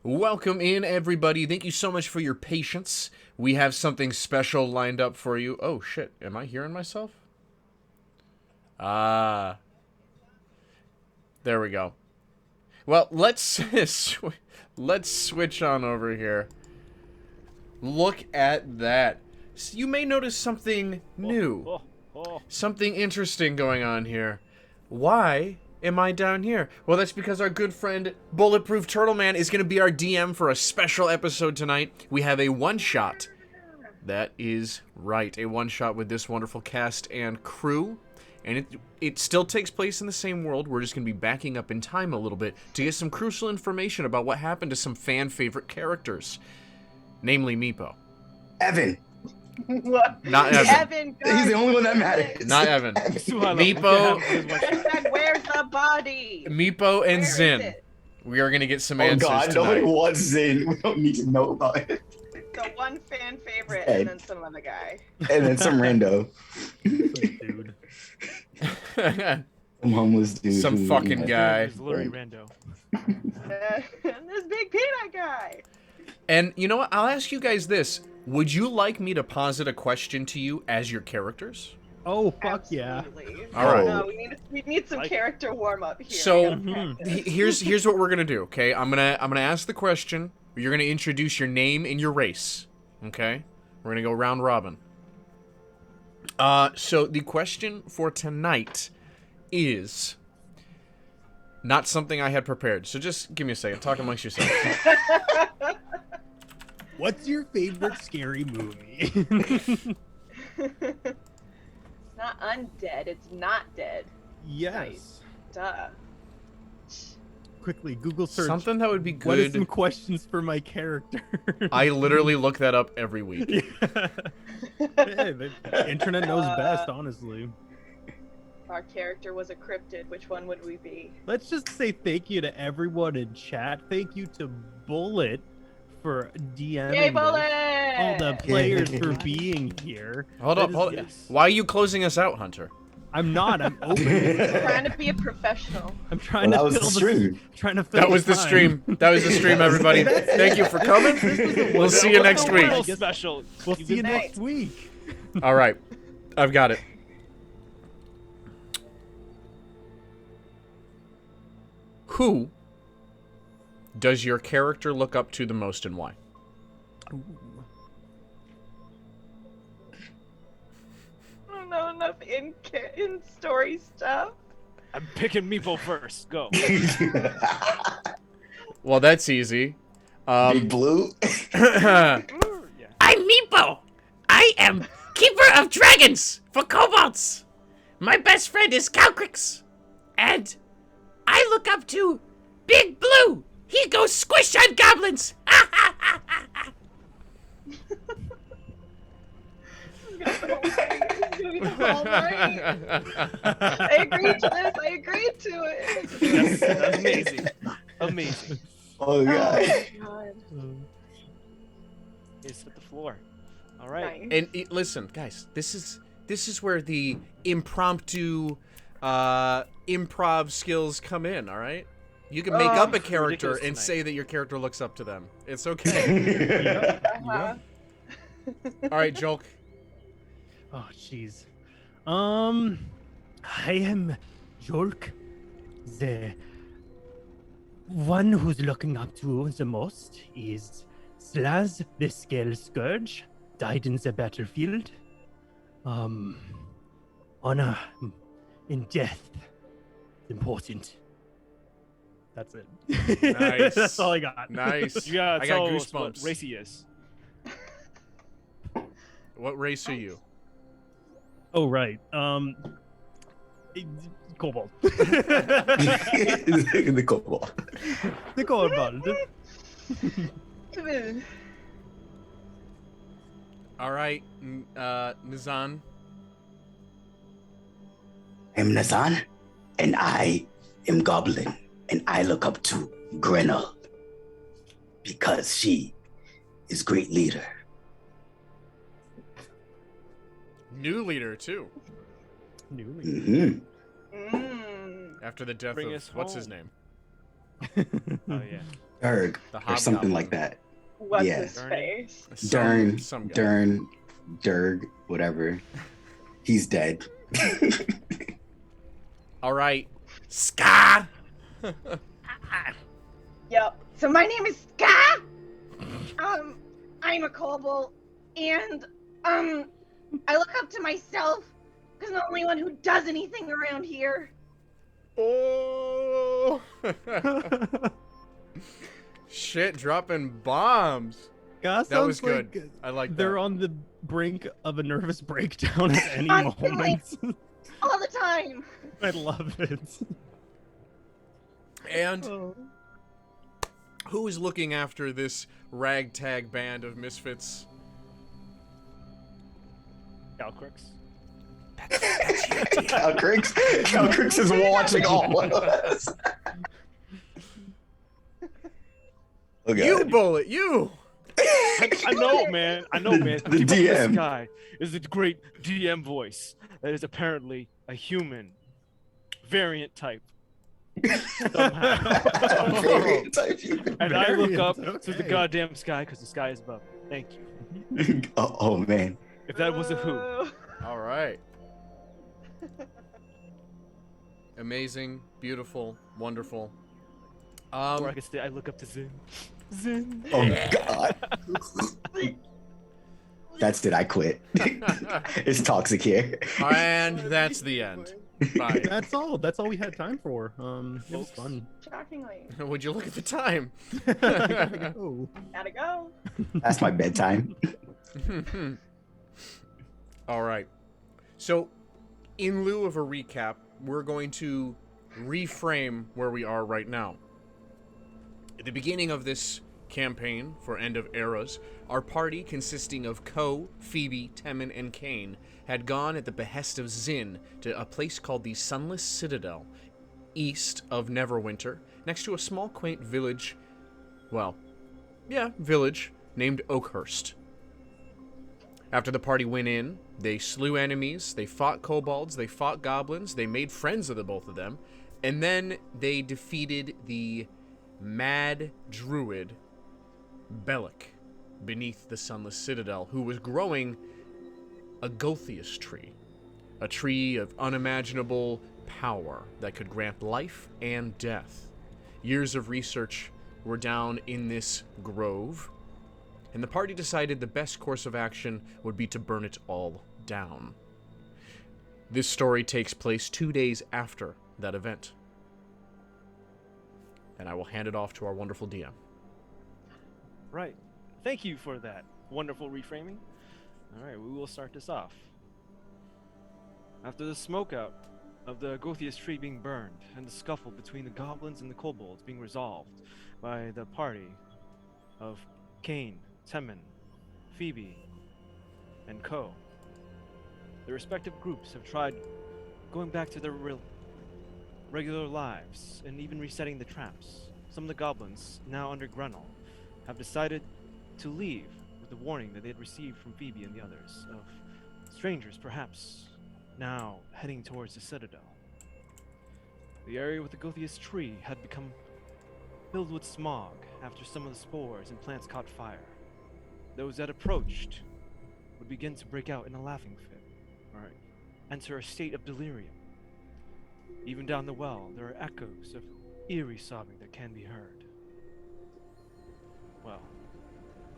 Welcome in, everybody. Thank you so much for your patience. We have something special lined up for you. Oh, shit. Am I hearing myself? There we go. Well, let's switch on over here. Look at that. You may notice something new. Something interesting going on here. Why am I down here? Well, that's because our good friend Bulletproofturtleman is going to be our DM for a special episode tonight. We have a one-shot. That is right, a one-shot with this wonderful cast and crew. And it still takes place in the same world. We're just going to be backing up in time a little bit to get some crucial information about what happened to some fan-favorite characters. Namely, Meepo. Evan. What? Not Evan. He's the only one that matters. Not Evan. Meepo. Where's the body? Meepo and Zin. We are going to get some answers God, tonight. nobody wants Zin. We don't need to know about it. So one fan favorite and then some other guy. And then some rando. Dude. Some homeless dude. Some fucking guy. It's literally rando. And this big peanut guy. And you know what? I'll ask you guys this. Would you like me to posit a question to you as your characters? Oh, fuck Absolutely. yeah. All right. No, we need some character warm up here. So here's what we're gonna do. Okay, I'm gonna ask the question. You're gonna introduce your name and your race. Okay, we're gonna go round robin. So the question for tonight is not something I had prepared. So just give me a second. Talk amongst yourselves. What's your favorite scary movie? It's not undead, it's not dead. Yes. Duh. Quickly, Google search. Something that would be What are good. some questions for my character? I literally look that up every week. Hey, the internet knows best, honestly. If our character was a cryptid, which one would we be? Let's just say thank you to everyone in chat. Thank you to Bullet for DMing Yay, this. Bullet! All the players for being here. Hold up. Why are you closing us out, Hunter? I'm not. I'm open. Trying to be a professional. I'm trying Well, to that was fill the stream. Trying to fill That was the time. stream. That was the stream, everybody. Thank you for coming. We'll see you next week. Special. We'll see you next week. All right. I've got it. Who does your character look up to the most and why? I don't know enough in story stuff. I'm picking Meepo first. Go. Well, that's easy. Big Blue. Yeah. I'm Meepo. I am Keeper of Dragons for kobolds. My best friend is Calcrix. And I look up to Big Blue. He goes squish on goblins. I agreed to this. I agreed to it. That's amazing. Amazing. Oh, God. God. It's at the floor. All right. Nice. And listen, guys, this is where the impromptu improv skills come in, all right? You can make up a character ridiculous and tonight. say that your character looks up to them. It's okay. Uh-huh. All right, Jolk. Oh, jeez. I am Jolk, the one who's looking up to the most is Slaz, the Scale Scourge, died in the battlefield. Honor in death, important. That's it. Nice. That's all I got. Nice. You gotta I got tell us what goosebumps. race he is. What race are you? Oh, right. Kobold. The kobold. The kobold. All right, Nizan. I'm Nazan, and I am Goblin, and I look up to Grenell because she is great leader. New leader too. New Mm-hmm. Mm. After the death Bring of us what's his home. name? Oh yeah. Erg, The or something hobgoblin. like that. What's Yeah. his face? Some guy. Derg, whatever. He's dead. All right, Ska. Yep. So my name is Ska. I'm a kobold, and I look up to myself because I'm the only one who does anything around here. Oh. Shit, dropping bombs. God, That was sounds like good. I like that. they're on the brink of a nervous breakdown at any Constantly. moment. All the time. I love it. And Oh. who is looking after this ragtag band of misfits? Calcrix. Calcrix is watching all of us. Oh, God. You, Bullet, you! I know, man. I know, man. The Keep up with DM. This guy is the great DM voice that is apparently a human variant type. Somehow. Variant type human. And I look Variant, up to the okay. goddamn sky because the sky is above me. Thank you. Oh, man. If that was a who. All right. Amazing, beautiful, wonderful. Or I could say I look up to Zin. Zin. Oh, God. That's it. I quit. It's toxic here. And that's the end. Bye. That's all. That's all we had time for. It was fun. Shockingly. Would you look at the time? Oh. Gotta go. That's my bedtime. All right. So, in lieu of a recap, we're going to reframe where we are right now. At the beginning of this campaign for End of Eras, our party, consisting of Ko, Phoebe, Temin, and Kane, had gone at the behest of Zin to a place called the Sunless Citadel, east of Neverwinter, next to a small quaint village, village, named Oakhurst. After the party went in, they slew enemies, they fought kobolds, they fought goblins, they made friends of the both of them, and then they defeated the mad druid Bellic beneath the Sunless Citadel, who was growing a Gothius tree, a tree of unimaginable power that could grant life and death. Years of research were down in this grove, and the party decided the best course of action would be to burn it all down. This story takes place 2 days after that event. And I will hand it off to our wonderful DM. Right. Thank you for that wonderful reframing. Alright, we will start this off. After the smoke out of the Gothius tree being burned, and the scuffle between the goblins and the kobolds being resolved by the party of Kane, Temin, Phoebe, and Ko, the respective groups have tried going back to their regular lives and even resetting the traps. Some of the goblins, now under Grenell, have decided to leave with the warning that they had received from Phoebe and the others of strangers perhaps now heading towards the Citadel. The area with the Gothius tree had become filled with smog after some of the spores and plants caught fire. Those that approached would begin to break out in a laughing fit, or enter a state of delirium. Even down the well, there are echoes of eerie sobbing that can be heard. Well,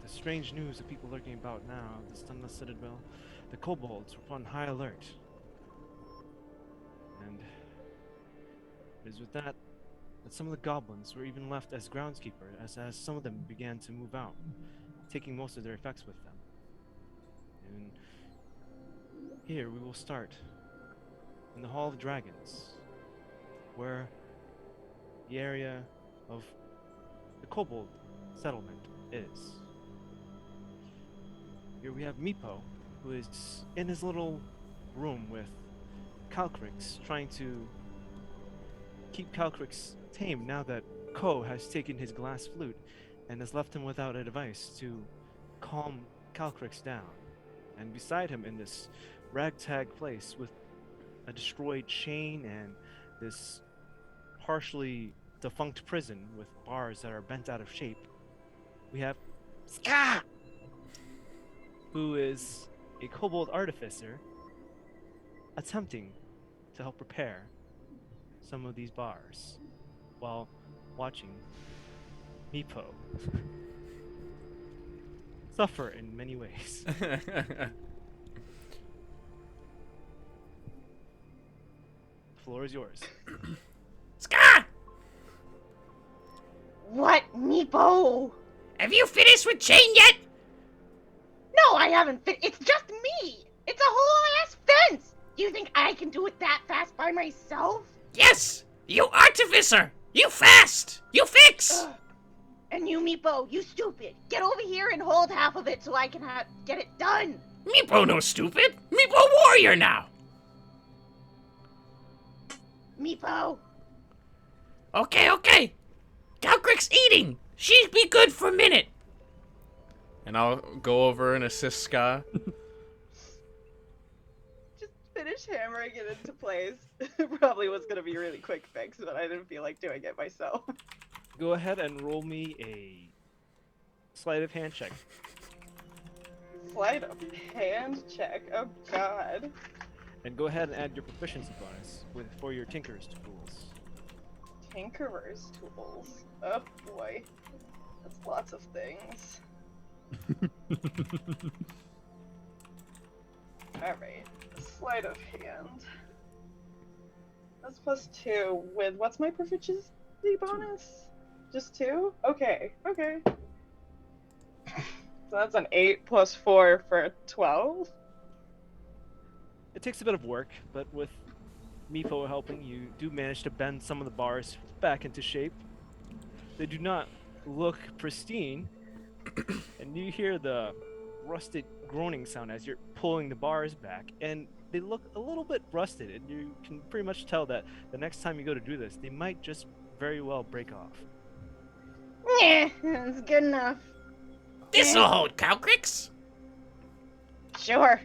the strange news that people are lurking about now, the Sunless Citadel, the kobolds were on high alert. And it is with that some of the goblins were even left as groundskeeper, as some of them began to move out, taking most of their effects with them. And here we will start in the Hall of Dragons, where the area of the kobold settlement is. Here we have Meepo, who is in his little room with Calcrix, trying to keep Calcrix tame now that Ko has taken his glass flute and has left him without a device to calm Calcrix down. And beside him in this ragtag place with a destroyed chain and this partially defunct prison with bars that are bent out of shape, we have Ska, who is a kobold artificer attempting to help repair some of these bars while watching Meepo suffer in many ways. The floor is yours. Ska! What, Meepo? Have you finished with Chain yet? No, I haven't it's just me! It's a whole ass fence! Do you think I can do it that fast by myself? Yes! You artificer! You fast! You fix! Ugh. And you, Meepo, you stupid! Get over here and hold half of it so I can get it done! Meepo no stupid! Meepo warrior now! Meepo! Okay. Calcrick's eating! She'd be good for a minute! And I'll go over and assist Ska. Just finish hammering it into place. Probably was gonna be a really quick fix, but I didn't feel like doing it myself. Go ahead and roll me a sleight of hand check. Sleight of hand check. Oh god. And go ahead and add your proficiency bonus for your Tinker's tools. Tinkerer's tools. Oh boy. That's lots of things. Alright. Sleight of hand. That's +2 with what's my proficiency bonus? Just 2? Okay. So that's an 8 + 4 for 12. It takes a bit of work, but with Meepo helping, you do manage to bend some of the bars back into shape. They do not look pristine, and you hear the rusted groaning sound as you're pulling the bars back, and they look a little bit rusted, and you can pretty much tell that the next time you go to do this, they might just very well break off. Yeah, that's good enough. This'll hold, Calcrix! Sure.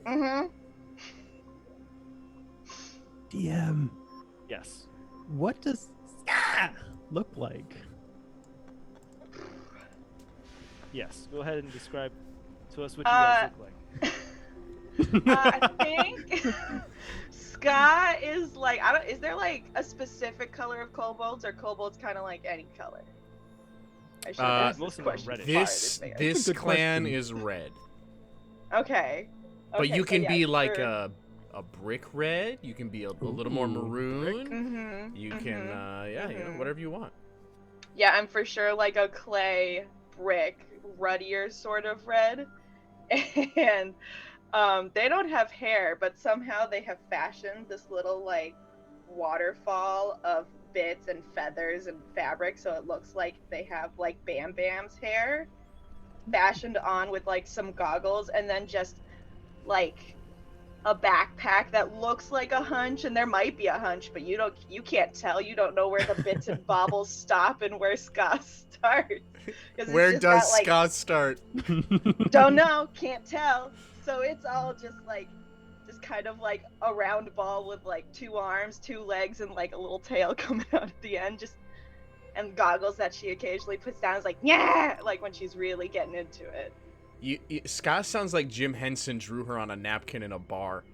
Mm-hmm. DM, Yes. what does Ska look like? Yes. Go ahead and describe to us what you guys look like. I think Ska is like, is there like a specific color of kobolds, or kobolds kind of like any color? I should have asked most this of them are question reddish. prior to This saying it. this good clan question. is red. Okay. But Okay, you so can yeah, be like for- a brick red, you can be a little more Ooh, maroon. Mhm, You can mhm, yeah, you know, mhm. whatever you want. Yeah, I'm for sure like a clay brick, ruddier sort of red. And they don't have hair, but somehow they have fashioned this little like waterfall of bits and feathers and fabric, so it looks like they have like Bam Bam's hair fashioned on with like some goggles, and then just like a backpack that looks like a hunch, and there might be a hunch, but you can't tell. You don't know where the bits and baubles stop and where Ska starts. 'Cause it's Where just does got, like, Ska start? don't know, can't tell. So it's all just kind of like a round ball with like 2 arms, 2 legs, and like a little tail coming out at the end, and goggles that she occasionally puts down. Is like, yeah, like when she's really getting into it. Ska sounds like Jim Henson drew her on a napkin in a bar.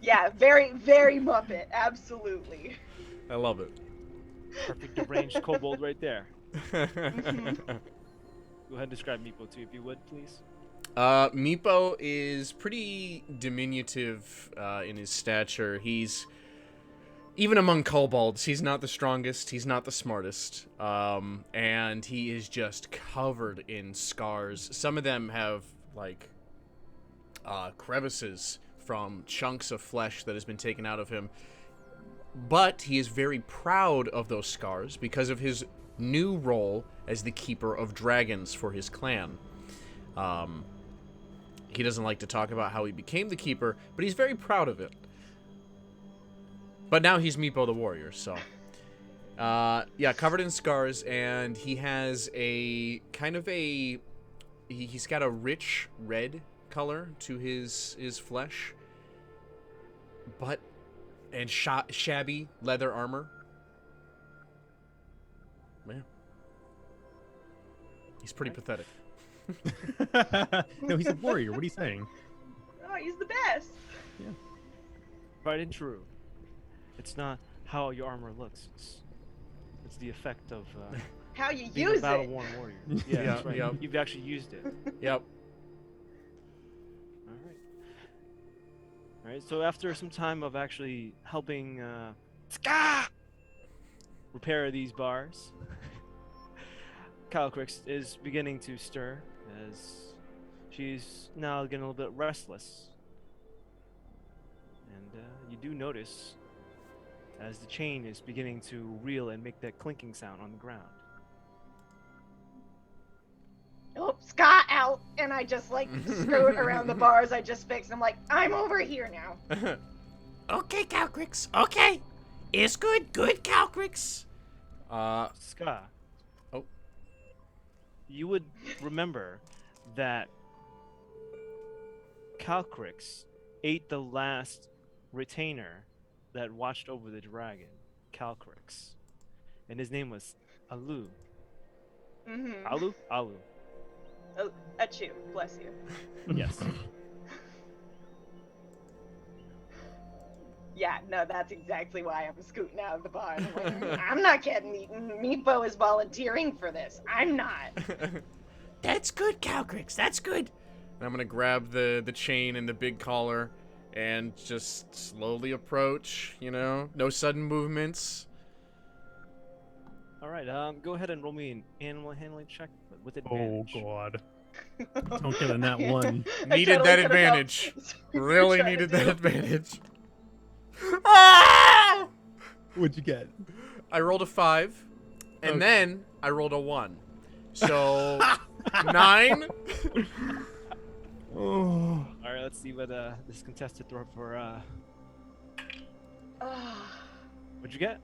Yeah, very, very Muppet, absolutely. I love it. Perfect deranged kobold right there. Mhm. Go ahead and describe Meepo too, if you would, please. Meepo is pretty diminutive in his stature. He's, even among kobolds, he's not the strongest, he's not the smartest, and he is just covered in scars. Some of them have, like, crevices from chunks of flesh that has been taken out of him. But he is very proud of those scars because of his new role as the Keeper of Dragons for his clan. He doesn't like to talk about how he became the Keeper, but he's very proud of it. But now he's Meepo the Warrior, so... yeah, covered in scars, and he has a kind of a... He's got a rich red color to his flesh. And shabby leather armor. He's pretty pathetic. No, he's a warrior. What are you saying? Oh, he's the best. Right and true. It's not how your armor looks. It's the effect of How you being a use it. battle-worn warrior. Yeah, that's right. Yep. You've actually used it. Yep. All right. So after some time of actually helping Ska repair these bars, Calcrix is beginning to stir as she's now getting a little bit restless. And you do notice as the chain is beginning to reel and make that clinking sound on the ground. Oh, Scott out, and I just like skirt around the bars I just fixed. I'm like, I'm over here now. Okay, Calcrix. Okay. It's good. Good, Calcrix. Ska. Oh. You would remember that Calcrix ate the last retainer that watched over the dragon, Calcrix. And his name was Alu. Mm-hmm. Alu? Alu. Achoo. Bless you. Yes. Yeah, no, that's exactly why I'm scooting out of the bar. I'm like, I'm not getting eaten. Meepo is volunteering for this. I'm not. That's good, Calcrix. That's good. And I'm gonna grab the chain and the big collar and just slowly approach, you know? No sudden movements. Alright, go ahead and roll me an animal handling check with Oh advantage. god. Don't get a nat one. I Needed totally that could've advantage. helped. Really Trying to needed do- that advantage. Ah! What'd you get? I rolled a 5, and Okay. then I rolled a 1. So 9. Oh. Alright, let's see what this contested throw for Ah. what'd you get?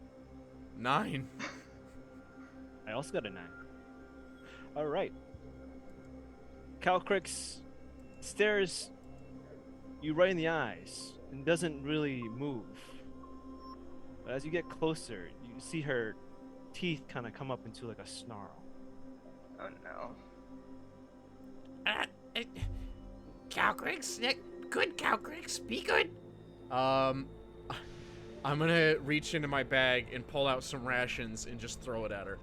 9. I also got a 9. Alright. Calcrix stares you right in the eyes and doesn't really move. But as you get closer, you see her teeth kind of come up into like a snarl. Oh no. Calcrix. Good, Calcrix. Be good. I'm gonna reach into my bag and pull out some rations and just throw it at her.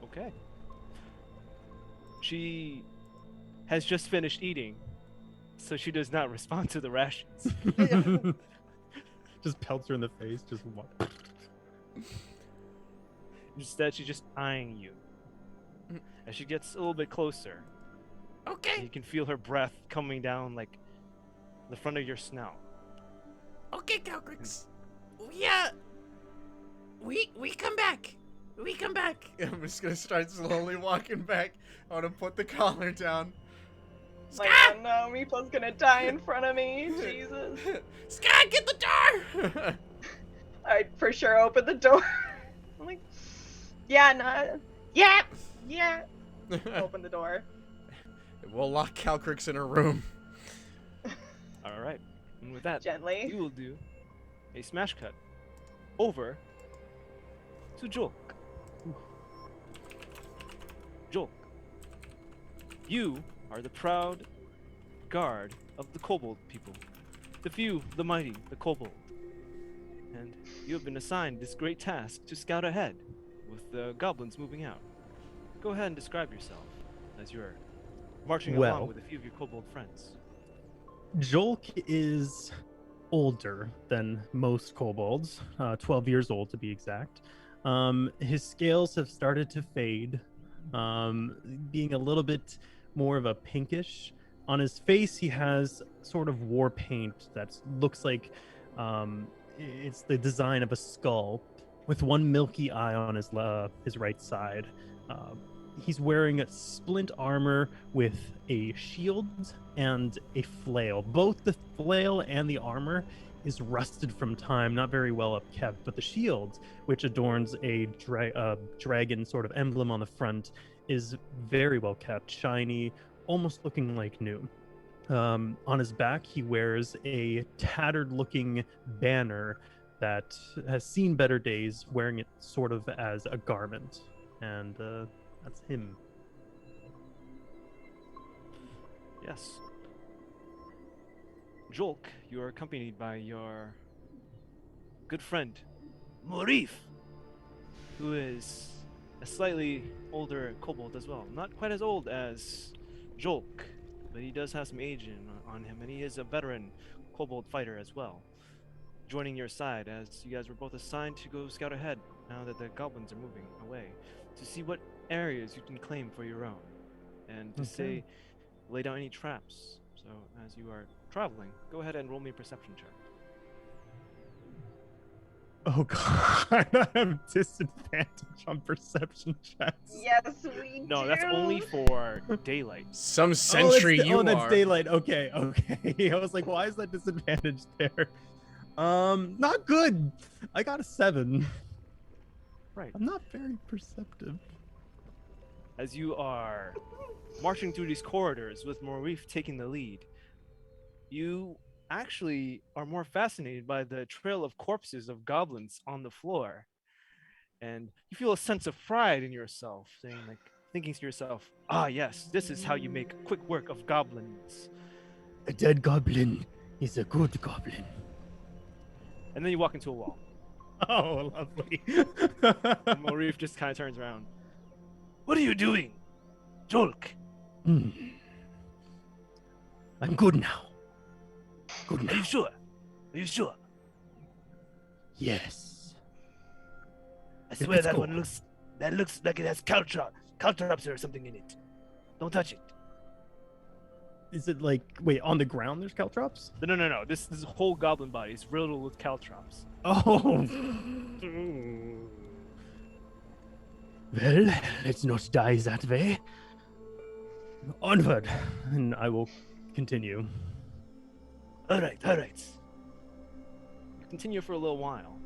Okay. She has just finished eating, so she does not respond to the rations. Just pelts her in the face. Just what? Instead, she's just eyeing you. As she gets a little bit closer, Okay. you can feel her breath coming down like the front of your snout. Okay, Calcrix. We come back. We come back. I'm just gonna start slowly walking back. I wanna put the collar down. Like, oh no, Meepo's gonna die in front of me. Jesus. Scott, get the door. I'd for sure open the door. I'm like, yeah, no. Yeah. Yeah. Open the door. We'll lock Calcrix in her room. All right, and with that, Gently. you will do a smash cut over to Julk. Julk, you are the proud guard of the kobold people, the few, the mighty, the kobold, and you have been assigned this great task to scout ahead with the goblins moving out. Go ahead and describe yourself as you're marching Well. along with a few of your kobold friends. Jolk is older than most kobolds, 12 years old to be exact. His scales have started to fade, being a little bit more of a pinkish. On his face, he has sort of war paint that looks like it's the design of a skull, with one milky eye on his right side. He's wearing a splint armor with a shield and a flail. Both the flail and the armor is rusted from time, not very well upkept, but the shield, which adorns a dragon sort of emblem on the front, is very well kept, shiny, almost looking like new. On his back, he wears a tattered-looking banner that has seen better days, wearing it sort of as a garment. and that's him. Yes. Jolk, you are accompanied by your good friend, Morif, who is a slightly older kobold as well. Not quite as old as Jolk, but he does have some age on him, and he is a veteran kobold fighter as well, joining your side as you guys were both assigned to go scout ahead now that the goblins are moving away, to see what areas you can claim for your own, and to lay down any traps. So as you are traveling, go ahead and roll me a perception check. Oh god, I have disadvantage on perception checks. Yes, we do. No, that's only for daylight. Some sentry that's are. daylight. Okay. I was like, why is that disadvantage there? Not good. I got a 7. Right. I'm not very perceptive. As you are marching through these corridors with Morif taking the lead, you actually are more fascinated by the trail of corpses of goblins on the floor. And you feel a sense of pride in yourself, thinking to yourself, ah yes, this is how you make quick work of goblins. A dead goblin is a good goblin. And then you walk into a wall. Oh, lovely. And Morif just kind of turns around. What are you doing, Jolk? I'm good now. Good now. Are you sure? Are you sure? Yes. I swear Let's that go. one looks like it has caltrops or something in it. Don't touch it. Is it like, wait, on the ground there's caltrops? No. This whole goblin body is riddled with caltrops. Oh. Well, let's not die that way. Onward, and I will continue. All right. You continue for a little while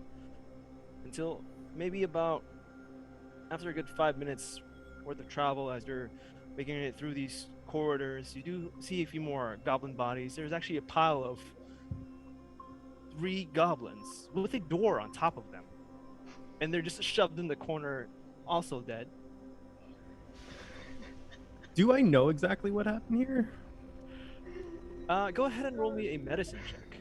until maybe about after a good 5 minutes worth of travel. As you're making it through these corridors, you do see a few more goblin bodies. There's actually a pile of 3 goblins with a door on top of them, and they're just shoved in the corner, also dead. Do I know exactly what happened here? Go ahead and roll me a medicine check.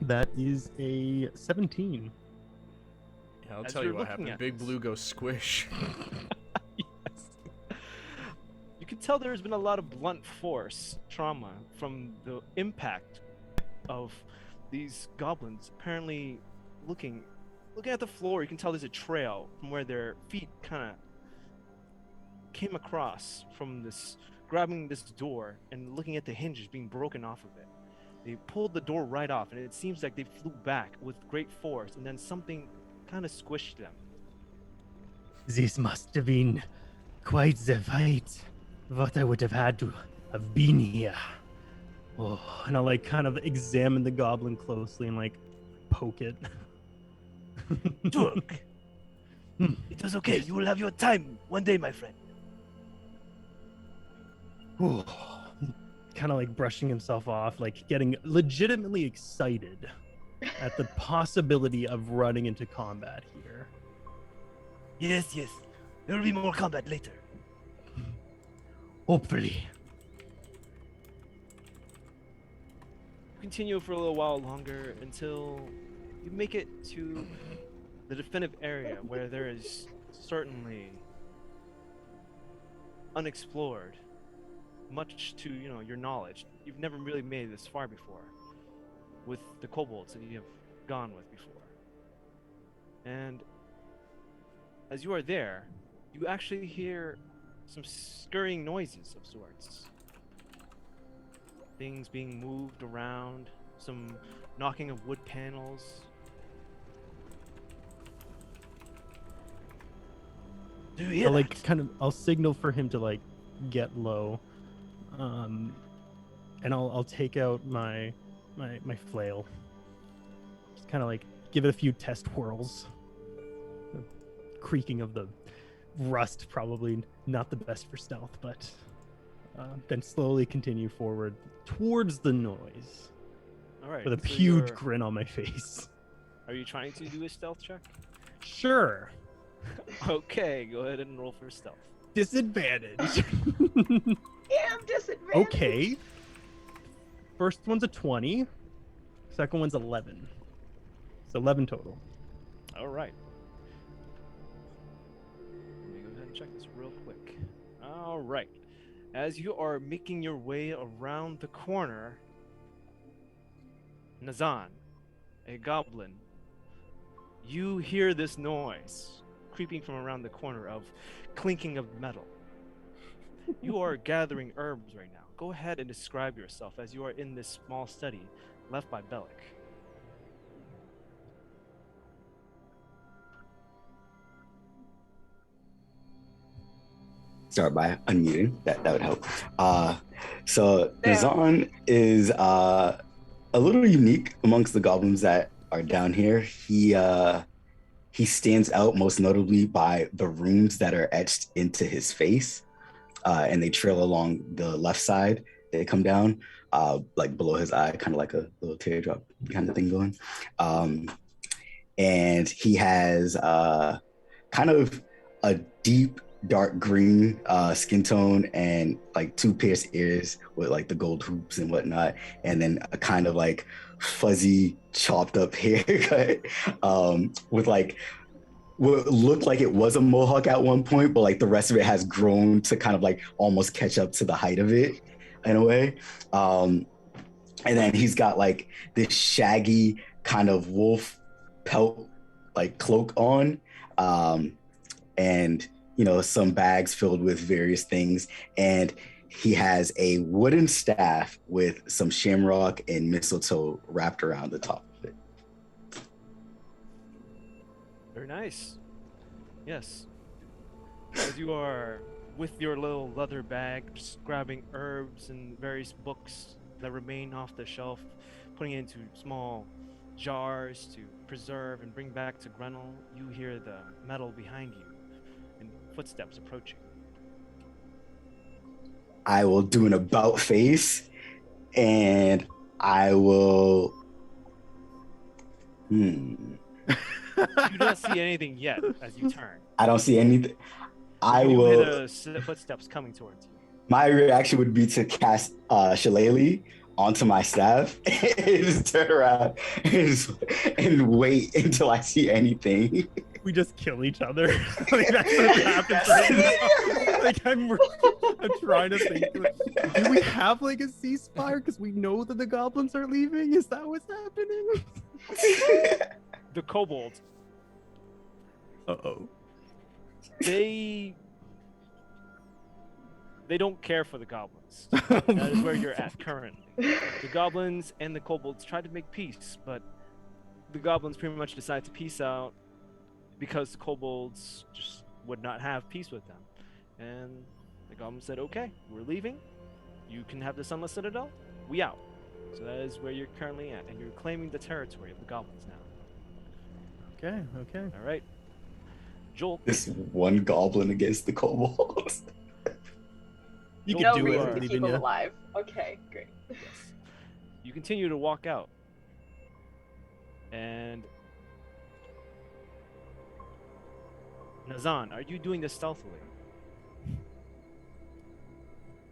That is a 17. Yeah, I'll As tell you're you what looking happened. at Big this. Blue goes squish. Yes. You can tell there's been a lot of blunt force trauma from the impact of these goblins. Apparently, looking at the floor, you can tell there's a trail from where their feet kind of came across from this, grabbing this door and looking at the hinges being broken off of it. They pulled the door right off, and it seems like they flew back with great force, and then something kind of squished them. This must have been quite the fight. What I would have had to have been here. Oh, and I'll like kind of examine the goblin closely and like poke it. Turk, it was okay. You will have your time one day, my friend. Kind of like brushing himself off, like getting legitimately excited at the possibility of running into combat here. Yes. There will be more combat later. Hopefully. Continue for a little while longer until you make it to the definitive area where there is certainly unexplored, much to your knowledge. You've never really made it this far before with the kobolds that you have gone with before. And as you are there, you actually hear some scurrying noises of sorts. Things being moved around, some knocking of wood panels. Do you hear I'll that? like kind of I'll signal for him to like get low. And I'll take out my flail. Just kind of like give it a few test whirls. The creaking of the rust probably not the best for stealth, but then slowly continue forward towards the noise All right. with a so huge you're- grin on my face. Are you trying to do a stealth check? Sure. Okay, go ahead and roll for stealth. Disadvantage. Damn disadvantage. Okay. First one's a 20. Second one's 11. It's 11 total. All right. Let me go ahead and check this real quick. All right. As you are making your way around the corner, Nazan, a goblin, you hear this noise creeping from around the corner of clinking of metal. You are gathering herbs right now. Go ahead and describe yourself as you are in this small study left by Bellic. Start by unmuting. That would help. So Damn. Nazan is a little unique amongst the goblins that are down here. He stands out most notably by the runes that are etched into his face, and they trail along the left side. They come down, like below his eye, kind of like a little teardrop kind of thing going. And he has kind of a deep dark green skin tone and like 2 pierced ears with like the gold hoops and whatnot, and then a kind of like fuzzy chopped up haircut with like what looked like it was a mohawk at one point, but like the rest of it has grown to kind of like almost catch up to the height of it in a way. And then he's got like this shaggy kind of wolf pelt like cloak on, and you know, some bags filled with various things, and he has a wooden staff with some shamrock and mistletoe wrapped around the top of it. Very nice. Yes. As you are with your little leather bag, just grabbing herbs and various books that remain off the shelf, putting it into small jars to preserve and bring back to Grenell, you hear the metal behind you and footsteps approaching. I will do an about face, and I will. You do not see anything yet as you turn. I don't see anything. I You will. hear the footsteps coming towards you. My reaction would be to cast Shillelagh onto my staff and just turn around and wait until I see anything. We just kill each other. Like, that's what happens right now. Like, I'm trying to think. Like, do we have like a ceasefire because we know that the goblins are leaving? Is that what's happening? The kobolds, Uh-oh. they don't care for the goblins. That is where you're at currently. The goblins and the kobolds tried to make peace, but the goblins pretty much decided to peace out because the kobolds just would not have peace with them. And the goblins said, okay, we're leaving. You can have the Sunless Citadel. We out. So that is where you're currently at, and you're claiming the territory of the goblins now. Okay. All right. Joel, This one goblin against the kobolds. You No can do reason it, to believe keep in them you. alive. Okay, great. yes. You continue to walk out. And Nazan, are you doing this stealthily?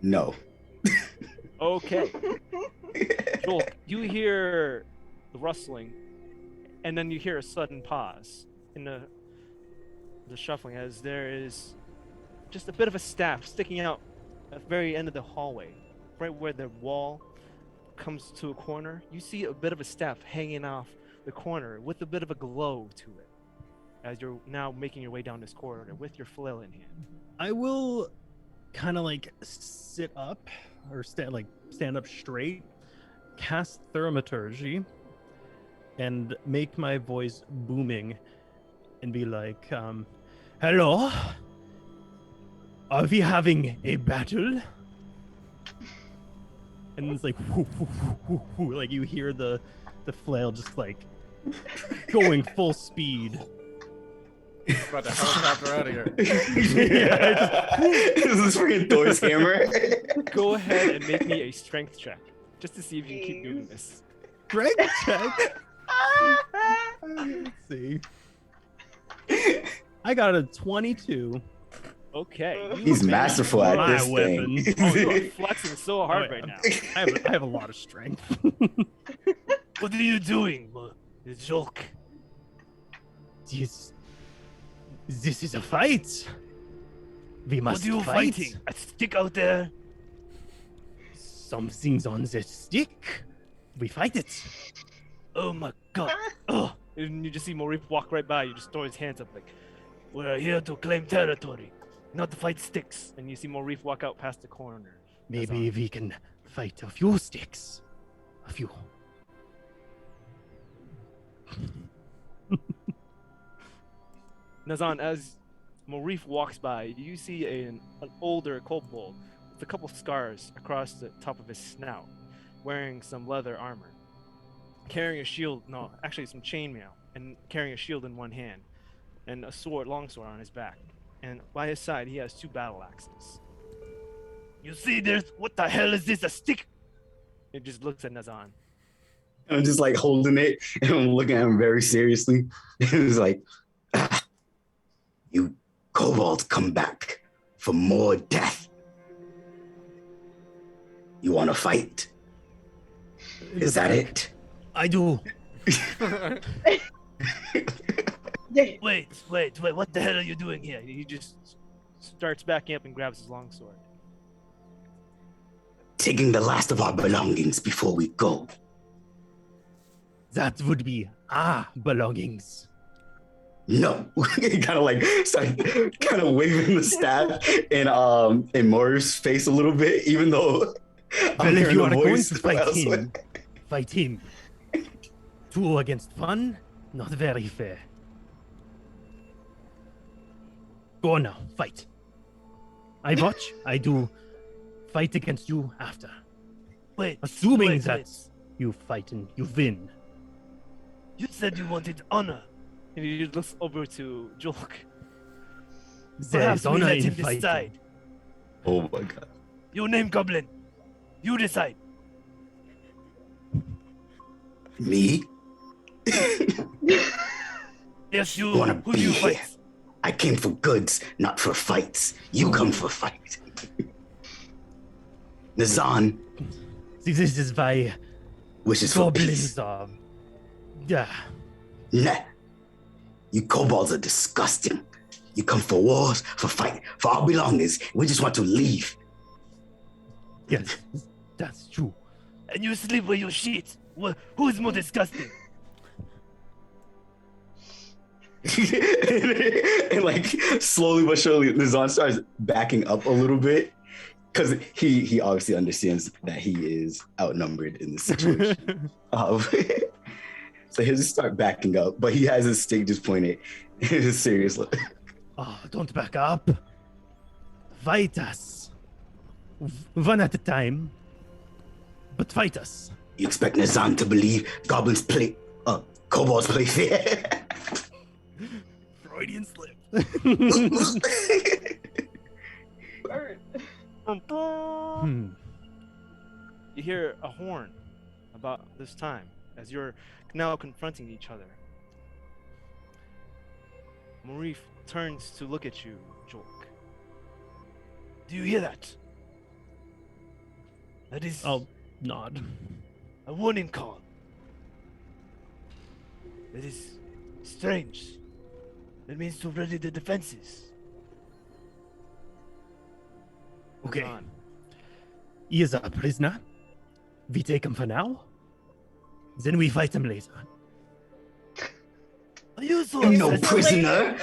No. Okay. Joel, you hear the rustling, and then you hear a sudden pause in the shuffling as there is just a bit of a staff sticking out at the very end of the hallway, right where the wall comes to a corner. You see a bit of a staff hanging off the corner with a bit of a glow to it as you're now making your way down this corridor with your flail in hand. I will kind of like sit up or stand up straight, cast Thaumaturgy, and make my voice booming and be like, hello? Are we having a battle? And it's like, whoo, whoo, whoo, whoo, whoo. Like you hear the flail just like going full speed. About to helicopter out of here. This is freaking Thor's hammer. Go ahead and make me a strength check just to see if you can keep doing this. Strength check. Let's see. I got a 22. Okay. you He's managed masterful to at My this weapon. thing. Oh, you are flexing so hard Oh, yeah. right now. I have a lot of strength. What are you doing, joke? this is a fight. We must What are you fight. fighting? A stick out there? Something's on the stick. We fight it. Oh my god. Oh. And you just see Morif walk right by. You just throw his hands up like, we're here to claim territory, not to fight sticks. And you see Morif walk out past the corner. Maybe we can fight a few sticks. A few. Nazan, as Morif walks by, you see an older kobold with a couple scars across the top of his snout, wearing some leather armor, carrying a shield, no, actually some chainmail, and carrying a shield in one hand, and a sword, longsword on his back. And by his side, he has 2 battle axes. You see, what the hell is this, a stick? It just looks at Nazan. I'm just like holding it and I'm looking at him very seriously. It's like, you kobolds come back for more death. You want to fight? Is that it? I do. Wait, what the hell are you doing here? He just starts backing up and grabs his longsword. Taking the last of our belongings before we go. That would be our belongings. No. He kind of like started kind of waving the staff in Morris's face a little bit, even though Well, if you are going voice to fight elsewhere. him, fight him. 2 against 1, not very fair. Go on now, fight. I watch, I do fight against you after. Wait, Assuming that you fight and you win. You said you wanted honor. And he just looks over to Julk. There Perhaps is we honor let in him fighting. decide. Oh my god. Your name, Goblin. You decide. Me? Yes, you. Wanna Who do you be fight? here. I came for goods, not for fights. You come for fight. Nazan This is why wishes for peace. goblins are. Yeah. Nah. You kobolds are disgusting. You come for wars, for fight, for our belongings. We just want to leave. Yes, that's true. And you sleep where you shit. Who is more disgusting? And like slowly but surely, Nazan starts backing up a little bit because he obviously understands that he is outnumbered in this situation. So he'll just start backing up, but he has his stick just pointed. It's serious look. Oh, don't back up. Fight us. One at a time. But fight us. You expect Nazan to believe kobolds play fair? Freudian slip. Bird. You hear a horn about this time as you're now confronting each other. Morif turns to look at you, Julk. Do you hear that? That is I'll nod. a warning call. That is strange. That means to ready the defenses. Okay. Nazan, He is a prisoner. We take him for now. Then we fight him later. Are you so I'm no obsessed? prisoner.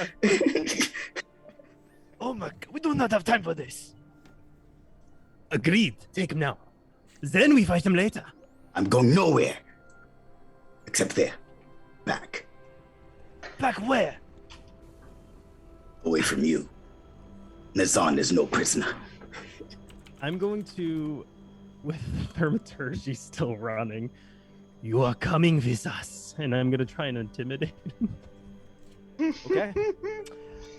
Oh my god, we do not have time for this. Agreed. Take him now. Then we fight him later. I'm going nowhere. Except there. Back. Back where? Away from you. Nazan is no prisoner. I'm going to, with thaumaturgy still running, you are coming with us. And I'm going to try and intimidate him. Okay.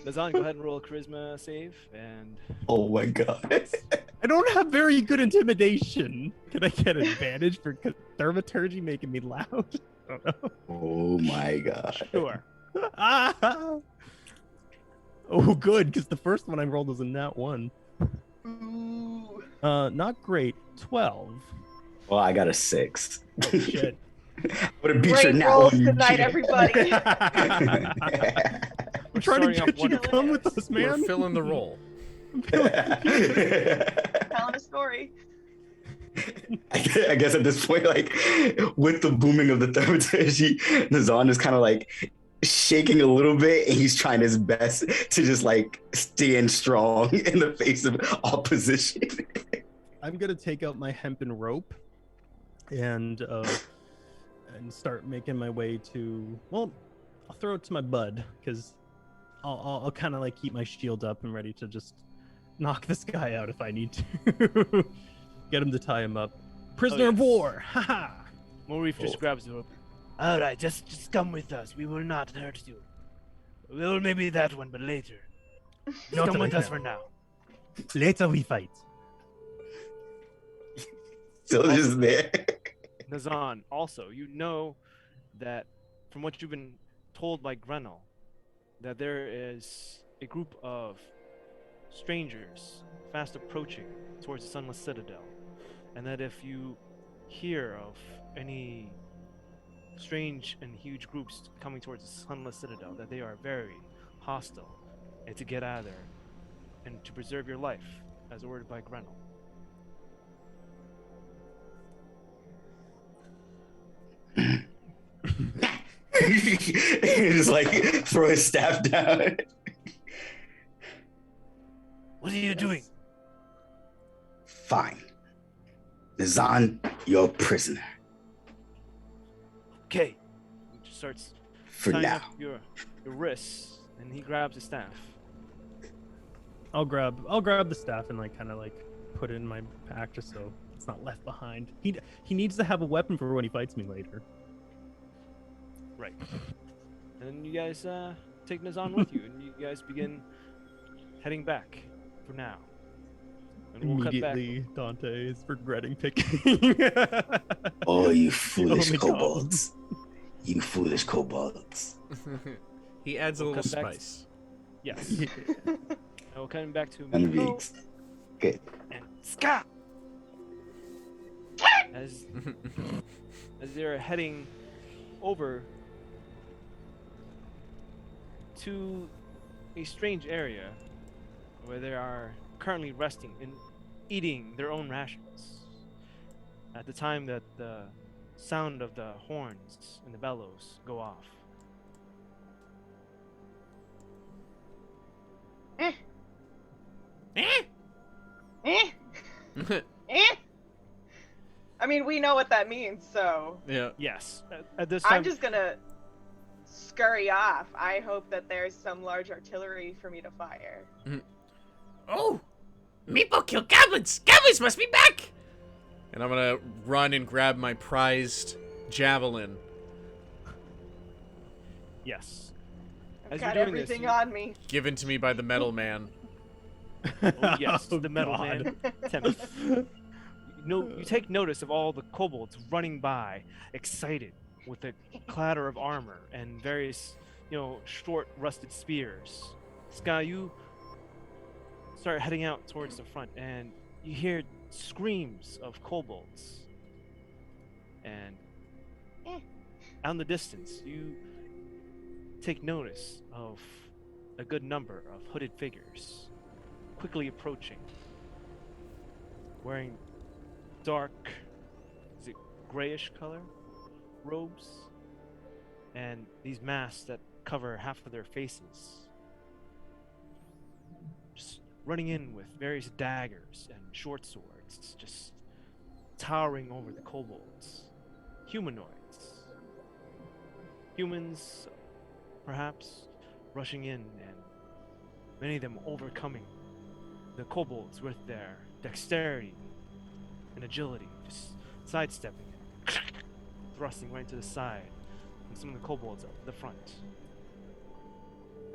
Nazan, go ahead and roll a charisma save, and Oh my god. I don't have very good intimidation. Can I get advantage for thaumaturgy making me loud? I don't know. Oh my god. sure. Oh, good, because the first one I rolled was a nat 1. Ooh. Not great. 12. Well, I got a 6. Oh, shit. Would have beat your Great nat rolls one, you tonight, cheater. everybody. I'm trying to starting off get you to one- come with us, We're man. filling the role. Telling a story. I guess at this point, like with the booming of the thaumaturgy, Nazan is kind of like shaking a little bit, and he's trying his best to just like stand strong in the face of opposition. I'm gonna take out my hempen rope and start making my way to. Well, I'll throw it to my bud because I'll kind of like keep my shield up and ready to just knock this guy out if I need to. Get him to tie him up. Prisoner of yes. war. Haha. Morif just grabs the rope. All right, just come with us. We will not hurt you. Well, maybe that one, but later. Not Come right with us now. for now. Later we fight. Still just there. Nazan, also, you know that from what you've been told by Grenell, that there is a group of strangers fast approaching towards the Sunless Citadel, and that if you hear of any strange and huge groups coming towards the Sunless Citadel, that they are very hostile, and to get out of there, and to preserve your life, as ordered by Grenell. Just like throw his staff down. What are you doing? Fine. Nazan, you're a prisoner Okay. He just starts for tying now. up your wrists, and he grabs a staff. I'll grab the staff and like kind of like put it in my pack just so it's not left behind. He needs to have a weapon for when he fights me later. Right. And then you guys take Nazan with you, and you guys begin heading back for now. And we'll cut back. Immediately, Dante is regretting picking. Oh, you foolish only kobolds. You foolish kobolds. He adds a We'll little come back spice. Yes. Yeah. And we're coming back to And Miko Viggs. Good. and Ska. As they're heading over to a strange area where they are currently resting and eating their own rations at the time that the sound of the horns and the bellows go off. Eh, Eh? eh, eh. I mean, we know what that means, so Yeah. Yes, at this time. I'm just gonna scurry off. I hope that there's some large artillery for me to fire. Oh! Meepo killed goblins! Goblins must be back! And I'm gonna run and grab my prized javelin. Yes. I've As got you're doing this, everything you- on me. Given to me by the metal man. Oh yes, Oh, the metal God. man. Tim. You take notice of all the kobolds running by, excited, with the clatter of armor and various, short rusted spears. Sky, you start heading out towards the front, and you hear screams of kobolds. And out in the distance, you take notice of a good number of hooded figures quickly approaching, wearing dark, is it grayish color robes, and these masks that cover half of their faces. Just running in with various daggers and short swords, just towering over the kobolds. Humanoids. Humans, perhaps, rushing in, and many of them overcoming the kobolds with their dexterity and agility, just sidestepping it, thrusting right to the side, and some of the kobolds up the front.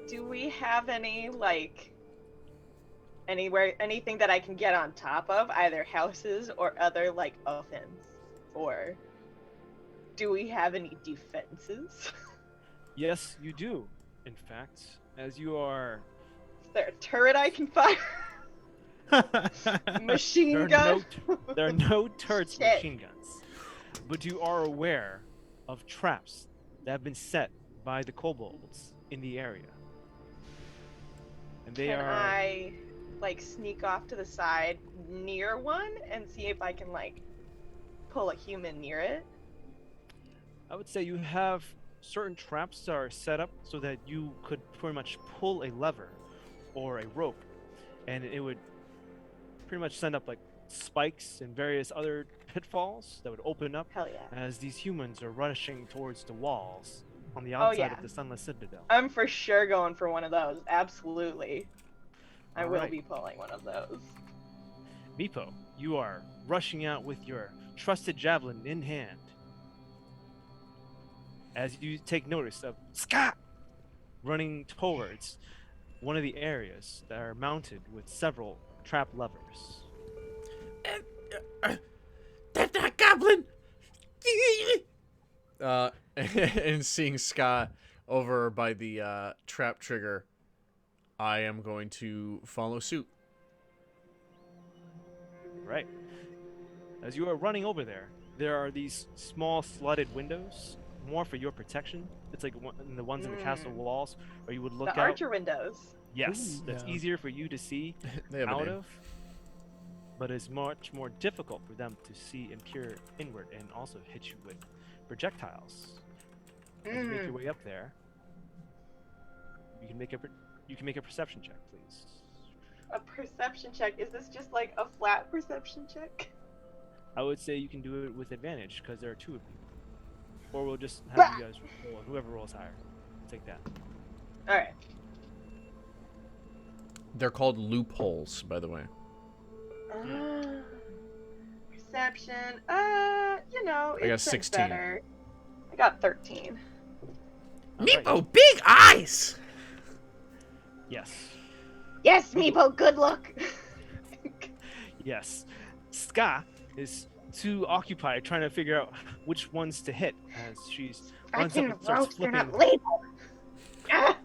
Do we have any, anything that I can get on top of, either houses or other, ovens? Or do we have any defenses? Yes, you do, in fact, as you are there a turret I can fire? Machine gun? There are no turrets with Shit. machine guns. But you are aware of traps that have been set by the kobolds in the area. And they Can are... I, like, sneak off to the side near one and see if I can, like, pull a human near it? I would say you have certain traps that are set up so that you could pretty much pull a lever or a rope, and it would pretty much send up like spikes and various other pitfalls that would open up Hell yeah. as these humans are rushing towards the walls on the outside yeah. of the Sunless Citadel. I'm for sure going for one of those. Absolutely. I will Alright. be pulling one of those. Meepo, you are rushing out with your trusted javelin in hand. As you take notice of Scott running towards one of the areas that are mounted with several trap levers. That's not goblin. And seeing Ska over by the trap trigger, I am going to follow suit. Right. As you are running over there, there are these small slotted windows, more for your protection. It's like the ones in the castle walls, where you would look The out. archer windows. Yes, Ooh, that's yeah. easier for you to see They have a out name. of, but it's much more difficult for them to see and peer inward and also hit you with projectiles. As you make your way up there, you can make a perception check, please. A perception check. Is this just like a flat perception check? I would say you can do it with advantage because there are two of you, or we'll just have you guys roll. Whoever rolls higher, take that. Alright. They're called loopholes, by the way. Perception. You know, I got it's 16. better. I got 13. Alright. Meepo, big eyes. Yes. Yes, Meepo, good luck. Yes. Ska is too occupied trying to figure out which ones to hit as she's runs up Fucking and starts ropes, they're flipping. not labeled. Ah!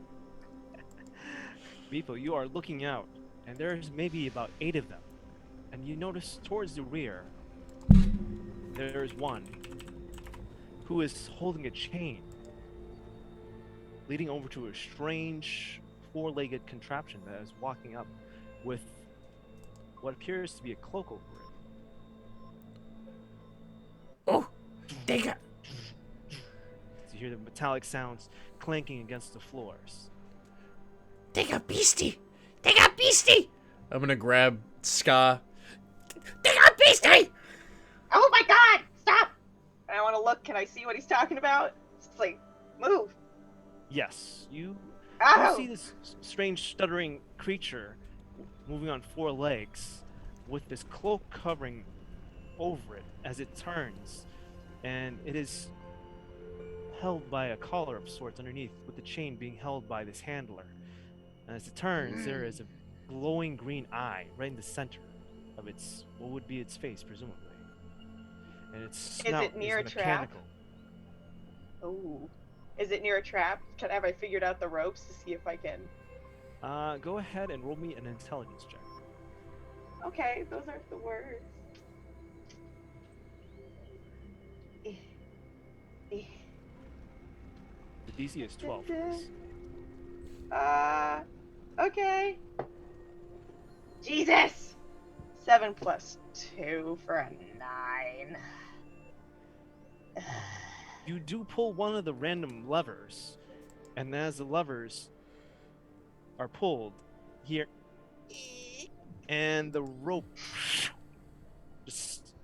Meepo, you are looking out, and there's maybe about 8 of them. And you notice towards the rear, there's one who is holding a chain leading over to a strange 4-legged contraption that is walking up with what appears to be a cloak over it. Oh, they got. You hear the metallic sounds clanking against the floors. They got beastie. They got beastie. I'm gonna grab Ska. They got beastie. Oh my god, stop! I want to look. Can I see what he's talking about? It's like, move. Yes, you Ow! see this strange stuttering creature moving on 4 legs with this cloak covering over it as it turns, and it is held by a collar of sorts underneath, with the chain being held by this handler. And as it turns, there is a glowing green eye right in the center of its, what would be its face, presumably. And its snout it near a trap? mechanical. Ooh. Is it near a trap? Have I figured out the ropes to see if I can? Go ahead and roll me an intelligence check. Okay, those aren't the words. The DC is 12. please. Okay. Jesus! 7 plus 2 for a 9. You do pull one of the random levers, and as the levers are pulled, here, and the rope just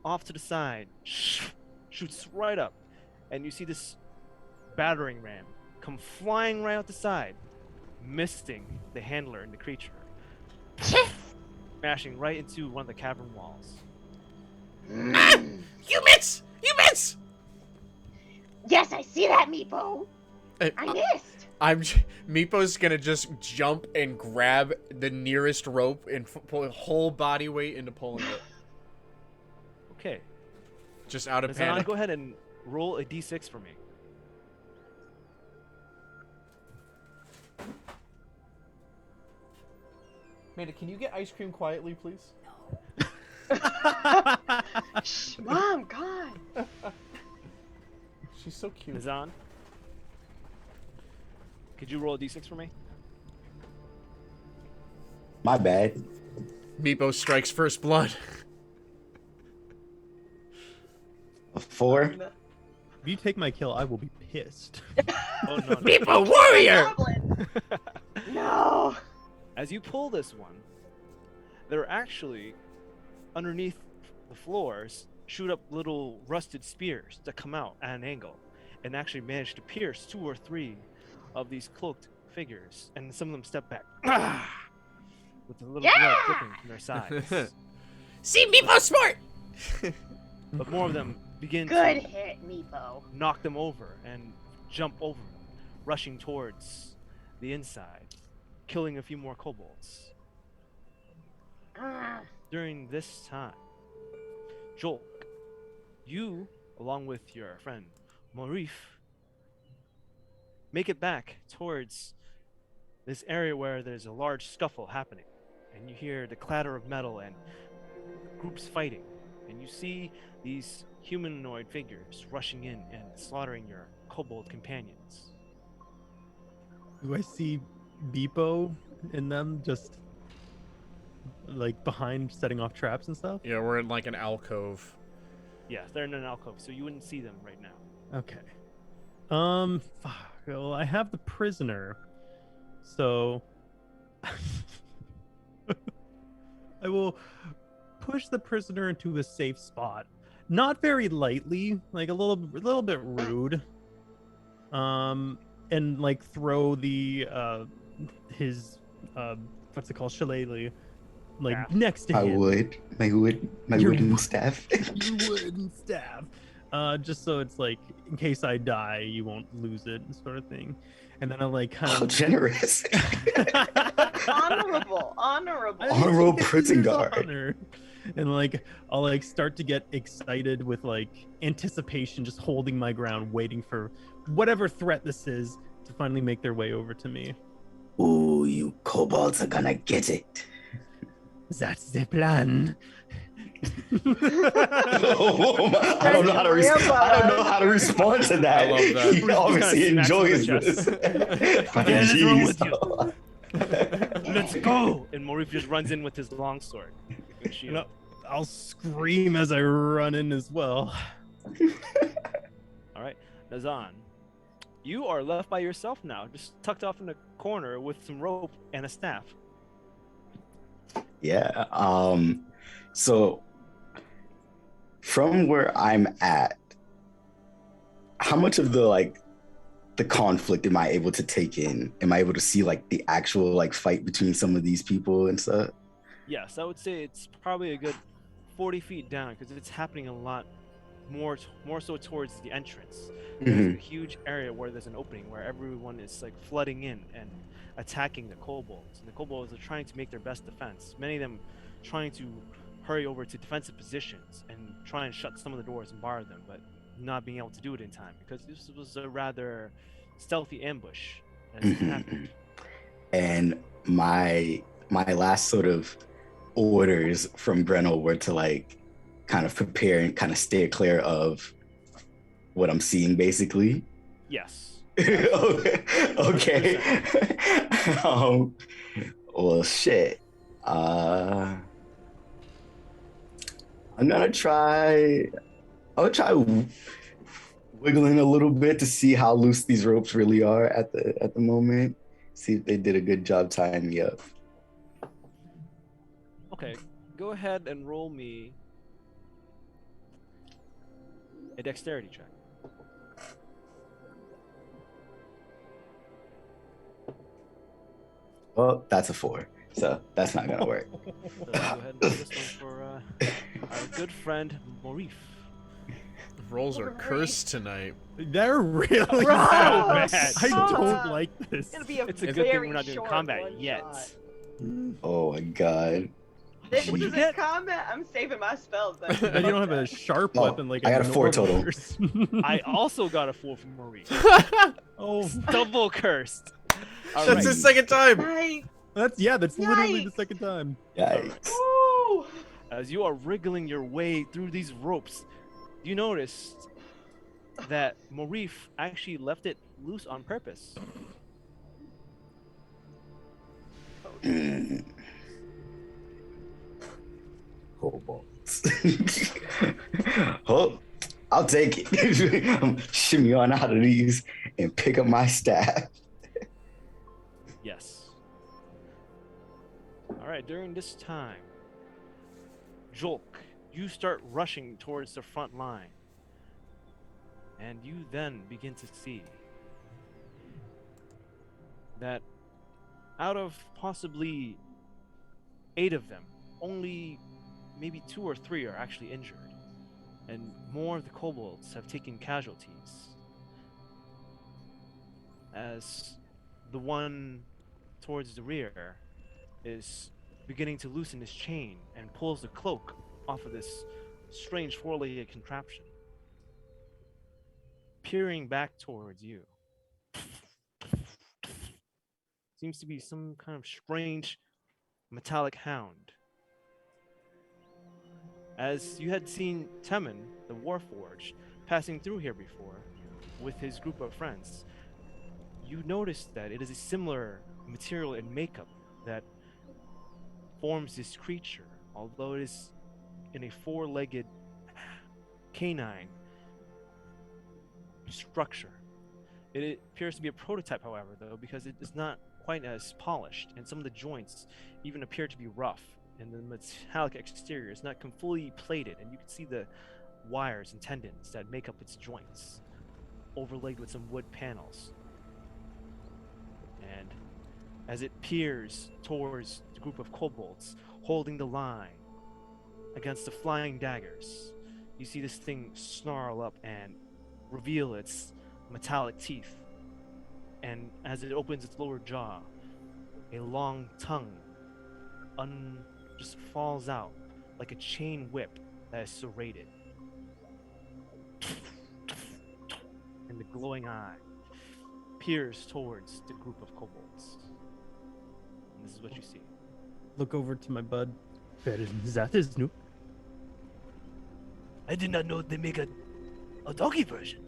off to the side shoots right up, and you see this battering ram come flying right out the side, missing the handler and the creature, smashing right into one of the cavern walls. Ah, you miss. You miss. Yes, I see that, Meepo. I missed. Meepo's gonna just jump and grab the nearest rope and pull whole body weight into pulling it. Okay, Just out of Zana, panic. go ahead and roll a d6 for me. Amanda, can you get ice cream quietly, please? Shh, Mom, God. She's so cute. Nazan, could you roll a d6 for me? My bad. Meepo strikes first blood. A 4. If you take my kill, I will be pissed. Oh no. Meepo warrior! Goblin. No. As you pull this one, there are actually, underneath the floors, shoot up little rusted spears that come out at an angle and actually manage to pierce 2 or 3 of these cloaked figures, and some of them step back with a little blood dripping from their sides. See, Meepo's smart! But more of them begin Good to hit, Meepo. knock them over and jump over them, rushing towards the inside, killing a few more kobolds. Ah, During this time, Jolk, you, along with your friend Morif, make it back towards this area where there's a large scuffle happening, and you hear the clatter of metal and groups fighting, and you see these humanoid figures rushing in and slaughtering your kobold companions. Do I see Beepo in them just like behind setting off traps and stuff? Yeah, we're in like an alcove. Yes, they're in an alcove, so you wouldn't see them right now. Okay. Fuck. Well, I have the prisoner, so I will push the prisoner into a safe spot. Not very lightly, like a little bit rude. And like throw the his what's it called, shillelagh, like Staff. next to My him. my Your wooden wood. staff. Your wooden staff. Just so it's like, in case I die, you won't lose it, sort of thing. And then I like kind How of generous. Honorable. Honorable. Honorable prison guard. honor. And like I'll like start to get excited with like anticipation, just holding my ground, waiting for whatever threat this is to finally make their way over to me. Ooh, you kobolds are gonna get it. That's the plan. I don't know how to I don't know how to respond to that. I love that. He obviously Kinda smacks him in enjoys the this. chest. But What is wrong jeez. with you? Let's go! And Morif just runs in with his longsword. Good shield. You know, I'll scream as I run in as well. All right, Nazan, you are left by yourself now, just tucked off in a corner with some rope and a staff. Yeah. So from where I'm at, how much of the conflict am I able to take in? Am I able to see like the actual like fight between some of these people and stuff? Yes, I would say it's probably a good 40 feet down because it's happening a lot more so towards the entrance. There's a huge area where there's an opening where everyone is like flooding in and attacking the kobolds. And the kobolds are trying to make their best defense. Many of them trying to hurry over to defensive positions and try and shut some of the doors and bar them, but not being able to do it in time because this was a rather stealthy ambush that happened. And my last sort of orders from Brennel were to like kind of prepare and kind of steer clear of what I'm seeing, basically. Yes. Okay. Well, shit. I'm gonna try. I'll try wiggling a little bit to see how loose these ropes really are at the moment. See if they did a good job tying me up. Okay, go ahead and roll me a dexterity check. Well, that's a 4, so that's not gonna work. So go ahead and do this one for our good friend Morif. Rolls are cursed tonight. They're really Gross. bad. Bad. I don't like this. It's gonna be a It's a good very thing we're not doing short combat one yet. shot. Oh my god. This What'd you is get? combat. I'm saving my spells. But you don't have a sharp Oh, weapon like I got a 4 normal total. person. I also got a 4 from Morif. Oh, Double cursed. All That's right. his second time. That's literally the Yikes. second time. Yikes. Woo! As you are wriggling your way through these ropes, you notice that Morif actually left it loose on purpose. Kobolds. Oh, I'll take it. Shimmy on out of these and pick up my staff. Yes. All right, during this time, Jolk, you start rushing towards the front line. And you then begin to see that out of possibly 8 of them, only maybe 2 or 3 are actually injured. And more of the kobolds have taken casualties. As the one towards the rear is beginning to loosen his chain and pulls the cloak off of this strange four-legged contraption. Peering back towards you. Seems to be some kind of strange metallic hound. As you had seen Temin, the Warforged, passing through here before with his group of friends, you noticed that it is a similar material and makeup that forms this creature, although it is in a 4-legged canine structure. It appears to be a prototype, however, though, because it is not quite as polished, and some of the joints even appear to be rough, and the metallic exterior is not fully plated, and you can see the wires and tendons that make up its joints, overlaid with some wood panels. And as it peers towards the group of kobolds holding the line against the flying daggers, you see this thing snarl up and reveal its metallic teeth. And as it opens its lower jaw, a long tongue just falls out like a chain whip that is serrated. And the glowing eye peers towards the group of kobolds. And this is what you see. Look over to my bud. That is new. I did not know they make a doggy version.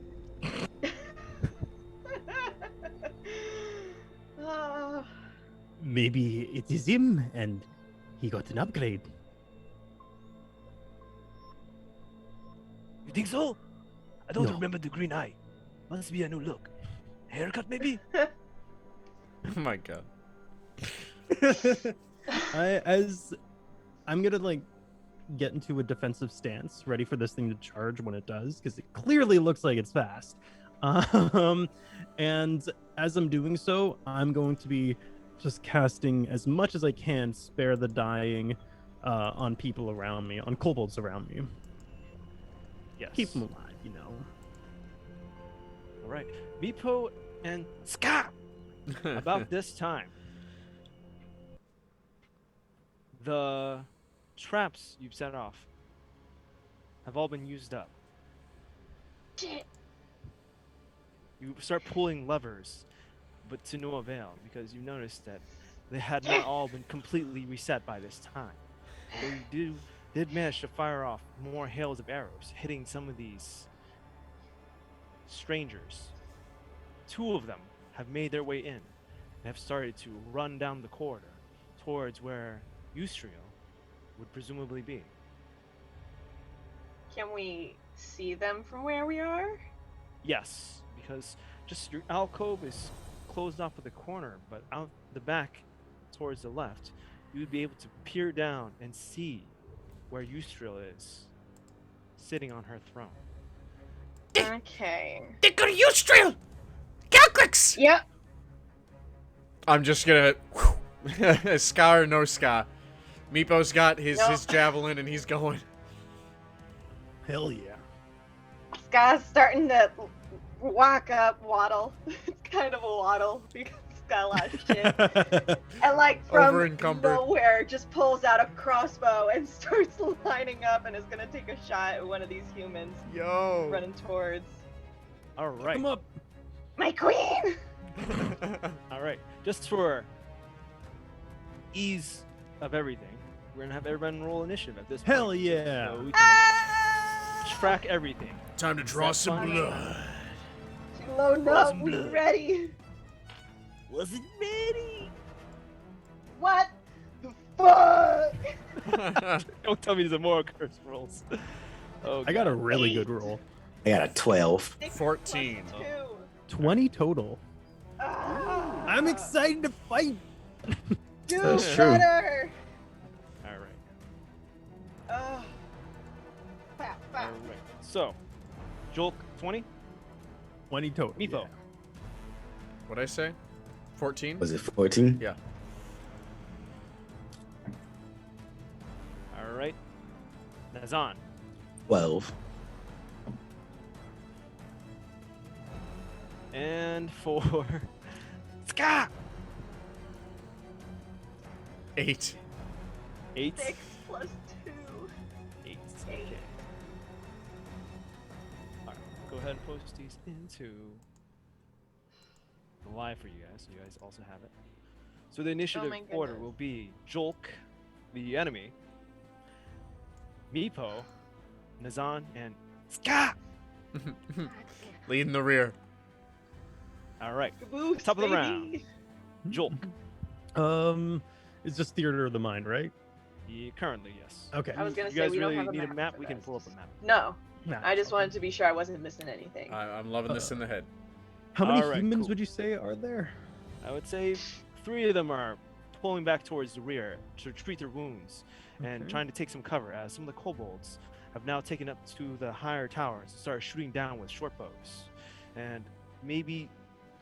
Maybe it is him and he got an upgrade. You think so? I don't No. remember the green eye. Must be a new look. Haircut, maybe? Oh my god. I'm gonna like get into a defensive stance, ready for this thing to charge when it does, because it clearly looks like it's fast. And as I'm doing so, I'm going to be just casting as much as I can, spare the dying, on people around me, on kobolds around me. Yes. Keep them alive, you know. All right. Meepo and Ska! About this time, the traps you've set off have all been used up. Shit. You start pulling levers, but to no avail, because you noticed that they had not all been completely reset by this time. Though you did manage to fire off more hails of arrows, hitting some of these strangers. 2 of them have made their way in and have started to run down the corridor towards where Eustriel would presumably be. Can we see them from where we are? Yes, because just your alcove is closed off at the corner, but out the back towards the left, you would be able to peer down and see where Eustriel is, sitting on her throne. Okay. They got Eustriel! Calcrix! Yep. I'm just gonna Ska or no Ska. Meepo's got his javelin and he's going. Hell yeah. Ska's starting to walk up, waddle. It's kind of a waddle because he's got a lot of shit. And like from Over-encumbered. nowhere just pulls out a crossbow and starts lining up and is gonna take a shot at one of these humans Yo. running towards. All right. Come up. My queen! All right. Just for ease of everything, we're gonna have everyone roll initiative at this Hell point. yeah. So we can Ah! track everything. Time to draw that some fine? blood. Load up. We blood. ready. Wasn't ready. What the fuck? Don't tell me there's more curse rolls. Oh, I got a God. really good roll. I got a 12. 14. 20 total. Ah, I'm excited to fight. Do That's true. better. All right. Ah. Fat, All fat. right. So, Julk 20. 20 total. Meepo. yeah. What'd I say? 14? Was it 14? Yeah. All right. Nazan. 12. And for Ska. 8. 8. 6 plus 2. 8. Okay. All right. Go ahead and post these into the live for you guys, so you guys also have it. So the initiative my order goodness. will be Julk, the enemy, Meepo, Nazan, and Ska. Leading the rear. All right. Caboose, Top of the baby. round. Julk. It's just theater of the mind, right? Currently, yes. Okay. I was gonna You say guys we really don't have a need map a map? for We can this. pull up a map. No, Nah, I just it's wanted okay. to be sure I wasn't missing anything. I'm loving this in the head. How many All right, humans cool. would you say are there? I would say 3 of them are pulling back towards the rear to treat their wounds and Okay. trying to take some cover, as some of the kobolds have now taken up to the higher towers and started shooting down with short bows. And maybe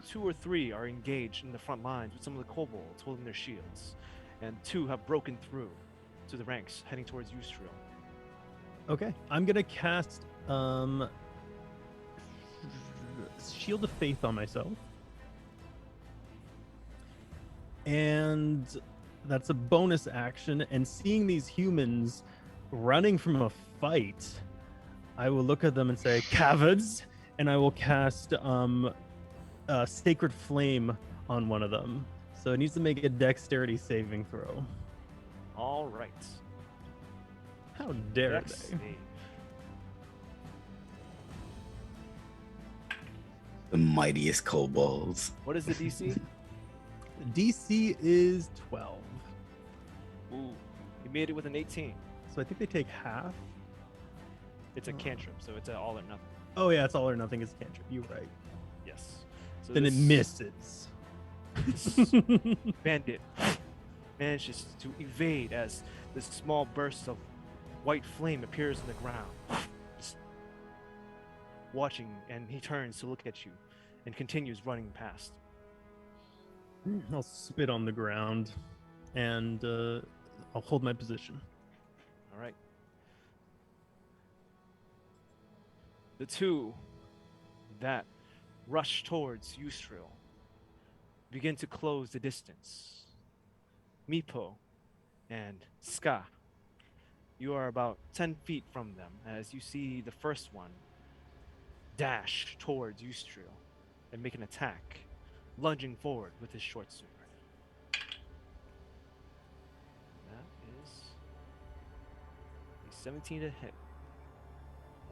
2 or 3 are engaged in the front lines with some of the kobolds holding their shields. And 2 have broken through to the ranks, heading towards Eustriel. Okay. I'm gonna cast Shield of Faith on myself. And that's a bonus action. And seeing these humans running from a fight, I will look at them and say, "Cowards!" and I will cast Sacred Flame on one of them. So it needs to make a Dexterity saving throw. All right. How dare Dex they? save. The mightiest kobolds. What is the DC? DC is 12. Ooh, you made it with an 18. So I think they take half. It's a cantrip, so it's an all or nothing. Oh yeah, it's all or nothing is cantrip. You're right. Yes. So Then it this misses. bandit manages to evade as this small burst of white flame appears in the ground. Just watching, and he turns to look at you and continues running past. I'll spit on the ground and I'll hold my position. All right. The 2 that rush towards Eustriel begin to close the distance. Meepo and Ska, you are about 10 feet from them as you see the first one dash towards Eustriel and make an attack, lunging forward with his short sword. That is a 17 to hit.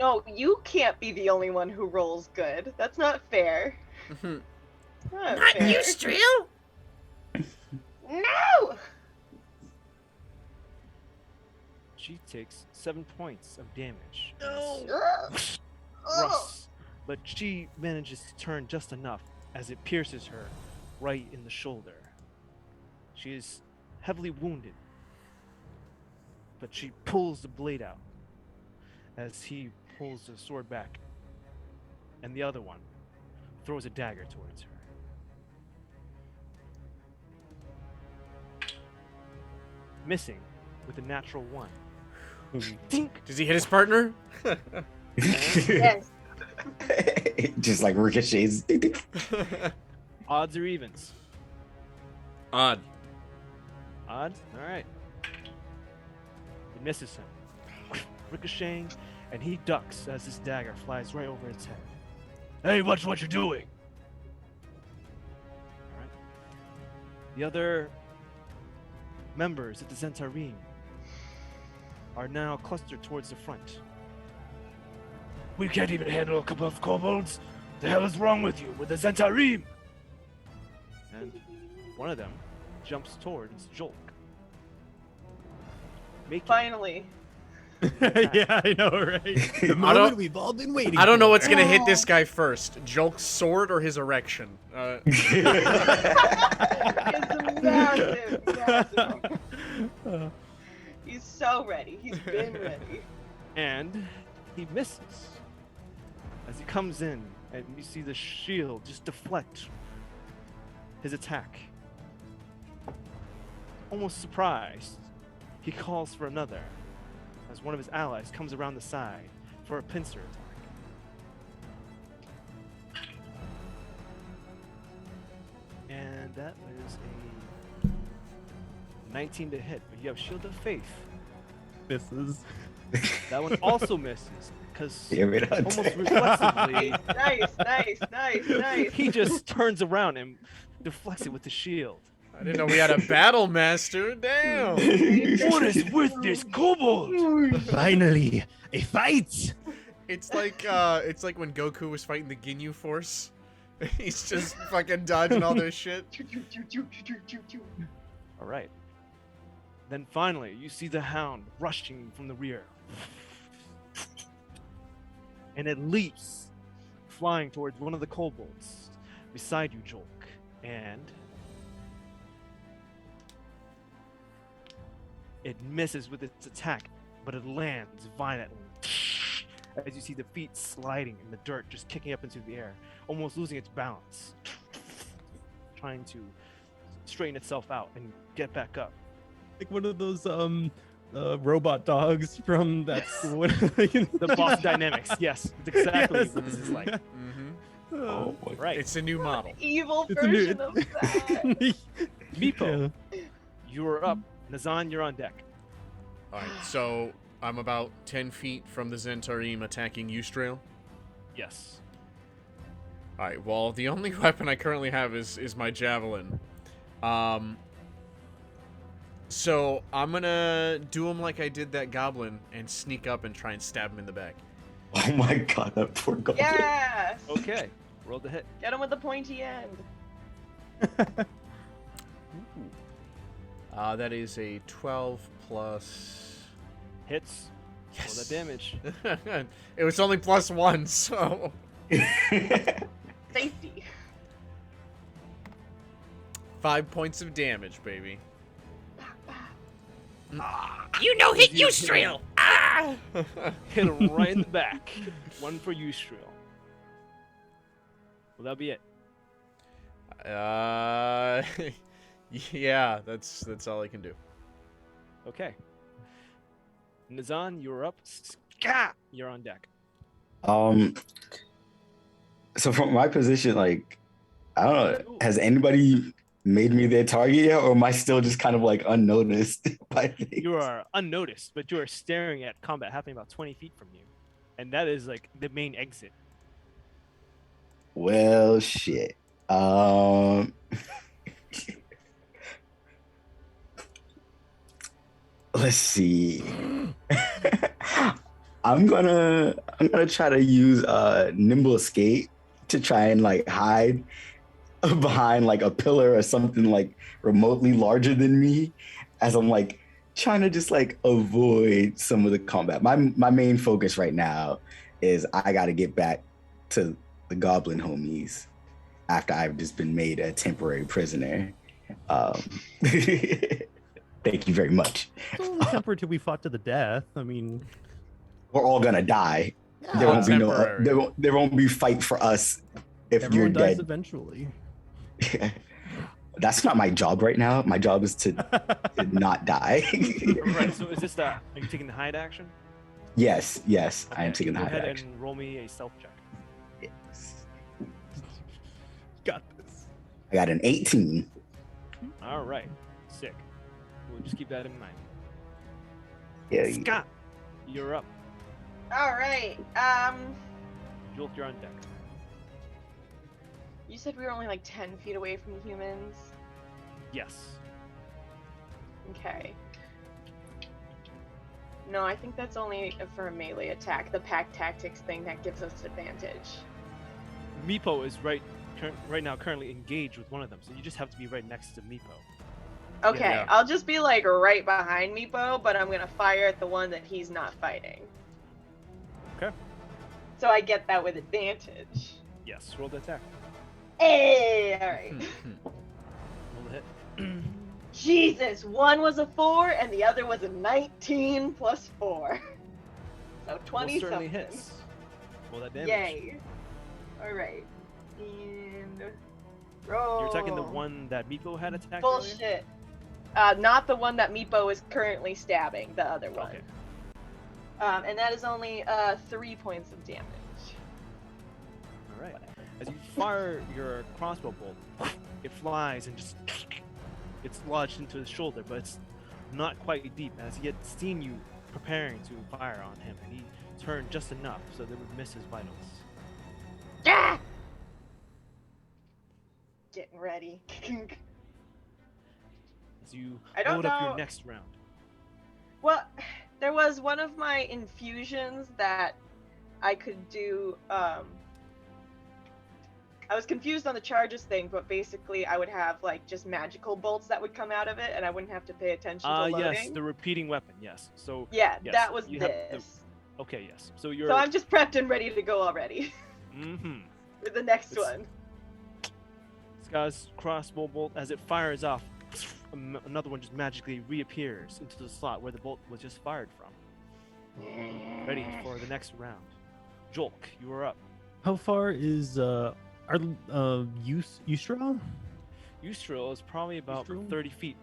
No, you can't be the only one who rolls good. That's not fair. Not Not fair. you, Streel! No! She takes 7 points of damage. Ugh. Russ, but she manages to turn just enough as it pierces her right in the shoulder. She is heavily wounded, but she pulls the blade out as he pulls the sword back, and the other one throws a dagger towards her. Missing with a natural 1. Dink! Does he hit his partner? Yes. Just like ricochets. Odds or evens? Odd. Odds? Alright. He misses him. Ricocheting, and he ducks as this dagger flies right over his head. Hey, watch what you're doing! Alright. The other members of the Zentarim are now clustered towards the front. We can't even handle a couple of kobolds. The hell is wrong with you? With the Zentarim? And one of them jumps towards Jolk. Finally. Yeah, I know, right? The moment we've all been waiting. I don't know for. what's gonna hit this guy first: Jolk's sword or his erection. It's massive. He's so ready. He's been ready. And he misses as he comes in, and you see the shield just deflect his attack. Almost surprised, he calls for another as one of his allies comes around the side for a pincer attack. And that is a 19 to hit, but you have Shield of Faith. Misses. That one also misses, because Damn it, almost Hunter. reflexively, Nice. he just turns around and deflects it with the shield. I didn't know we had a battle master. Damn. What is with this kobold? Finally, a fight. It's like when Goku was fighting the Ginyu Force. He's just fucking dodging all this shit. All right. Then finally, you see the hound rushing from the rear. And it leaps, flying towards one of the kobolds beside you, Jolk. And it misses with its attack, but it lands violently. As you see the feet sliding in the dirt, just kicking up into the air, almost losing its balance. Trying to straighten itself out and get back up. Like one of those robot dogs from that. The Boston Dynamics, yes, it's exactly Yes. what this is like. Mm-hmm. Oh, boy. Right, It's a new model. Evil It's a new- version of that. Meepo, you are up. Nazan, you're on deck. All right, so I'm about 10 feet from the Zentarim attacking Eustrail. Yes. All right. Well, the only weapon I currently have is my javelin. So I'm gonna do him like I did that goblin and sneak up and try and stab him in the back. Oh my god, that poor goblin. Yes. Okay, roll the hit. Get him with the pointy end. That is a 12 plus. Hits. Roll that damage. It was only +1, so. Safety. 5 points of damage, baby. You know, hit you, Strail. Ah! Hit him right in the back. One for you, Streel. Will that be it? Yeah, that's all I can do. Okay. Nazan, you're up. Ska! You're on deck. So from my position, like, I don't know, has anybody made me their target yet, or am I still just kind of like unnoticed by things? You are unnoticed, but you are staring at combat happening about 20 feet from you. And that is like the main exit. Well, shit. Let's see. I'm gonna try to use nimble escape to try and like hide behind like a pillar or something like remotely larger than me, as I'm like trying to just like avoid some of the combat. My main focus right now is I got to get back to the goblin homies after I've just been made a temporary prisoner. Thank you very much. It's only temporary till we fought to the death. I mean, We're all gonna die. There won't be temporary. there won't be fight for us if everyone you're dies dead. eventually. That's not my job right now. My job is to not die. Right, so is this the... Are you taking the hide action? Yes, I am taking the Go hide ahead action. and roll me a stealth check. Yes. Got this. I got an 18. All right. Sick. We'll just keep that in mind. Yeah, Scott, you're up. All right. Julk, you're on deck. You said we were only like 10 feet away from the humans. Yes. Okay. No, I think that's only for a melee attack. The pack tactics thing that gives us advantage. Meepo is right now currently engaged with one of them, so you just have to be right next to Meepo. Okay, Yeah. I'll just be like right behind Meepo, but I'm gonna fire at the one that he's not fighting. Okay. So I get that with advantage. Yes, roll the attack. Hey, alright. Roll the hit. Jesus, one was a 4 and the other was a 19 plus 4. So 20 Most certainly something. hits. Roll that damage. Yay. Alright. And roll. You're attacking the one that Meepo had attacked earlier? Bullshit. Not the one that Meepo is currently stabbing, the other one. Okay. And that is only 3 points of damage. Alright. As you fire your crossbow bolt, it flies and just gets lodged into his shoulder, but it's not quite deep, as he had seen you preparing to fire on him, and he turned just enough so that it would miss his vitals. Ah! Getting ready. As you I don't load up know- your next round. Well, there was one of my infusions that I could do. I was confused on the charges thing, but basically I would have like just magical bolts that would come out of it, and I wouldn't have to pay attention to loading. Yes, the repeating weapon, yes. So, Yeah, yes, that was you have the- this. okay, yes. So you're... So I'm just prepped and ready to go already Mm-hmm. with the next It's- one. This guy's crossbow bolt, as it fires off, another one just magically reappears into the slot where the bolt was just fired from. Ready for the next round. Jolk, you are up. How far is Yustra? Ustril is probably about Ustril? 30 feet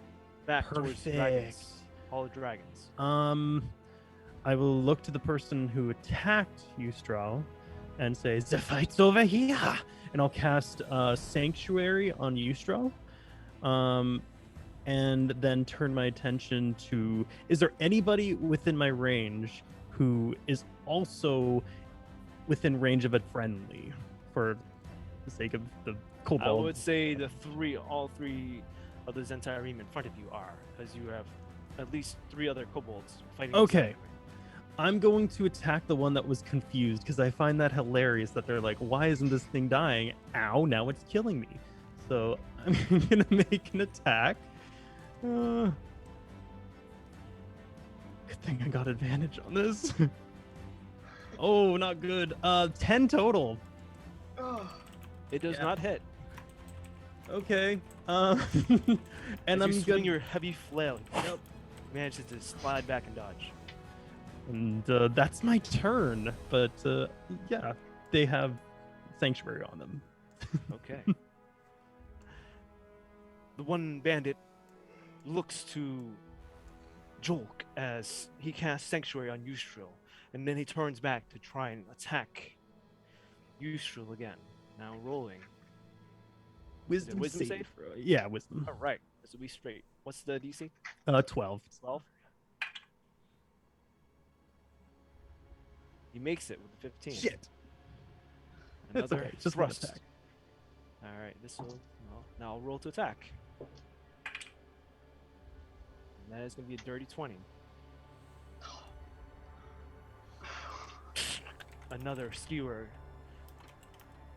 back towards Perfect. dragons. Hall of Dragons. I will look to the person who attacked Yustral and say, "The fight's over here," and I'll cast Sanctuary on Yustral. And then turn my attention to, is there anybody within my range who is also within range of a friendly, for the sake of the kobold? I would say all three of the Zentarim in front of you are, because you have at least 3 other kobolds fighting. Okay. inside of it. I'm going to attack the one that was confused, because I find that hilarious that they're like, why isn't this thing dying? Ow, now it's killing me. So I'm going to make an attack. Good thing I got advantage on this. Oh, not good. 10 total. It does Yeah. not hit. Okay. As And you I'm swing good. your heavy flail. Yep. Manages to slide back and dodge. And that's my turn. But yeah, they have Sanctuary on them. Okay. The one bandit looks to Jolk as he casts Sanctuary on Yustril, and then he turns back to try and attack Yustril again. Now rolling. Wisdom, wisdom save? save? Yeah, wisdom. All right, this will be straight. What's the DC? 12. 12. He makes it with a 15. Shit. That's Another okay. It's just one thrust. attack. All right, this will. Well, now I'll roll to attack. And that is going to be a dirty 20. Another skewer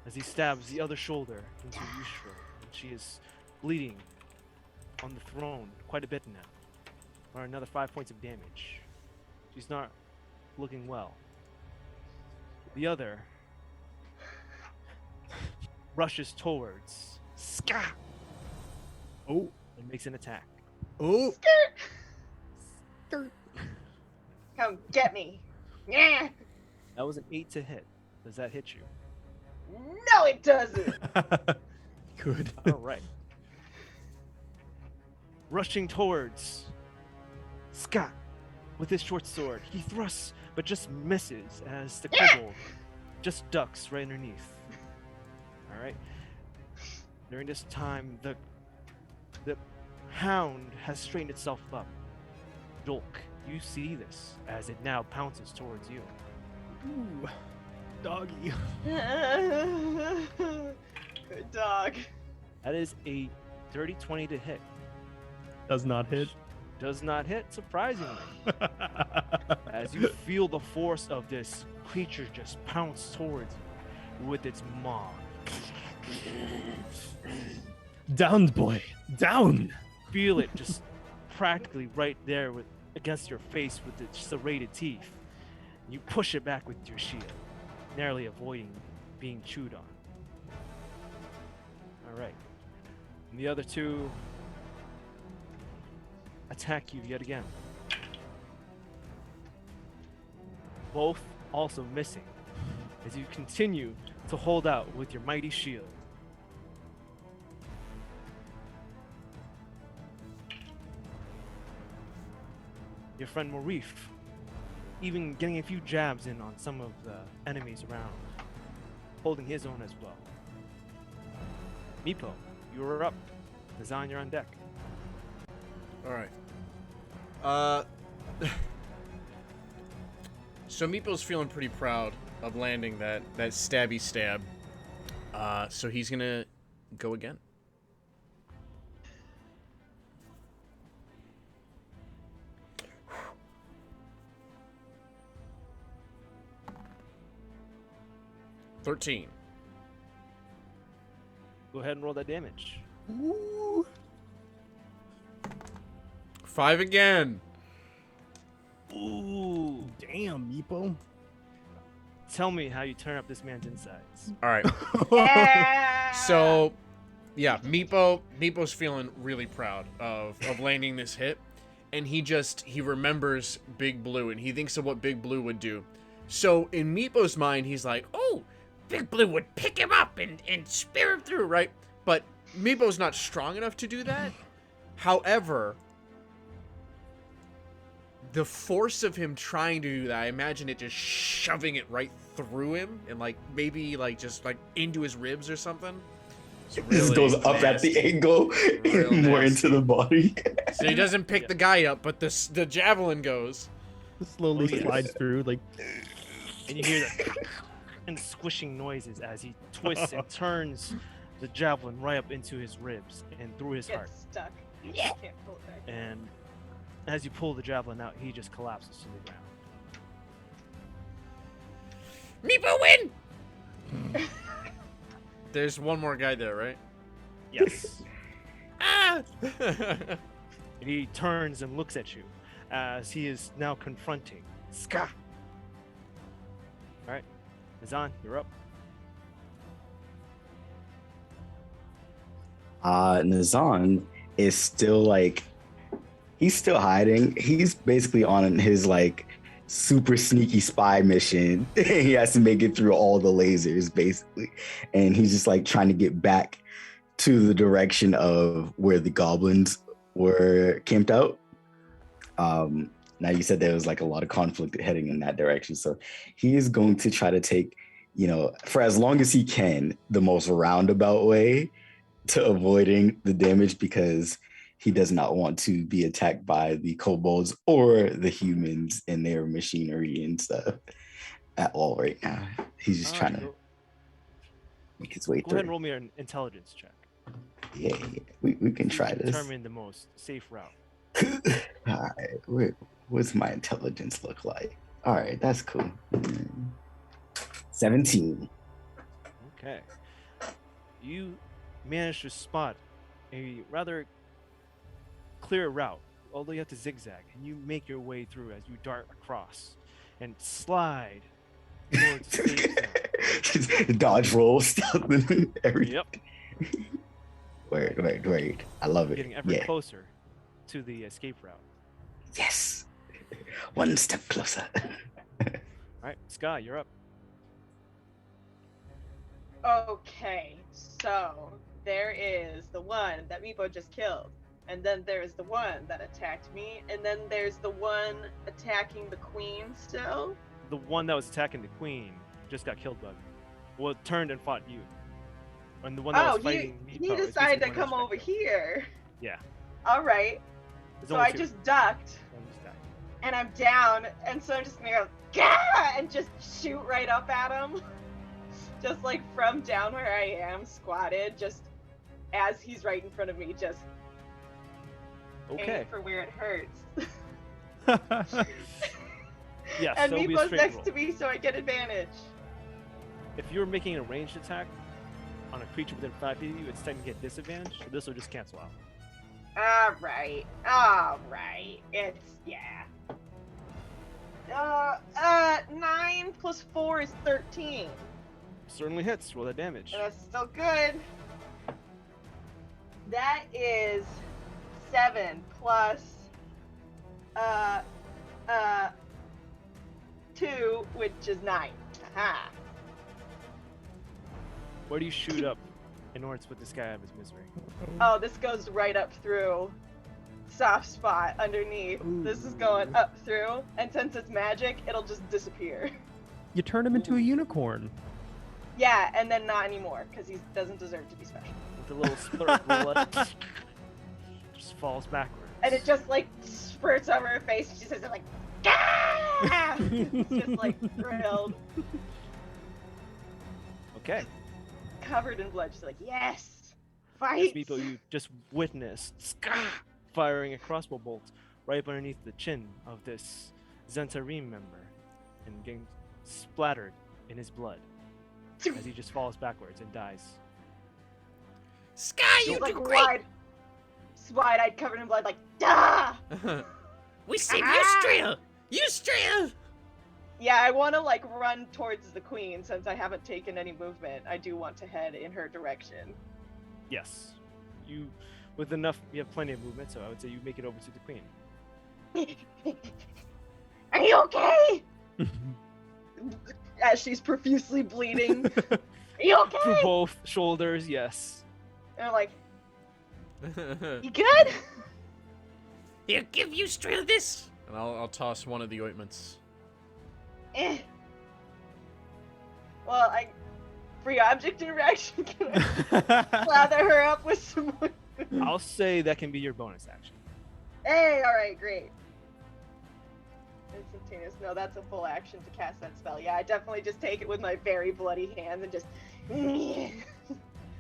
as he stabs the other shoulder into Yushra, and she is bleeding on the throne quite a bit now. For another 5 points of damage. She's not looking well. The other rushes towards Ska. Oh. And makes an attack. Oh. Come get me. Yeah. That was an 8 to hit. Does that hit you? No, it doesn't. Good. All right. Rushing towards Scott with his short sword. He thrusts, but just misses as the kobold just ducks right underneath. All right. During this time, the hound has straightened itself up. Dolk, you see this as it now pounces towards you. Ooh. Doggy. Good dog. That is a dirty 20 to hit. Does not hit. Does not hit, surprisingly. As you feel the force of this creature just pounce towards you with its maw. Down, boy. Down. Feel it just practically right there against your face with its serrated teeth. You push it back with your shield, narrowly avoiding being chewed on. Alright. And the other two attack you yet again. Both also missing as you continue to hold out with your mighty shield. Your friend Morif, even getting a few jabs in on some of the enemies around, holding his own as well. Meepo, you are up. Nazan, you're on deck. Alright. So Meepo's feeling pretty proud of landing that stabby stab. So he's gonna go again. $13. Go ahead and roll that damage. Ooh. 5 again. Ooh. Damn, Meepo. Tell me how you turn up this man's insides. All right. Yeah. So, yeah, Meepo's feeling really proud of landing this hit, and he remembers Big Blue, and he thinks of what Big Blue would do. So in Meepo's mind, he's like, "Oh, Big Blue would pick him up and spear him through, right?" But Meepo's not strong enough to do that. However, the force of him trying to do that, I imagine it just shoving it right through him and maybe just into his ribs or something. This goes up at the angle, more into the body. So he doesn't pick the guy up, but the javelin goes. It slowly slides through, And you hear the and squishing noises as he twists and turns the javelin right up into his ribs and through his heart. Gets stuck. Yeah. Can't pull it back. And as you pull the javelin out, he just collapses to the ground. Meepo win! There's one more guy there, right? Yes. Ah! And he turns and looks at you as he is now confronting Ska. Alright. Nazan, you're up. Nazan is still he's still hiding. He's basically on his super sneaky spy mission. He has to make it through all the lasers basically, and he's just trying to get back to the direction of where the goblins were camped out. Now you said there was a lot of conflict heading in that direction, so he is going to try to take, for as long as he can, the most roundabout way to avoiding the damage, because he does not want to be attacked by the kobolds or the humans and their machinery and stuff at all right now. He's just trying to make his way Go through. ahead and roll me an intelligence check. Yeah, we can try this. Determine the most safe route. All right, what's my intelligence look like? All right, that's cool. 17. Okay. You managed to spot a rather clear route, although you have to zigzag, and you make your way through as you dart across and slide towards the safe zone. Dodge roll, stealth, and everything. Yep. Wait. I love it. Getting ever closer to the escape route. Yes. One step closer. Alright, Sky, you're up. Okay, so there is the one that Meepo just killed, and then there's the one that attacked me, and then there's the one attacking the queen still. The one that was attacking the queen just got killed by me. Well, turned and fought you. And the one that was fighting he Meepo is decided to basically the one come that over got killed. here. Yeah. All right. There's So only I two. just ducked, One just died. and I'm down, and so I'm just gonna go, Gah! And just shoot right up at him. Just from down where I am, squatted, just as he's right in front of me, just Okay. Aim for where it hurts. Yes, And that'll be a Meepo's straight next roll. to me, so I get advantage. If you're making a ranged attack on a creature within 5 feet of you, it's technically a disadvantage, so this will just cancel out. Alright. It's, yeah. 9 plus 4 is 13. Certainly hits. Roll that damage. And that's still good. That is 7 plus 2, which is 9. Aha. Where do you shoot up in order to put this guy out of his misery? Oh, this goes right up through. Soft spot underneath. This is going up through, and since it's magic, it'll just disappear. You turn him into a unicorn. Yeah, and then not anymore, because he doesn't deserve to be special. With a little spurt of blood, just falls backwards. And it just like spurts over her face, and she says it like, "Gah!" It's just like thrilled, Okay. covered in blood. She's like, yes, As fight. Meepo, you just witnessed firing a crossbow bolt right underneath the chin of this Zentarim member and getting splattered in his blood as he just falls backwards and dies. Sky, you She's do like great. wide-eyed, covered in blood, like, duh. We save Ah! Eustriel. Eustriel. Yeah, I want to like run towards the queen since I haven't taken any movement. I do want to head in her direction. Yes. You, with enough, you have plenty of movement, so I would say you make it over to the queen. Are you okay? As she's profusely bleeding. Are you okay? Through both shoulders, yes. And I'm like, you good? Here, give Eustriel this. And I'll toss one of the ointments. Eh. Well, free object interaction. Can I lather her up with some more? I'll say that can be your bonus action. Hey, alright, great. Instantaneous. No, that's a full action to cast that spell. Yeah, I definitely just take it with my very bloody hands and just.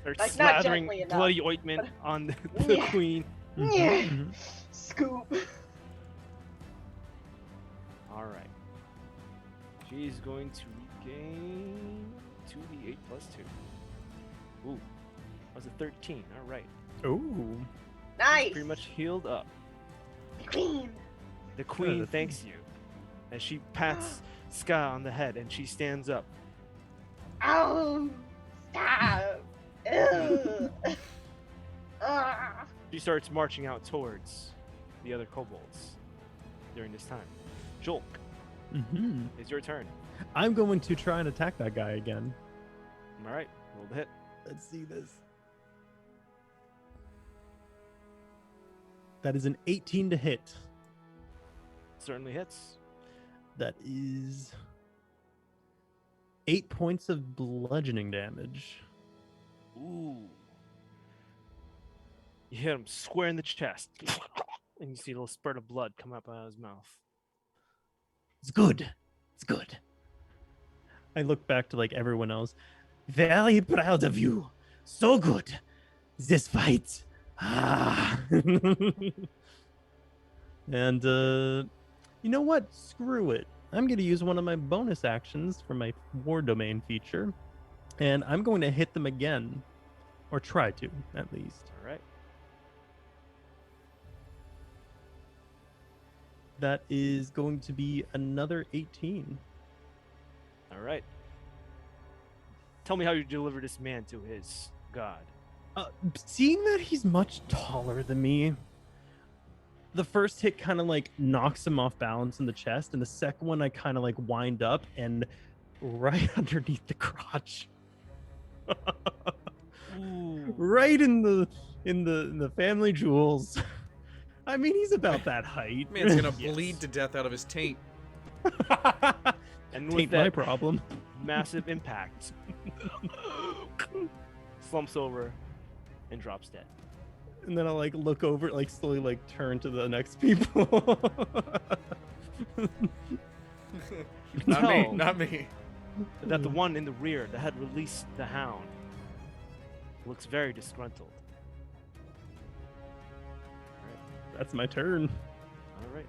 Start Like, not slathering gently enough, bloody ointment on the Yeah. queen. Scoop. Alright. She's going to regain 2d8 plus 2. Ooh. That was a 13. Alright. Ooh. Nice. Pretty much healed up. Queen. The queen that's- thanks you as she pats Ska on the head and she stands up. Oh, stop. Ugh. Ah. She starts marching out towards the other kobolds during this time. Jolk, Mm-hmm. it's your turn. I'm going to try and attack that guy again. Alright, roll the hit. Let's see this. That is an 18 to hit. Certainly hits. That is 8 points of bludgeoning damage. Ooh. You hit him square in the chest. And you see a little spurt of blood come up out of his mouth. It's good. It's good. I look back to like everyone else. Very proud of you. So good. This fight. Ah. And you know what? Screw it. I'm going to use one of my bonus actions for my war domain feature, and I'm going to hit them again, or try to at least. Alright. That is going to be another 18. Alright. Tell me how you deliver this man to his god. Seeing that he's much taller than me, the first hit kind of like knocks him off balance in the chest, and the second one I kind of like wind up and right underneath the crotch, Ooh. right in the family jewels. I mean, he's about that height. Man's gonna Yes. bleed to death out of his taint. And with Ain't my that problem. massive impact, slumps over and drops dead. And then I'll like look over, like slowly like turn to the next people. Not me, No. not me. That the one in the rear that had released the hound looks very disgruntled. That's my turn. All right.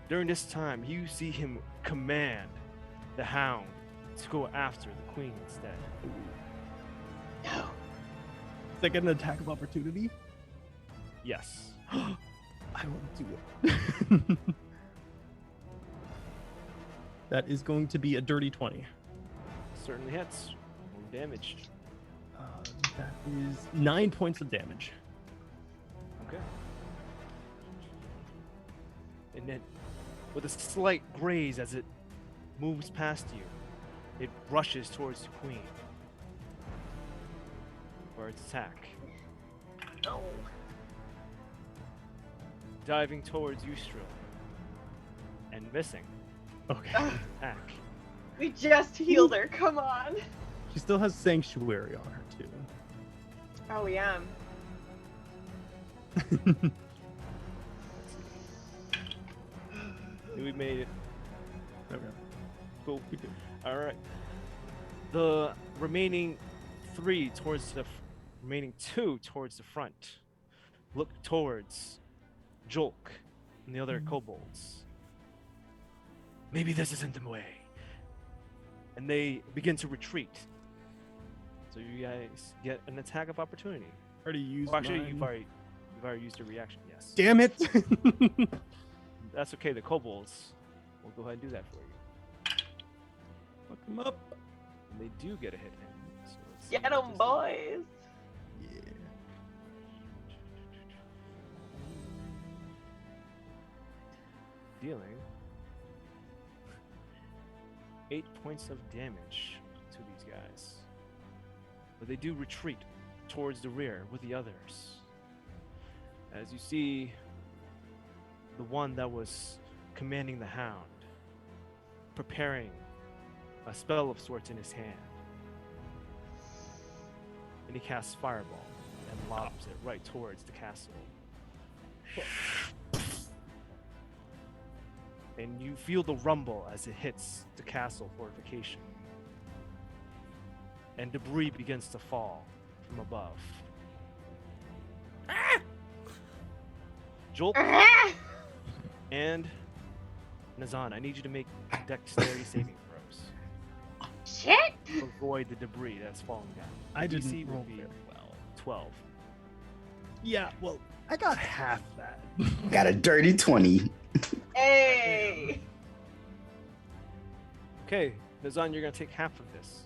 During this time, you see him command the hound to go after the queen instead. No. Is that get an attack of opportunity? Yes. I will do it. That is going to be a dirty 20. Certainly hits. More damaged. That is 9 points of damage. Okay. And then, with a slight graze as it moves past you, it rushes towards the queen for its attack. No. Diving towards Eustrel and missing Okay. attack. We just healed her. Come on. She still has Sanctuary on her, too. Oh yeah. We made it. Okay. Cool. All right. The remaining two towards the front look towards Jolk and the other kobolds. Maybe this isn't the way. And they begin to retreat. So you guys get an attack of opportunity. Already used Well, actually, mine. you've already used your reaction. Yes. Damn it! That's okay. The kobolds will go ahead and do that for you. Fuck him up. And they do get a hit in. So let's see Get what 'em, this boys. Yeah. dealing 8 points of damage to these guys. But they do retreat towards the rear with the others. As you see the one that was commanding the hound preparing a spell of sorts in his hand. And he casts Fireball and lobs it right towards the castle. And you feel the rumble as it hits the castle fortification. And debris begins to fall from above. Jolt and Nazan, I need you to make dexterity saving throws. Shit! To avoid the debris that's falling down. I The didn't DC will roll be very well. 12. Yeah, well, I got half that. Got a dirty 20. Hey! Okay, Nazan, you're going to take half of this.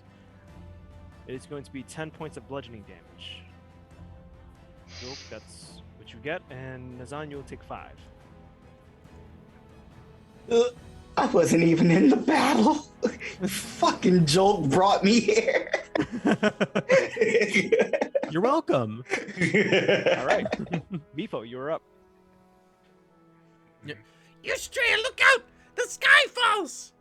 It is going to be 10 points of bludgeoning damage. Nope, that's what you get, and Nazan, you'll take 5. I wasn't even in the battle. Fucking Jolt brought me here. You're welcome. All right, Mifo, you're up. You stray, look out! The sky falls!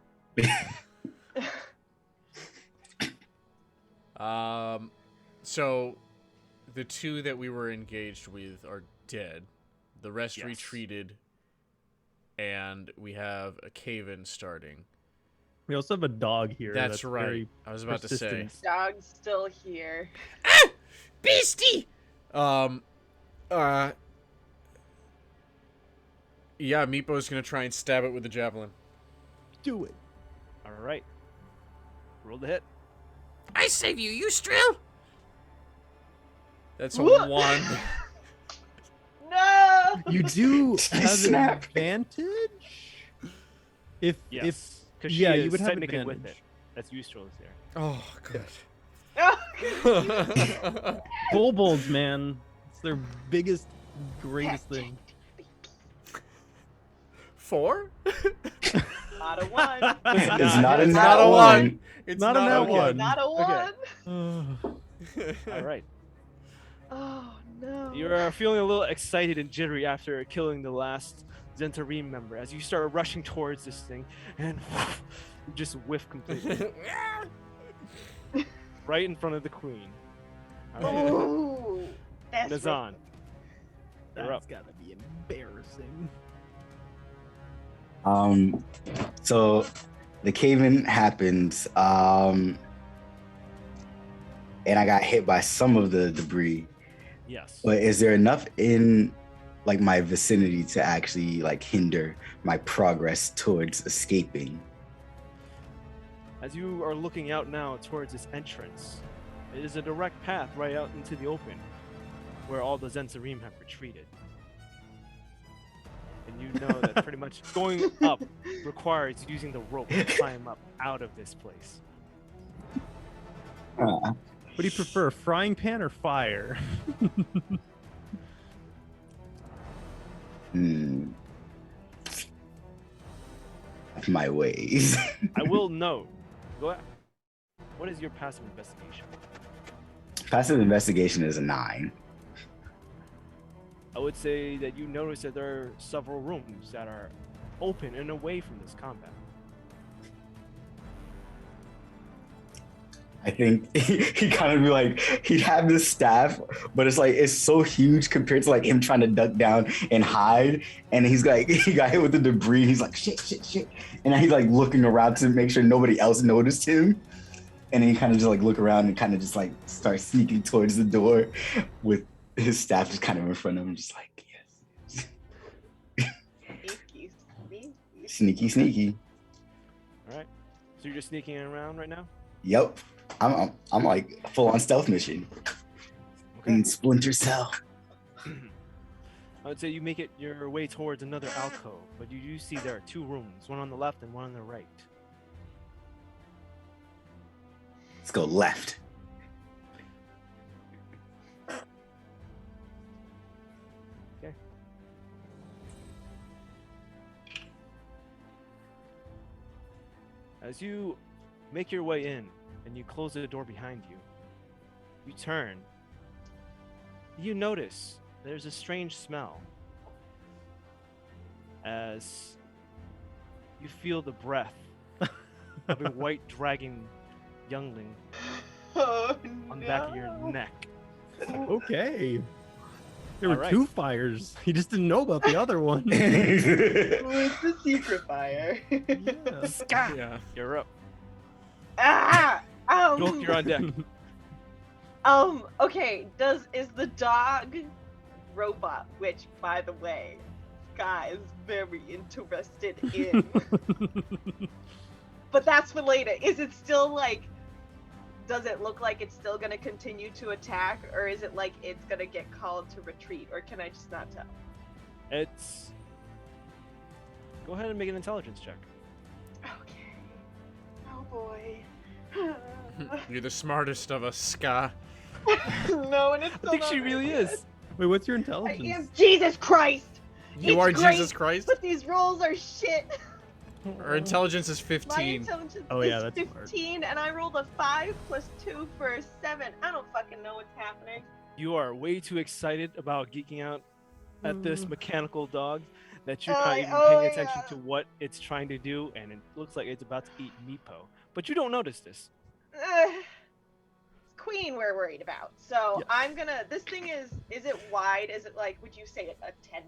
So the two that we were engaged with are dead. The rest Yes. retreated, and we have a cave-in starting. We also have a dog here. That's right. very I was about to say. persistent. Dog's still here. Ah! Beastie! Yeah, Meepo's gonna try and stab it with the javelin. Do it. All right. Roll the hit. I save you, you Strill! That's a What? 1. No! You do have an Snap. advantage. If Yes. Because yeah, she you is would have technically with it. advantage. That's Eustrel is there. Oh, good. kobolds, man, it's their biggest, greatest thing. 4? Not a one. It's not a It's nat not a one. 1. It's Not a nat a one. Not a one. All right. Oh no. You're feeling a little excited and jittery after killing the last Zentarim member as you start rushing towards this thing and you just whiff completely right in front of the queen. All right. Ooh. That's Nazan, you're up. That's gotta be embarrassing. So the cave-in happens, and I got hit by some of the debris. Yes. But is there enough in like my vicinity to actually like hinder my progress towards escaping. As you are looking out now towards this entrance, it is a direct path right out into the open, where all the Zensarim have retreated. And you know that pretty much going up requires using the rope to climb up out of this place. What do you prefer, frying pan or fire? My ways. I will note, go ahead. What is your passive investigation? Passive investigation is a 9. I would say that you notice that there are several rooms that are open and away from this combat. I think he kind of be like, he'd have this staff, but it's like, it's so huge compared to like him trying to duck down and hide. And he's like, he got hit with the debris. He's like, shit. And then he's like looking around to make sure nobody else noticed him. And then he kind of just like look around and kind of just like start sneaking towards the door with his staff just kind of in front of him, just like, yes. Sneaky. All right. So you're just sneaking around right now? Yep. I'm like full on stealth mission. Okay. In Splinter Cell. I would say you make it your way towards another alcove, but you do see there are 2 rooms, one on the left and one on the right. Let's go left. Okay. As you make your way in and you close the door behind you, you turn. You notice there's a strange smell as you feel the breath of a white dragon youngling on the back of your neck. Okay. There were All right. 2 fires. He just didn't know about the other one. It's the secret fire. Yeah. Yeah. You're up. Jolk, You're on deck. Okay, is the dog robot, which, by the way, Sky is very interested in. But that's for later. Is it still like, does it look like it's still gonna continue to attack, or is it like it's gonna get called to retreat, or can I just not tell? It's. Go ahead and make an intelligence check. Okay. Oh boy. You're the smartest of us, Ska. No, and it's I still think not she very really good. is. Wait, what's your I intelligence? am Jesus Christ! You It's are great, Jesus Christ? But these rolls are shit. Our intelligence is My 15. intelligence Oh, yeah, is that's smart. 15, and I rolled a 5 plus 2 for a 7. I don't fucking know what's happening. You are way too excited about geeking out at this mechanical dog that you're not Oh, even oh, paying attention yeah. to what it's trying to do, and it looks like it's about to eat Meepo. But you don't notice this. It's Queen we're worried about. So Yes. I'm gonna. This thing is it wide? Is it like? Would you say a 10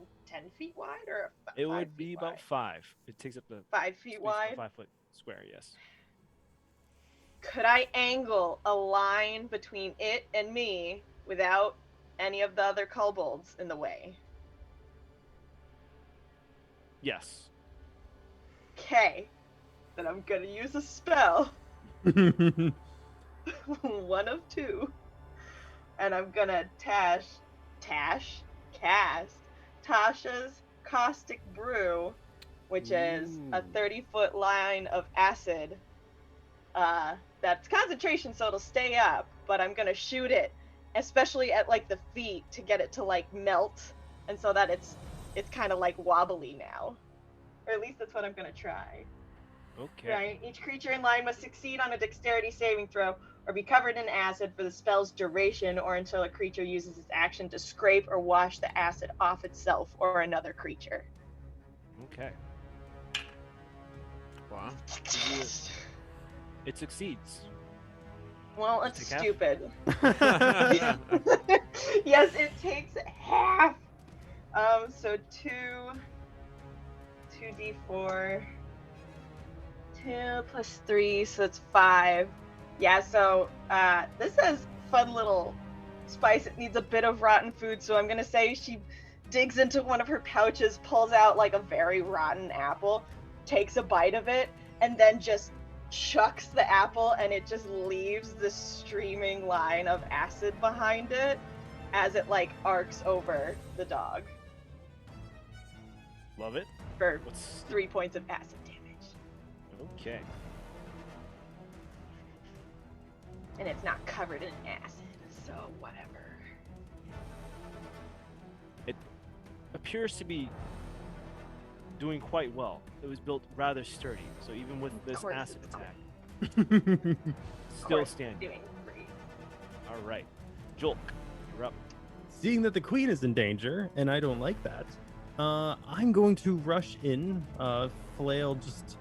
feet wide or a It 5 would feet be wide? about 5. It takes up the 5 feet wide. 5 foot square. Yes. Could I angle a line between it and me without any of the other kobolds in the way? Yes. Okay. Then I'm gonna use a spell. One of 2. And I'm gonna cast Tasha's Caustic Brew, which is a Ooh. 30-foot line of acid. That's concentration, so it'll stay up, but I'm gonna shoot it, especially at like the feet, to get it to like melt, and so that it's kind of like wobbly now. Or at least that's what I'm gonna try. Okay. Right. Each creature in line must succeed on a dexterity saving throw or be covered in acid for the spell's duration or until a creature uses its action to scrape or wash the acid off itself or another creature. Okay. Wow. It succeeds. Well, it's Take half? stupid. Yes, it takes half. So 2d4. 2 plus 3, so it's 5. Yeah, so this has fun little spice. It needs a bit of rotten food, so I'm gonna say she digs into one of her pouches, pulls out like a very rotten apple, takes a bite of it, and then just chucks the apple, and it just leaves this streaming line of acid behind it as it like arcs over the dog Love it. for What's 3 points of acid damage. okay? And it's not covered in acid, so whatever. It appears to be doing quite well. It was built rather sturdy, so even with this course acid it's attack, Of still course, standing. doing great. All right, Julk, you're up. Seeing that the queen is in danger, and I don't like that, I'm going to rush in, flail just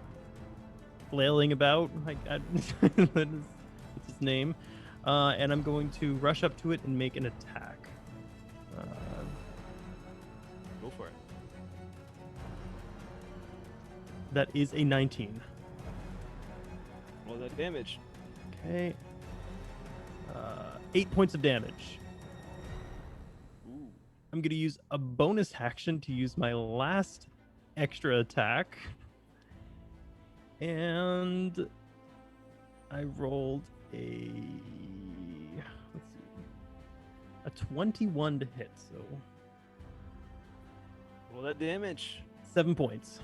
flailing about. What's his name? And I'm going to rush up to it and make an attack. Go for it. That is a 19. Roll that damage. Okay. 8 points of damage. Ooh. I'm going to use a bonus action to use my last extra attack. And I rolled a, let's see, a 21 to hit, so Roll that damage. 7 points.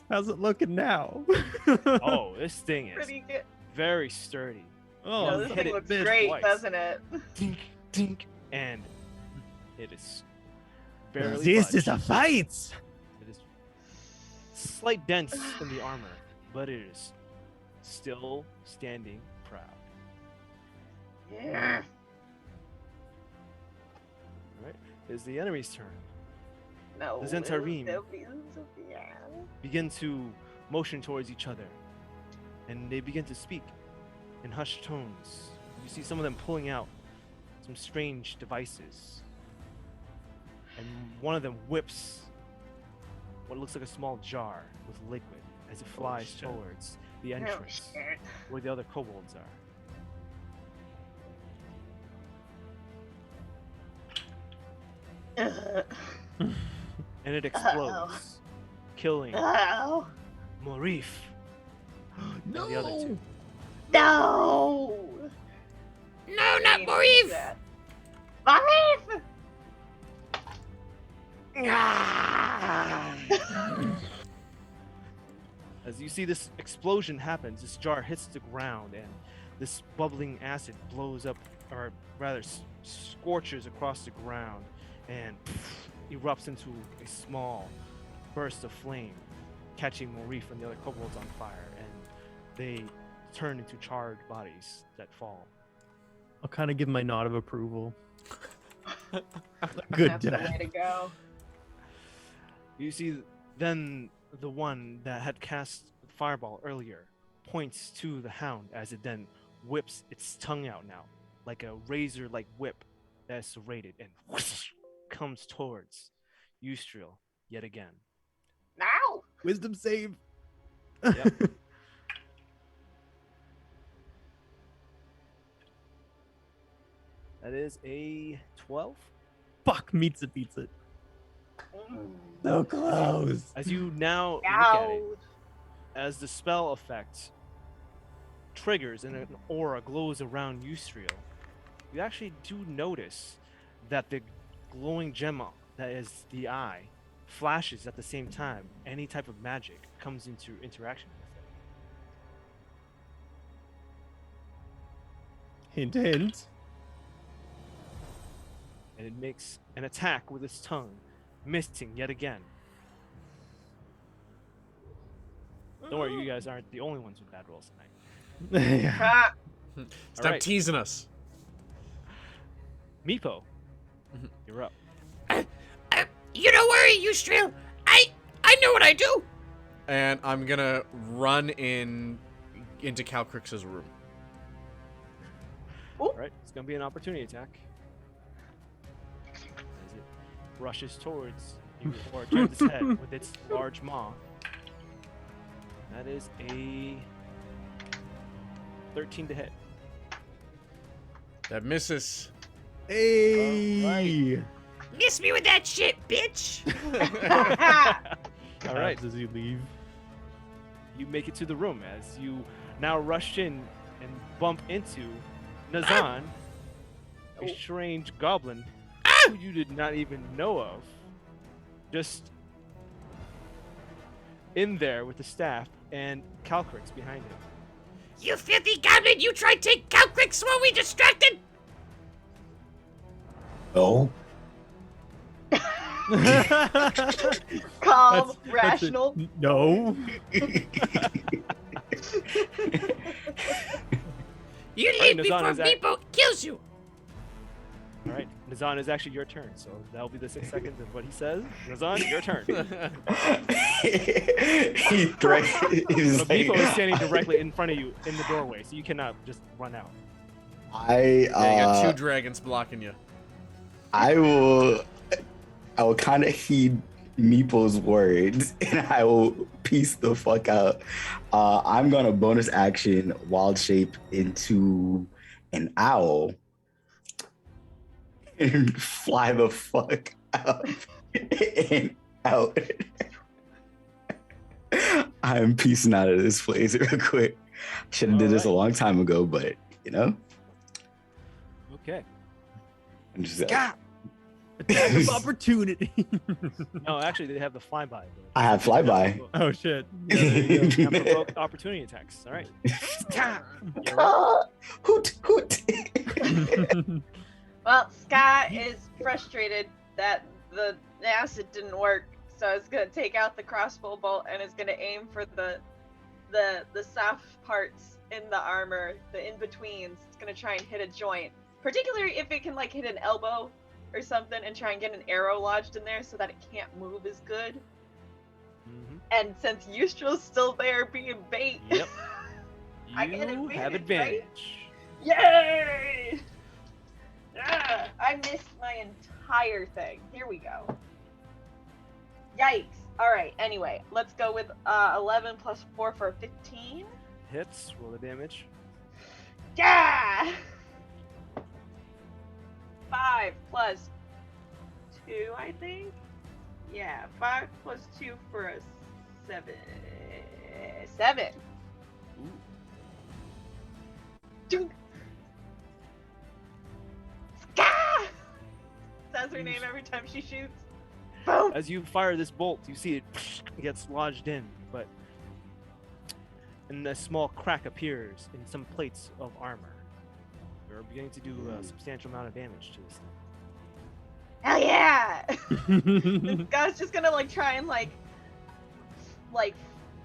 How's it looking now? Oh, this thing is Pretty good. very sturdy. Oh, No, this hit thing it looks bit great, twice. doesn't it? Dink, dink, and it is barely this is a budged. fight! It is slight dents in the armor, but it is still standing proud. Yeah. Right? It is the enemy's turn. No. The Zentarim. Yeah. Begin to motion towards each other, and they begin to speak in hushed tones. You see some of them pulling out some strange devices, and one of them whips what looks like a small jar with liquid as it flies shit. towards the Oh, entrance shit. where the other kobolds are. And it explodes, killing Oh. Morif and the other two. No. No, not Maureen Morif! did that. Maureen! As you see this explosion happens, this jar hits the ground and this bubbling acid blows up, or rather scorches across the ground and erupts into a small burst of flame, catching Morif and the other kobolds on fire, and they turn into charred bodies that fall. I'll kind of give my nod of approval. Good That's the death. way to go. You see then the one that had cast fireball earlier points to the hound as it then whips its tongue out now, like a razor-like whip that is serrated and whoosh, comes towards Eustriel yet again. Now. Wisdom save. Yep. That is a 12. Fuck, meets it, beats it. So close. As you now look at it, Ouch. as the spell effect triggers and an aura glows around Eustriel, you actually do notice that the glowing gem that is the eye flashes at the same time. Any type of magic comes into interaction with it. Hint, hint. And it makes an attack with its tongue, missing yet again. Don't worry, you guys aren't the only ones with bad rolls tonight. Yeah. Ah, Stop Alright. teasing us. Meepo, you're up. You don't worry, Eustriel. I know what I do. And I'm gonna run into Calcrix's room. All right, it's gonna be an opportunity attack. As it rushes towards you, or turns its head with its large maw. That is a 13 to hit. That misses. Hey! Miss me with that shit, bitch. All right. As you leave. You make it to the room as you now rush in and bump into Nazan, a strange goblin who you did not even know of. Just in there with the staff and Calcrix behind him. You filthy goblin, you tried to take Calcrix while we distracted? No. Calm, That's rational. No. You Alright, leave before Nazan, is that- Meepo kills you. All right, Nazan, is actually your turn, so that'll be the 6 seconds of what he says. Nazan, your turn. He threatens. But Meepo is standing directly in front of you in the doorway, so you cannot just run out. I Yeah, you got 2 dragons blocking you. I will kind of heed Meeple's words and I will piece the fuck out. I'm gonna bonus action wild shape into an owl and fly the fuck up and out. I'm piecing out of this place real quick. Should have did this a long time ago, but you know. Okay. I'm just Attack of opportunity. No, actually, they have the flyby. I have flyby. Oh shit. Yeah, there you go. Unprovoked opportunity attacks. All right. You're up. Hoot hoot. Well, Sky is frustrated that the acid didn't work, so it's gonna take out the crossbow bolt and it's gonna aim for the soft parts in the armor, the in-betweens. It's gonna try and hit a joint, particularly if it can like hit an elbow or something and try and get an arrow lodged in there so that it can't move as good. Mhm. And since Eustral's still there being bait, Yep. I get You have advantage, advantage. yay! Ah, I missed my entire thing. Here we go. Yikes. Alright, anyway, let's go with 11 plus 4 for 15. Hits. Roll the damage. Yeah! 5 plus 2, I think? Yeah, 5 plus 2 for a 7. 7. Dunk. Ska! Says her name every time she shoots. Boom! As you fire this bolt, you see it gets lodged in, but and a small crack appears in some plates of armor. You're beginning to do a substantial amount of damage to this thing. Hell yeah! This guy's just gonna like try and like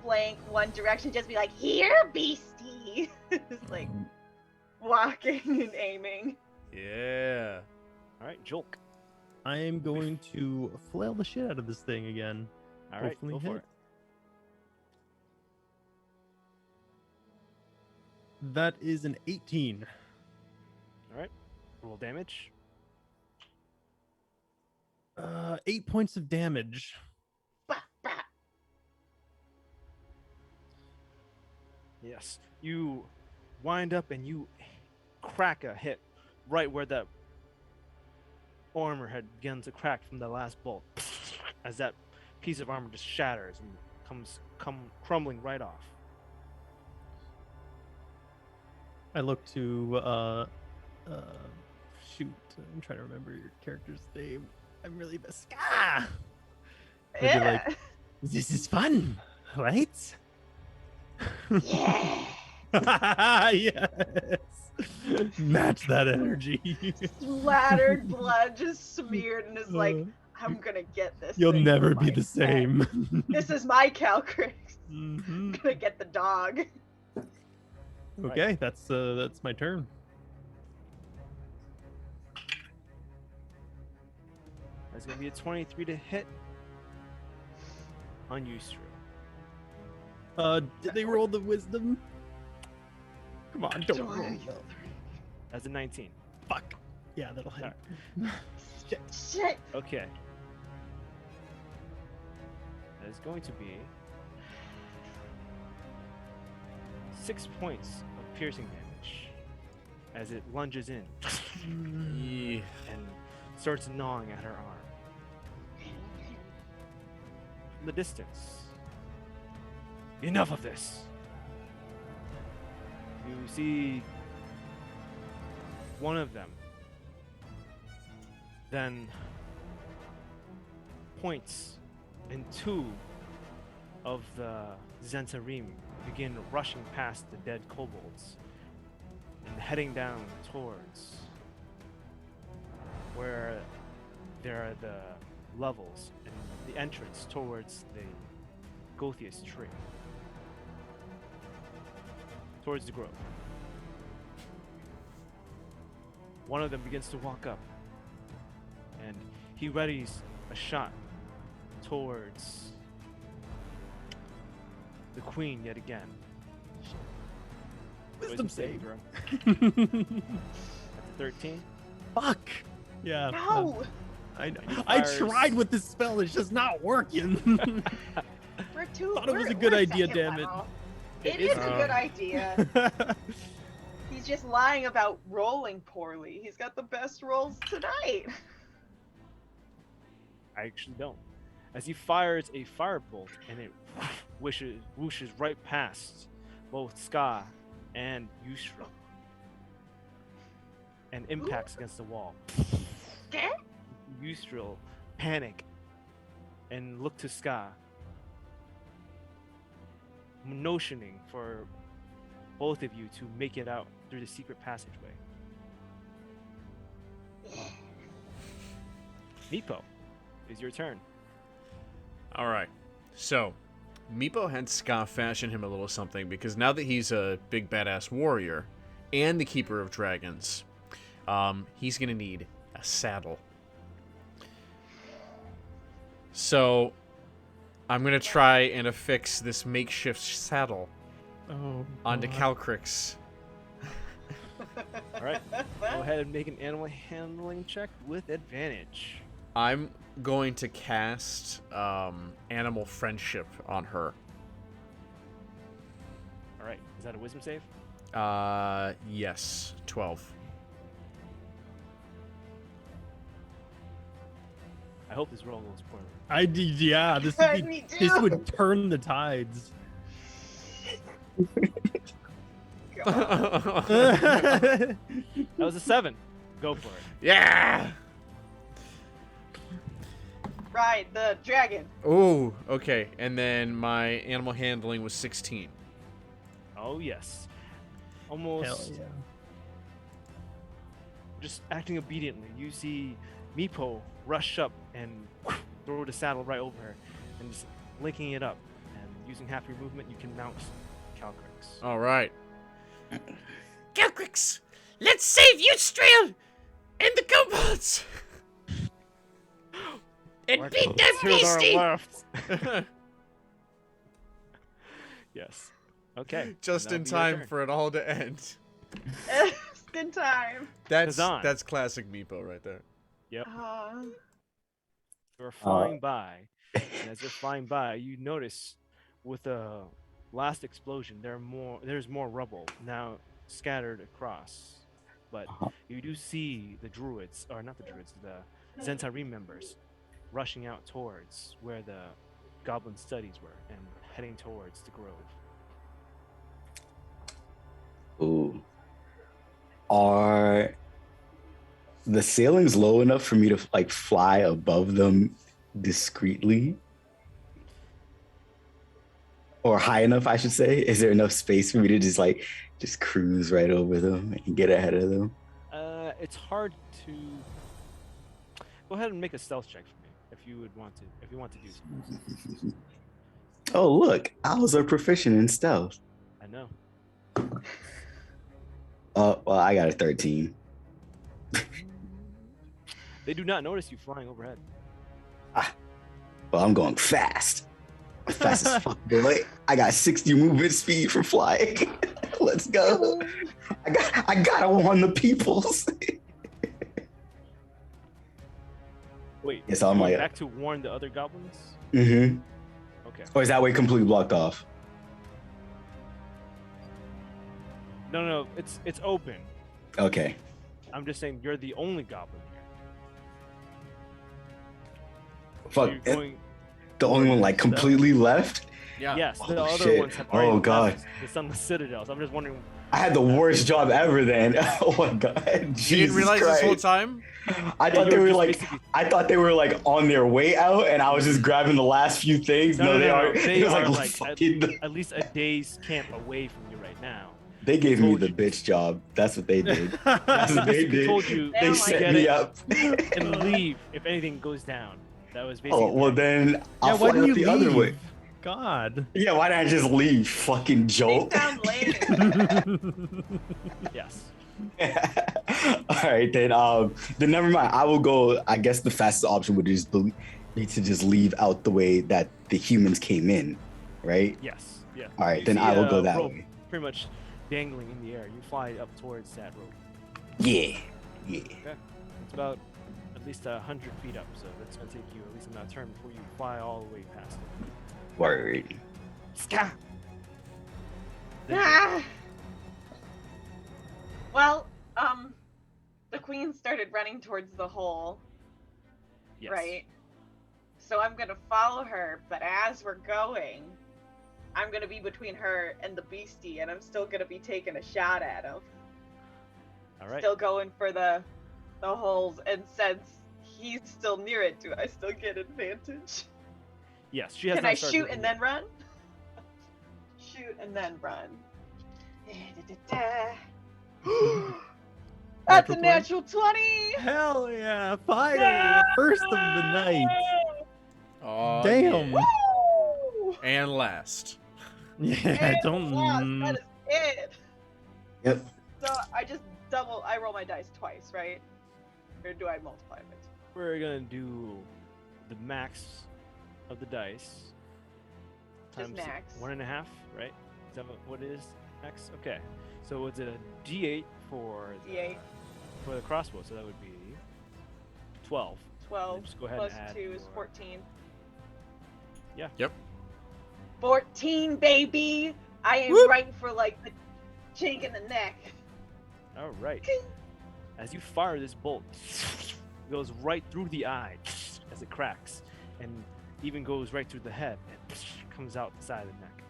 flank one direction, just be like, here, beastie! Just like walking and aiming. Yeah. All right, Julk. I am going to flail the shit out of this thing again. All right, Hopefully go for hit. it. That is an 18. All right, roll damage. 8 points of damage. Bah, bah. Yes, you wind up and you crack a hit right where that armor had begun to crack from the last bolt, as that piece of armor just shatters and comes crumbling right off. I look to shoot. I'm trying to remember your character's name. I'm really Ska. Yeah. Like, this is fun, right? Yeah. Yes. Match that energy. Splattered blood just smeared and is like, I'm gonna get this. You'll thing never for be the my same. head. This is my Calcrix. Mhm. I'm gonna get the dog. Okay, that's my turn. That's gonna be a 23 to hit on Yustru. Did they roll the wisdom? Come on, don't roll. No. That's a 19. Fuck. Yeah, that'll hit. Shit. Okay. That is going to be 6 points of piercing damage as it lunges in Yeah. and starts gnawing at her arm. From the distance, enough of this. You see one of them then points, and two of the Zentarim begin rushing past the dead kobolds and heading down towards where there are the levels and the entrance towards the Gothius tree. Towards the grove. One of them begins to walk up, and he readies a shot towards the queen yet again. Wisdom save. bro. That's a 13. Fuck. Yeah. No! I Fires. tried with this spell. It's just not working. We're too. Thought it was we're- a good we're idea, second damn it. level. It is a good idea. He's just lying about rolling poorly. He's got the best rolls tonight. I actually don't. As he fires a firebolt and it whooshes right past both Ska and Yustra and impacts against the wall. Okay. Yustra panic and look to Ska, notioning for both of you to make it out through the secret passageway. Meepo, it's your turn. All right. So, Meepo had Ska fashion him a little something because now that he's a big badass warrior and the keeper of dragons, he's going to need a saddle. So, I'm going to try and affix this makeshift saddle onto Calcrix. All right, go ahead and make an animal handling check with advantage. I'm going to cast Animal Friendship on her. All right, is that a wisdom save? Yes, 12. I hope this roll goes poorly. Yeah, this would, Me this too. would turn the tides. That was a 7. Go for it. Yeah! Ride the dragon. Oh, okay. And then my animal handling was 16. Oh yes, almost Hell yeah. just acting obediently. You see Meepo rush up and throw the saddle right over her, and just linking it up. And using half your movement, you can mount Calcrix. All right. Calcrix, let's save Ustrail and the kobolds! And beat them beastie! left. Yes. Okay. Just that'll in be your time turn. for it all to end. Just in time. Kazan. That's classic Meepo right there. You're flying by, and as you're flying by, you notice with the last explosion, there's more rubble now scattered across. But you do see the druids, or not the druids, the Zentarim members, rushing out towards where the goblin studies were and heading towards the grove. Ooh. Are the ceilings low enough for me to like fly above them discreetly? Or high enough, I should say? Is there enough space for me to just cruise right over them and get ahead of them? It's hard to. Go ahead and make a stealth check for me if you would want to. If you want to do so. Oh, look, owls are proficient in stealth. I know. Oh, well, I got a 13. They do not notice you flying overhead. Well, I'm going fast. Fast as fuck, boy. I got 60 movement speed for flying. Let's go. I gotta warn the peoples. Wait, Yes, I'm you went like- back to warn the other goblins? Mm-hmm. Okay. Or is that way completely blocked off? No, it's open. Okay. I'm just saying you're the only goblin here. Fuck. You're going. The only one like completely left. Yeah. Yes, the Oh, other shit. ones have already Oh, God. left the Sunless Citadel. So I'm just wondering. I had the worst job ever then. Oh my god. Jesus You didn't realize Christ. this whole time? I thought you they were were just like basically- I thought they were like on their way out and I was just grabbing the last few things. No, they are They it was are like fucking at least a day's camp away from you right now. they gave me told the you. bitch job. That's what they did. That's what they Basically did. told you They Oh my set get me it up. and leave if anything goes down. That was basically. Oh well it. then Yeah, I'll why fly didn't out you the leave? other way. God. Yeah, why didn't I just leave? Fucking They joke. sound lame. Yes. Alright, then never mind. I will go. I guess the fastest option would just be to just leave out the way that the humans came in, right? Yes. Yeah. All right, You then see I will a go that rope way. Pretty much dangling in the air. You fly up towards that rope. Yeah. It's about at least 100 feet up, so that's gonna take you at least another turn before you fly all the way past it. Word. Ska! Ah. Well, the queen started running towards the hole, Yes. right? So I'm gonna follow her, but as we're going, I'm gonna be between her and the beastie, and I'm still gonna be taking a shot at him. All right. Still going for the holes, and since he's still near it, do I still get advantage? Yes. She has Can not I started shoot moving and yet. then run? Shoot and then run. That's a natural 20! Hell yeah! Finally, first of the night. Oh, Damn. yeah. Woo! And last. Yeah, And don't. that is it. Yep. So I roll my dice twice, right? Or do I multiply it? We're gonna do the max of the dice. Just Times max. 1.5, right? Is that what it is? Max? Okay. So is it a D8 for D8. for the crossbow? So that would be 12. 12 Just go ahead plus and add 2 is your- 14. Yeah. Yep. 14, baby! I am Whoop. right for like the chink in the neck. All right. As you fire this bolt, it goes right through the eye as it cracks, and even goes right through the head and comes out the side of the neck.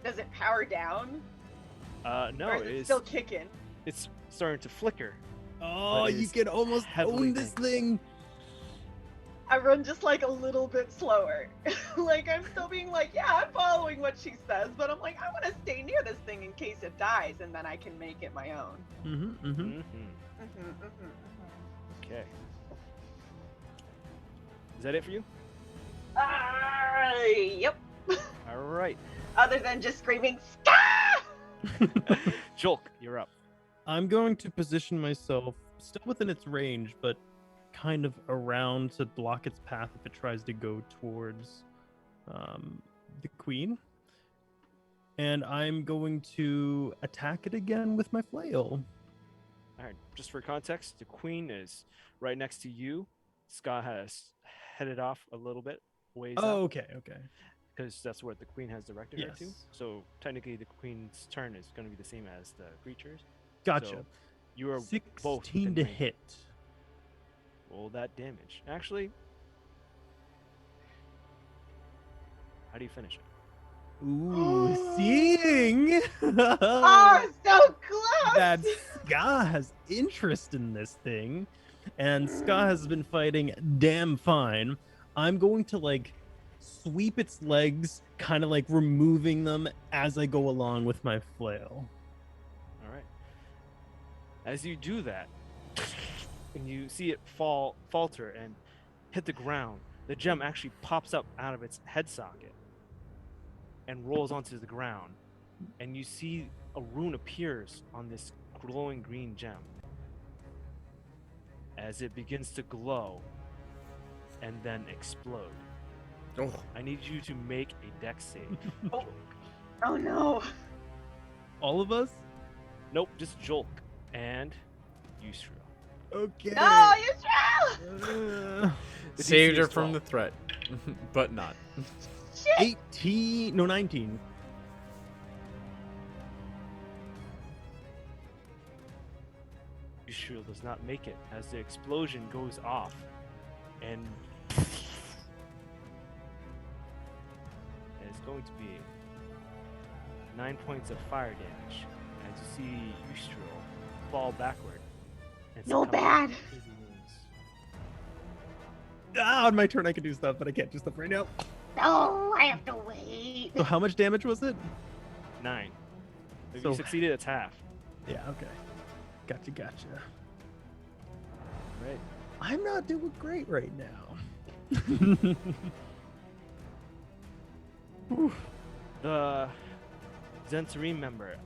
Does it power down? No, Or is it it's still kicking? it's starting to flicker. Oh, But you it's can almost heavily own this tangled. thing. I run just like a little bit slower. Like I'm still being like, yeah, I'm following what she says, but I'm like, I want to stay near this thing in case it dies, and then I can make it my own. Mm-hmm, mm-hmm. Mm-hmm. Okay. Is that it for you? Yep. All right. Other than just screaming, Ska! Julk, you're up. I'm going to position myself still within its range, but kind of around to block its path if it tries to go towards the queen. And I'm going to attack it again with my flail. All right. Just for context, the queen is right next to you. Ska has headed off a little bit ways Oh, okay. because that's what the queen has directed her to. Yes. So technically, the queen's turn is going to be the same as the creatures. Gotcha. So you are 16 both to within range. hit. Roll that damage. Actually, how do you finish it? Ooh, seeing! Oh, so close! That Ska has interest in this thing, and Ska has been fighting damn fine. I'm going to like sweep its legs, kind of like removing them as I go along with my flail. All right. As you do that, and you see it falter and hit the ground, the gem actually pops up out of its head socket and rolls onto the ground, and you see a rune appears on this glowing green gem. As it begins to glow and then explode. Oh, I need you to make a dex save. Oh no. All of us? Nope, just Julk and Yusra. Okay. No, you shall! The saved DC her is from 12. the threat, but not. Shit! 18, no 19. Yushril does not make it as the explosion goes off, and it's going to be 9 points of fire damage as you see Yushril fall backward. And No succumb bad. to the wounds. Ah, on my turn I can do stuff, but I can't do stuff right now. No, I have to wait. So how much damage was it? 9. If So- you succeeded, it's half. Yeah, okay. Gotcha. Right. I'm not doing great right now. The Zentarim member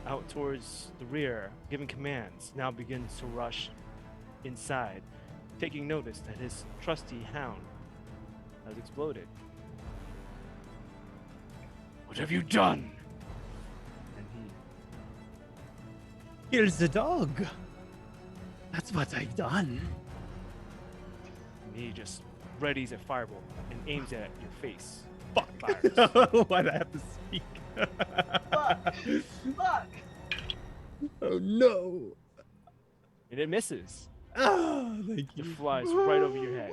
out towards the rear, giving commands, now begins to rush inside, taking notice that his trusty hound has exploded. What have you done? And Here's the dog. That's what I've done. he just readies a fireball and aims it at your face. Fuck. Fires. Why'd I have to speak? Fuck. Oh no. And it misses. Ah, thank It you. flies right over your head.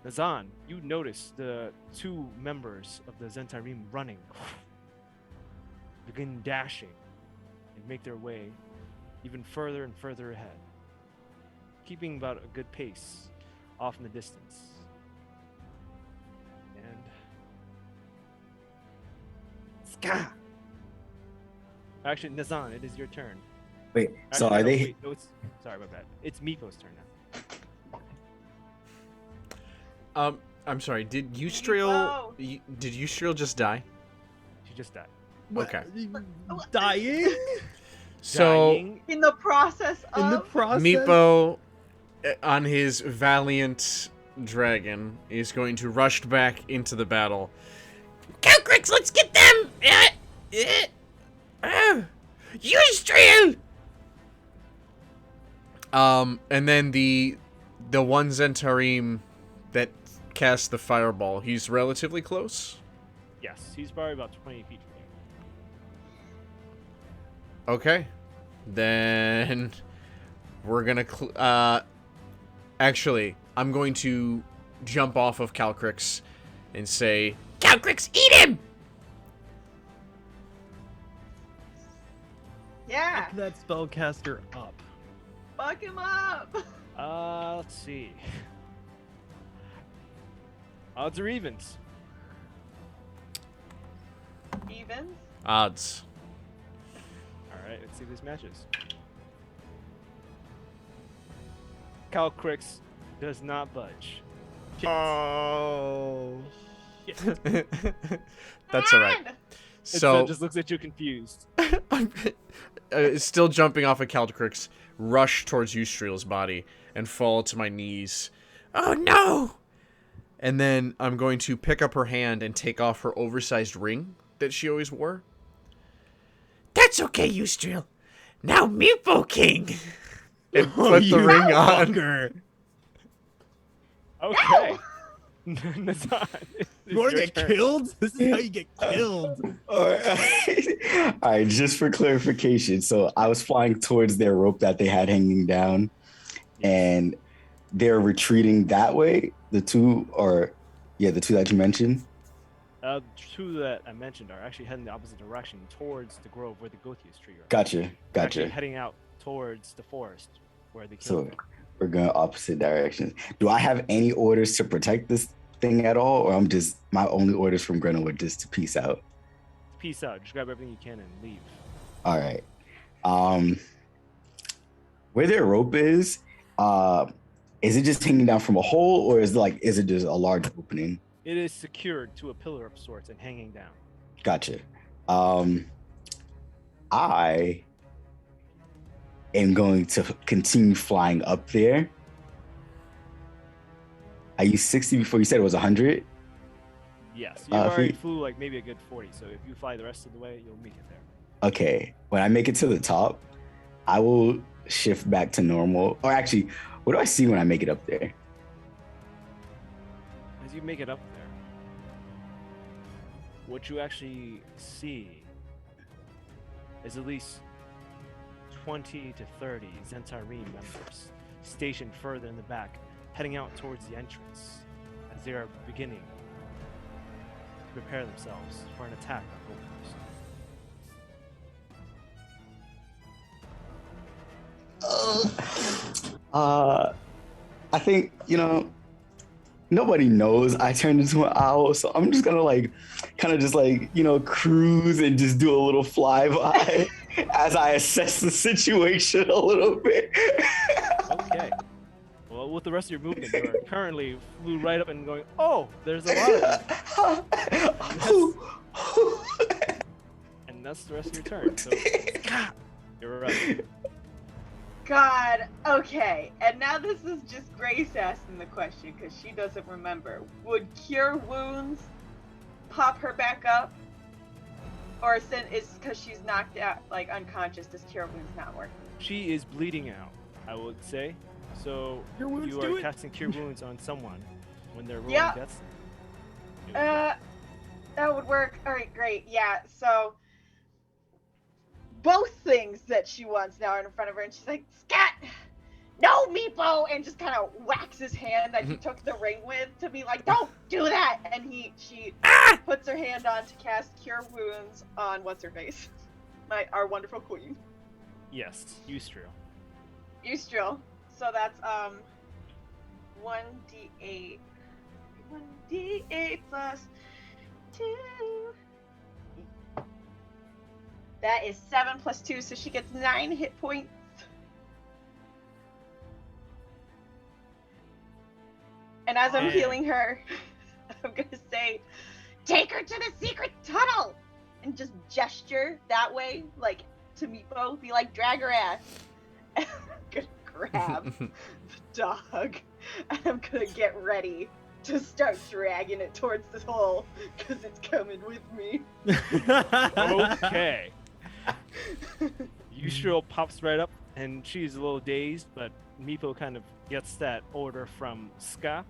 Nazan, you notice the 2 members of the Zentarim running, begin dashing, and make their way even further and further ahead, keeping about a good pace off in the distance. And Ska! Actually, Nazan, it is your turn. Wait, so Actually, are no, they? wait, no, sorry, my bad. It's Miko's turn now. I'm sorry. Did Whoa. Yushril just die? She just died. Okay. Dying? So Dying. In the process of. In the process? Meepo, on his valiant dragon, is going to rush back into the battle. Calcrix, let's get them! Yushril! And then the one Zentarim that cast the fireball, he's relatively close. Yes, he's probably about 20 feet from you. Okay, then we're gonna. Actually, I'm going to jump off of Calcrix and say, Calcrix, eat him! Yeah. Fuck that spellcaster up. Fuck him up. Let's see. Odds or evens? Evens. odds. Alright, let's see if this matches. Calcrix does not budge. Oh. Shit. That's alright. And So just looks at you confused. I'm still jumping off of Calcrix, rush towards Ustreel's body and fall to my knees. Oh no! And then I'm going to pick up her hand and take off her oversized ring that she always wore. That's okay, Yushril. Now Meepo King! And put the ring on. Fucker. Okay. Nazan, it's You want to your get turn. killed? This is how you get killed. All right. All right, just for clarification. So I was flying towards their rope that they had hanging down, and they're retreating that way. The two that you mentioned. The two that I mentioned are actually heading the opposite direction towards the grove where the Gothius tree are. Gotcha. Actually heading out towards the forest where they So killed them. we're going opposite directions. Do I have any orders to protect this thing at all, or my only orders from Grenna were just to peace out? Peace out. Just grab everything you can and leave. All right. Where their rope is it just hanging down from a hole, or is it just a large opening? It is secured to a pillar of sorts and hanging down. Gotcha. I am going to continue flying up there. I used 60 before. You said it was 100? Yes, you already flew like maybe a good 40, so if you fly the rest of the way, you'll make it there. Okay. When I make it to the top, I will shift back to normal. Or actually, what do I see when I make it up there? As you make it up there, what you actually see is at least 20 to 30 Zentarim members stationed further in the back, heading out towards the entrance as they are beginning to prepare themselves for an attack on kobolds. I think, nobody knows I turned into an owl, so I'm just gonna kind of just cruise and just do a little flyby as I assess the situation a little bit. Okay. Well, with the rest of your movement, you are currently flew right up and going, oh, there's a lot of them. And that's the rest of your turn. So, you're right. God, okay. And now this is just Grace asking the question because she doesn't remember. Would Cure Wounds pop her back up? Or is because she's knocked out, unconscious, does Cure Wounds not work? She is bleeding out, I would say. So Cure Wounds, you do are it. casting Cure Wounds on someone when they're rolling Yeah. death. That would work. Alright, great. Yeah, so both things that she wants now are in front of her, and she's like, Scat! No, Meepo! And just kind of whacks his hand that he took the ring with to be like, don't do that! And she puts her hand on to cast Cure Wounds on what's-her-face? Our wonderful queen. Yes, Eustrel. Eustrel. So that's 1d8. 1d8 plus 2. That is 7 plus 2, so she gets 9 hit points. And as I'm healing her, I'm gonna say, take her to the secret tunnel! And just gesture that way, to Meepo, be like, drag her ass. And I'm gonna grab the dog, and I'm gonna get ready to start dragging it towards this hole, because it's coming with me. Okay. Eustrel pops right up, and she's a little dazed, but Meepo kind of gets that order from Ska.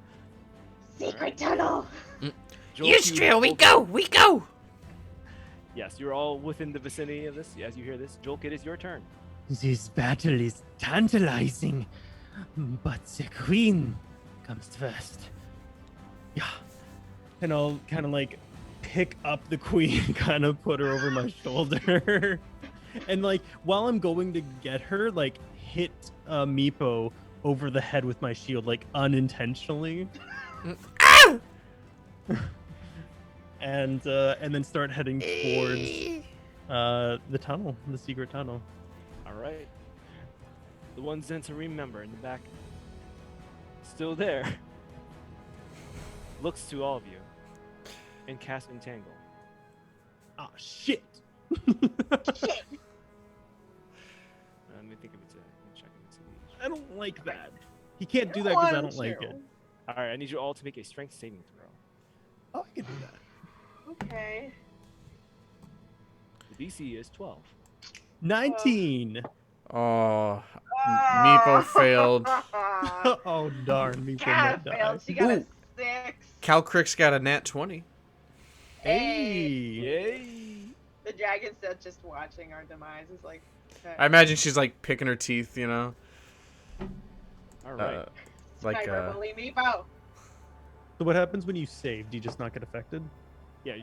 Secret tunnel. Eustrel, we go! Yes, you're all within the vicinity of this. As you hear this, Jolk, it is your turn. This battle is tantalizing, but the queen comes first. Yeah. And I'll kind of pick up the queen, kind of put her over my shoulder. And while I'm going to get her, hit Meepo over the head with my shield, unintentionally. And then start heading towards the tunnel, the secret tunnel. All right. The one Zentarim member in the back, still there, looks to all of you and casts Entangle. Ah, shit. Shit. Let me think of it. Let me check it. I don't like that. He can't do that because I don't like it. All right, I need you all to make a strength saving throw. Oh, I can do that. Okay. The DC is 12. 19. Oh, Meepo failed. Oh, darn. Meepo Cat might die. failed. She got a Ooh. 6. Calcrick's got a nat 20. Hey. Yay! The dragon's just watching our demise. Is like, okay. I imagine she's picking her teeth, All right. Sniper bully Meepo. So what happens when you save? Do you just not get affected? Yeah,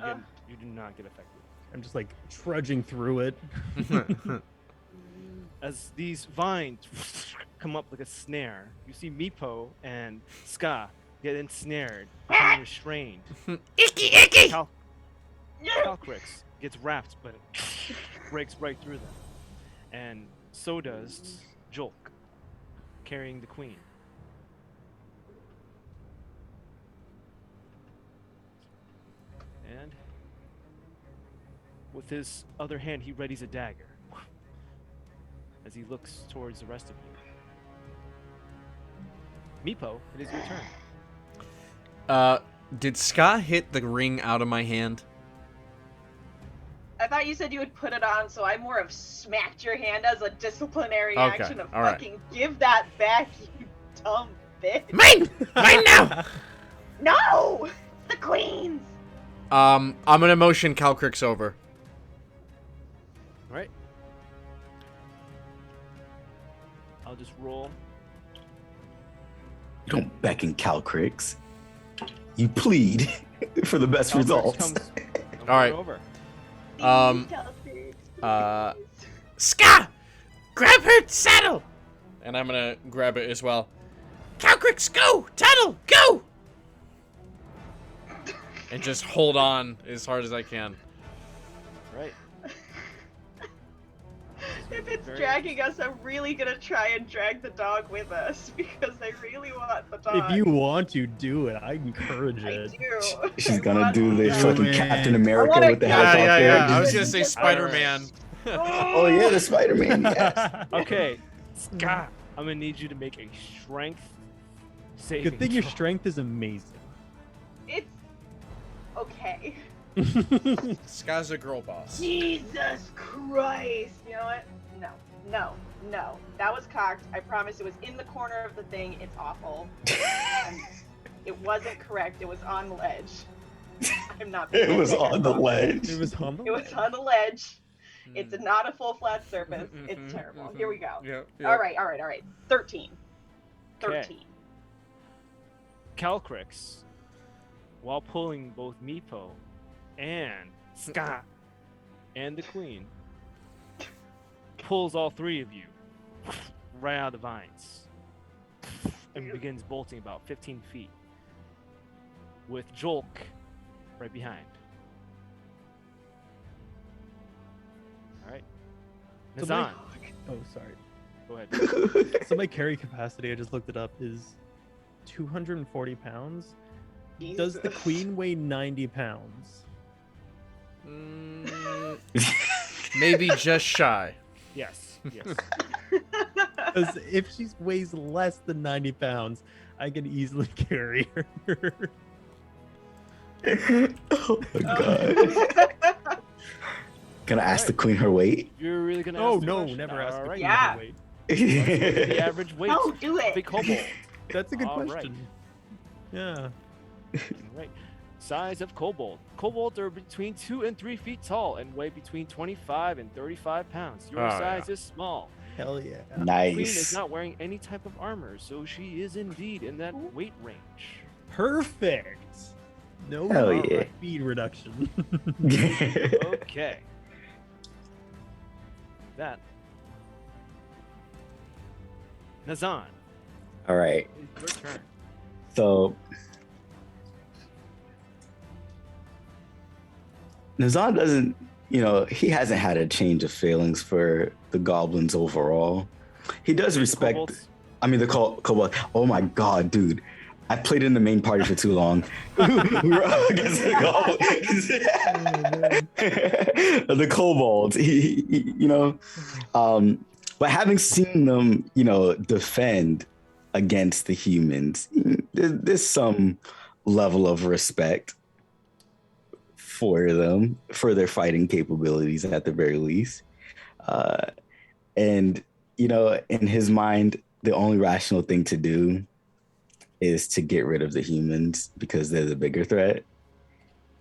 you do not get affected. I'm just trudging through it. As these vines come up like a snare, you see Meepo and Ska get ensnared, becoming restrained. Icky! Calcrix gets wrapped, but it breaks right through them. And so does Jolk, carrying the queen. And with his other hand, he readies a dagger as he looks towards the rest of you. Meepo, it is your turn. Did Ska hit the ring out of my hand? I thought you said you would put it on, so I more of smacked your hand as a disciplinary Okay, action of all right. fucking give that back, you dumb bitch. Mine now! No! It's the queen's! I'm gonna motion Calcrick's over. All right. I'll just roll. You don't beckon Calcrix. You plead for the best Calcrix results. comes All right. over. Ska! Grab her saddle! And I'm gonna grab it as well. Calcrix, go! Tuttle, go! And just hold on as hard as I can. Right. If it's Very dragging us, I'm really gonna try and drag the dog with us because I really want the dog. If you want to do it, I encourage I it. do. She's I gonna want do the to. fucking man. Captain America wanna- with the Yeah, helicopter. Yeah. I was gonna say Spider-Man. Oh yeah, the Spider-Man. Yes. Okay, Scott, I'm gonna need you to make a strength saving Good thing your throw. strength is amazing. It's okay. Ska's a girl boss. Jesus Christ! You know what? No. That was cocked. I promise it was in the corner of the thing. It's awful. It wasn't correct. It was on the ledge. I'm not. It was being on the wrong. ledge. It was on the It was on the ledge. It's not a full flat surface. It's terrible. Here we go. Yeah. All right. 13. Okay. 13. Calcrix, while pulling both Meepo and Scott and the Queen, pulls all three of you right out of the vines and begins bolting about 15 feet with Jolk right behind. All right. Nazan, Oh, sorry. go ahead. So my carry capacity, I just looked it up, is 240 pounds. Does the Jesus. queen weigh 90 pounds? Maybe just shy. Yes. Because if she weighs less than 90 pounds, I can easily carry her. Oh my god. Can I ask the queen her weight? You're really gonna Oh ask the no, question? never ask All the right. queen Yeah. her weight. The average weight No, do of a it. kobold. That's a good All right. question. Yeah. Right. Size of kobold. Kobolds are between 2 and 3 feet tall and weigh between 25 and 35 pounds. Your Oh, size is small. Hell yeah. Queen is Nice. not wearing any type of armor, so she is indeed in that weight range. Perfect. No Hell more yeah. speed reduction. Okay. That. Nazan, All right. it's your turn. So Nazan doesn't, he hasn't had a change of feelings for the goblins overall. He does respect, Kobolds? the kobold. Oh my god, dude. I played in the main party for too long. We were up against the goblins. The kobolds, but having seen them, defend against the humans, there's some level of respect for them, for their fighting capabilities at the very least. And, in his mind, the only rational thing to do is to get rid of the humans because they're the bigger threat,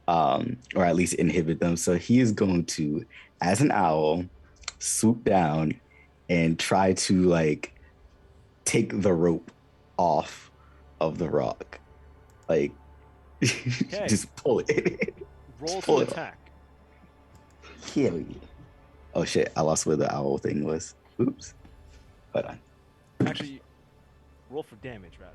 or at least inhibit them. So he is going to, as an owl, swoop down and try to take the rope off of the rock. Just pull it. Roll pull to it off. attack. Hell yeah. Oh shit, I lost where the owl thing was. Oops. Hold on. Actually, roll for damage rather.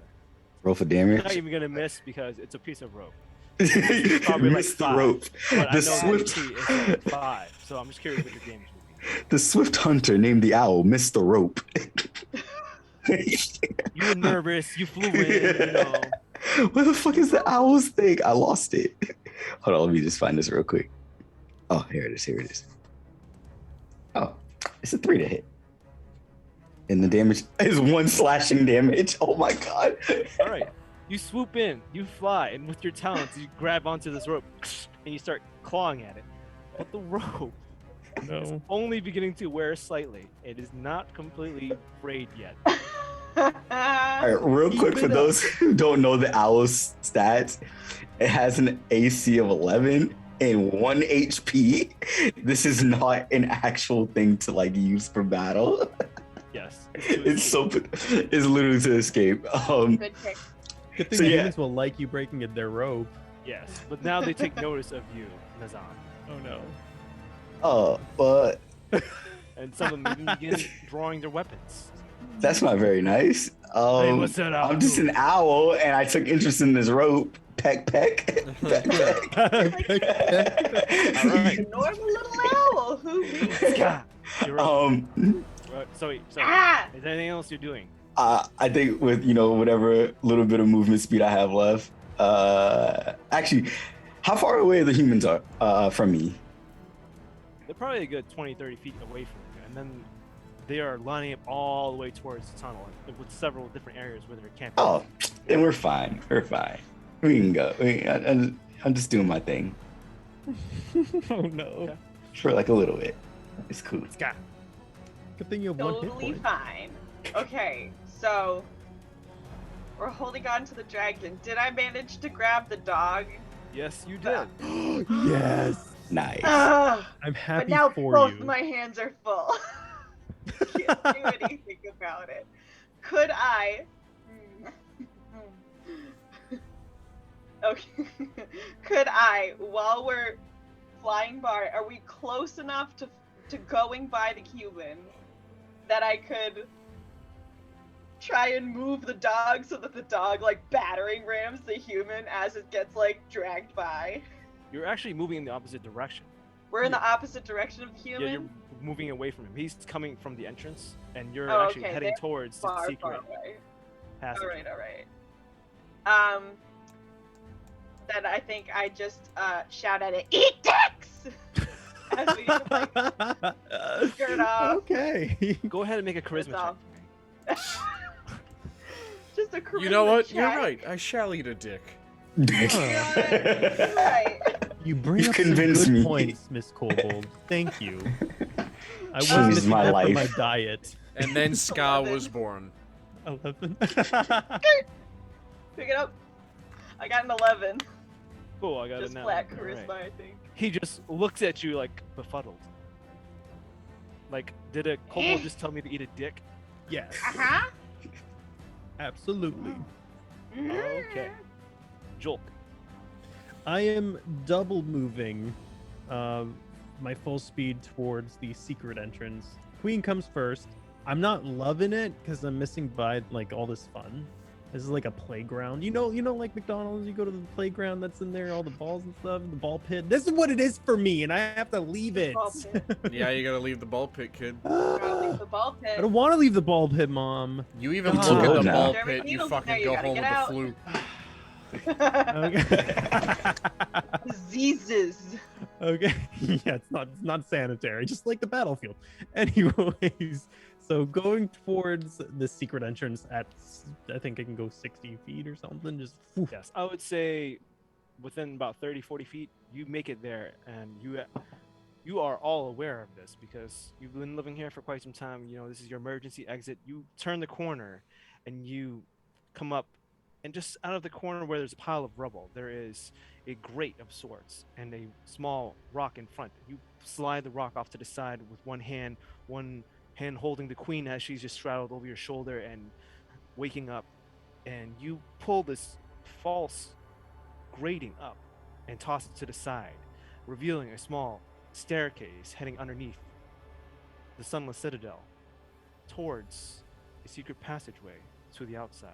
Roll for You're not damage. even gonna miss because it's a piece of rope. You probably like missed the 5. rope. But I know The swift, DC is like 5, so I'm just curious what your damage would be. the swift hunter named the owl missed the rope. You were nervous. You flew in. Where the fuck is the owl's thing? I lost it. Hold on, let me just find this real quick. Oh, here it is. Oh, it's a 3 to hit. And the damage is 1 slashing damage. Oh my god. All right. You swoop in, you fly, and with your talons, you grab onto this rope and you start clawing at it. But the rope is No. only beginning to wear slightly. It is not completely frayed yet. All right, real quick for those who don't know the owl's stats, it has an AC of 11 and 1 HP. This is not an actual thing to use for battle. Yes. It's literally to escape. Good pick. Good thing So, the yeah. humans will like you breaking their rope. Yes, but now they take notice of you, Nazan. Oh no. But And some of them even begin drawing their weapons. that's not very nice. Hey, what's that I'm owl just doing? an owl, and I took interest in this rope. Peck, peck, peck, peck. All right. Normal little owl. Who reads? Ska, you're up. Sorry. Ah! Is there anything else you're doing? I think with whatever little bit of movement speed I have left. Actually, how far away the humans are from me? They're probably a good 20, 30 feet away from you, and then they are lining up all the way towards the tunnel with several different areas where they're camping. Oh, then we're fine. We're fine. We can go. I'm just doing my thing Oh no. Okay. for like a little bit. It's cool. Ska. Good thing you have one hit Totally point. fine. Okay, so we're holding on to the dragon. Did I manage to grab the dog? Yes, you did. Yes. Nice. Ugh, I'm but happy now for both you. my hands are full. Can't do anything about it. Could I? Okay. Could I, while we're flying by, are we close enough to going by the human that I could try and move the dog so that the dog like battering rams the human as it gets like dragged by? You're actually moving in the opposite direction. We're in the opposite direction of the human. Yeah, you're moving away from him. He's coming from the entrance, and you're Oh, actually okay, heading they're towards the far secret away. passage. All right. Then I think I just shout at it, "Eat dicks!" as we like skirt off. Okay. Go ahead and make a charisma off. check. Just a charisma You know what? check. You're right. I shall eat a dick. You're right. You bring You've up some convinced good me. points, Miss Kobold. Thank you. I was Changed missing my that from life. my diet. And then Ska 11. was born. 11. Pick it up. I got an 11. Cool, I got Just it now. flat All charisma, right. I think. He just looks at you like befuddled. Like, did a kobold just tell me to eat a dick? Yes. Uh-huh. Absolutely. Okay. Julk. I am double moving my full speed towards the secret entrance. Queen comes first. I'm not loving it because I'm missing by like all this fun. This is like a playground. You know, like McDonald's, you go to the playground that's in there, all the balls and stuff, the ball pit. This is what it is for me, and I have to leave it. Ball pit. Yeah, you gotta leave the ball pit, kid. Gotta leave the ball I pit. don't want to leave the ball pit, Mom. You even It's look at good the now. ball There are pit, you needles in there, fucking you go gotta home get with the out. flu. Okay. Diseases. Okay. Yeah, it's not sanitary, just like the battlefield. Anyways, so going towards the secret entrance at, I think I can go 60 feet or something. Just whew. Yes, I would say within about 30, 40 feet, you make it there, and you are all aware of this because you've been living here for quite some time. You know, this is your emergency exit. You turn the corner, and you come up, and just out of the corner where there's a pile of rubble, there is a grate of sorts and a small rock in front. You slide the rock off to the side with one hand holding the queen as she's just straddled over your shoulder and waking up, and you pull this false grating up and toss it to the side, revealing a small staircase heading underneath the Sunless Citadel towards a secret passageway to the outside.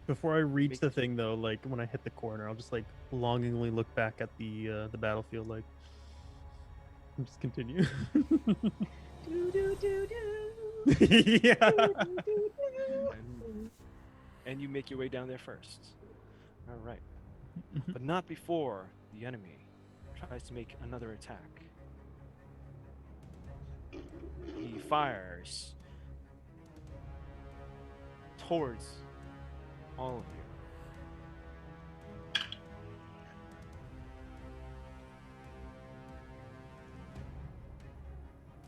Before I reach the thing, though, like when I hit the corner, I'll just like longingly look back at the battlefield, like, and just continue. Do, do, do, do. Yeah. Do, do, do. And you make your way down there first. All right. But not before the enemy tries to make another attack. He fires towards all of you.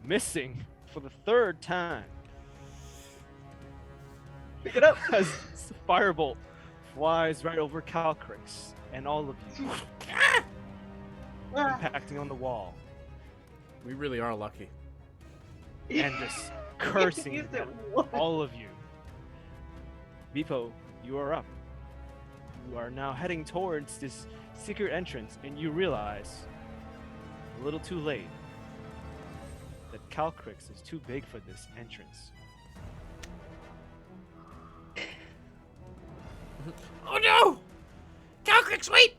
Missing for the third time Pick it up. as Firebolt flies right over Calcrix and all of you, Ah. impacting on the wall. We really are lucky. And just cursing Use it at once. all of you. Meepo, you are up. You are now heading towards this secret entrance, and you realize, a little too late, that Calcrix is too big for this entrance. Oh no! Calcrix, wait!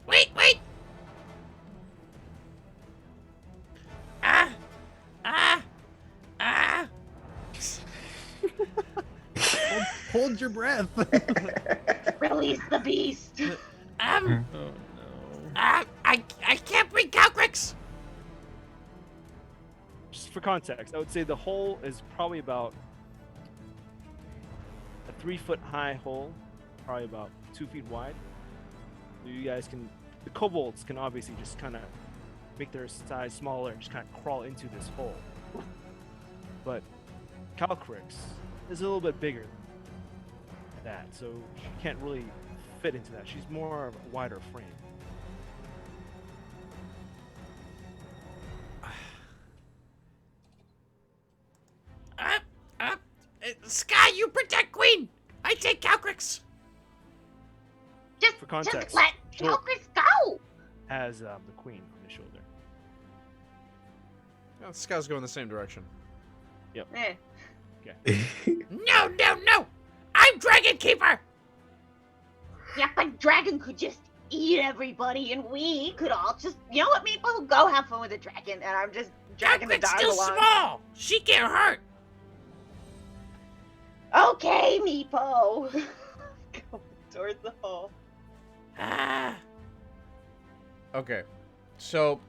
Ah! Ah! Ah! Hold your breath. Release the beast. Oh no. I can't bring Calcrix! Just for context, I would say the hole is probably about a 3-foot high hole, probably about 2 feet wide. So you guys can, the kobolds can obviously just kind of make their size smaller and just kind of crawl into this hole. But Calcrix is a little bit bigger than that, so she can't really fit into that. She's more of a wider frame. Sky, you protect Queen! I take Calcrix! For context, Just let Joel Calcrix go. has the queen on his shoulder. Oh, this guy's going the same direction. Eh. No! I'm Dragon Keeper! Yeah, but Dragon could just eat everybody, and we could all just, you know what, Meepo? Go have fun with the dragon, and I'm just dragging the Calcrix dog still along. small! She can't hurt! Okay, Meepo. Go towards the hole. Ah! Okay, so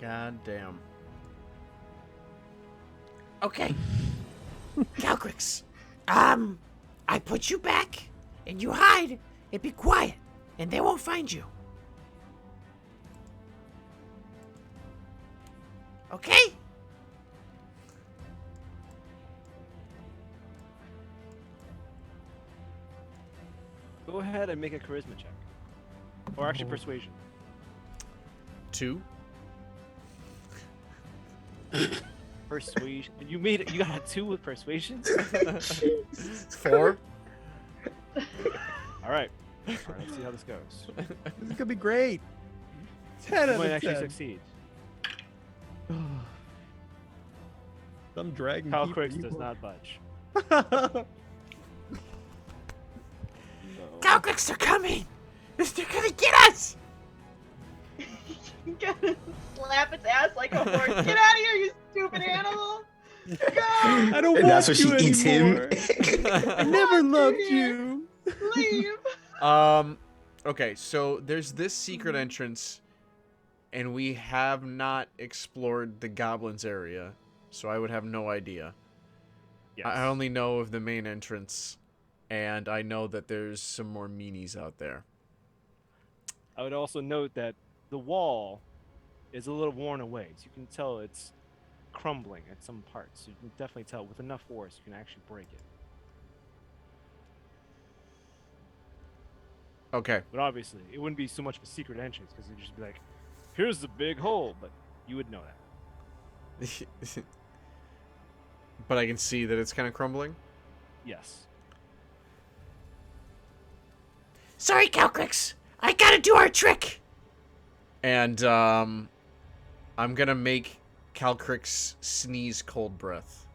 God damn. Okay. Calcrix, I put you back, and you hide, and be quiet, and they won't find you. Okay? Go ahead and make a charisma check. Or actually persuasion. 2. Persuasion. You made it. You got a 2 with persuasion? 4. Alright. Let's see how this goes. This is gonna be great. 10 You out might of actually 10. succeed. Some dragon. Calcrix does not budge. Calcrix, they're coming! They're gonna get us! You gotta slap its ass like a horse. Get out of here, you stupid animal! Go! I don't And want that's what she you eats anymore. him. I never loved here. you. Leave! Okay, so there's this secret entrance, and we have not explored the goblins area, so I would have no idea. Yes. I only know of the main entrance, and I know that there's some more meanies out there. I would also note that the wall is a little worn away, so you can tell it's crumbling at some parts. You can definitely tell with enough force you can actually break it. Okay. But obviously, it wouldn't be so much of a secret entrance because it'd just be like, here's the big hole, but you would know that. But I can see that it's kind of crumbling. Yes. Sorry, Calcrix. I gotta do our trick. And I'm gonna make Calcrix sneeze cold breath.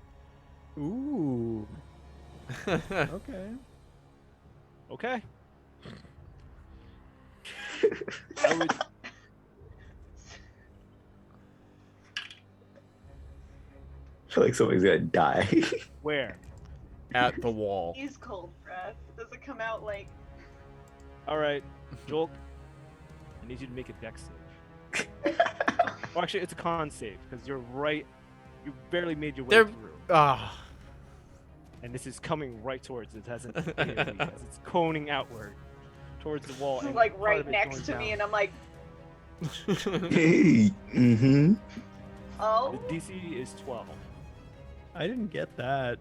Ooh. Okay. Okay. I would, I feel like somebody's gonna die. where? At the wall. He's cold breath. Does it come out like... Alright, Joel, I need you to make a dex save. Well, actually, it's a con save because you're right. You barely made your way through. Ah. And this is coming right towards it as it's coning outward towards the wall. This is and like part right of it next going to me, down. and I'm like, Hey. Mm-hmm. oh? The DC is 12. I didn't get that.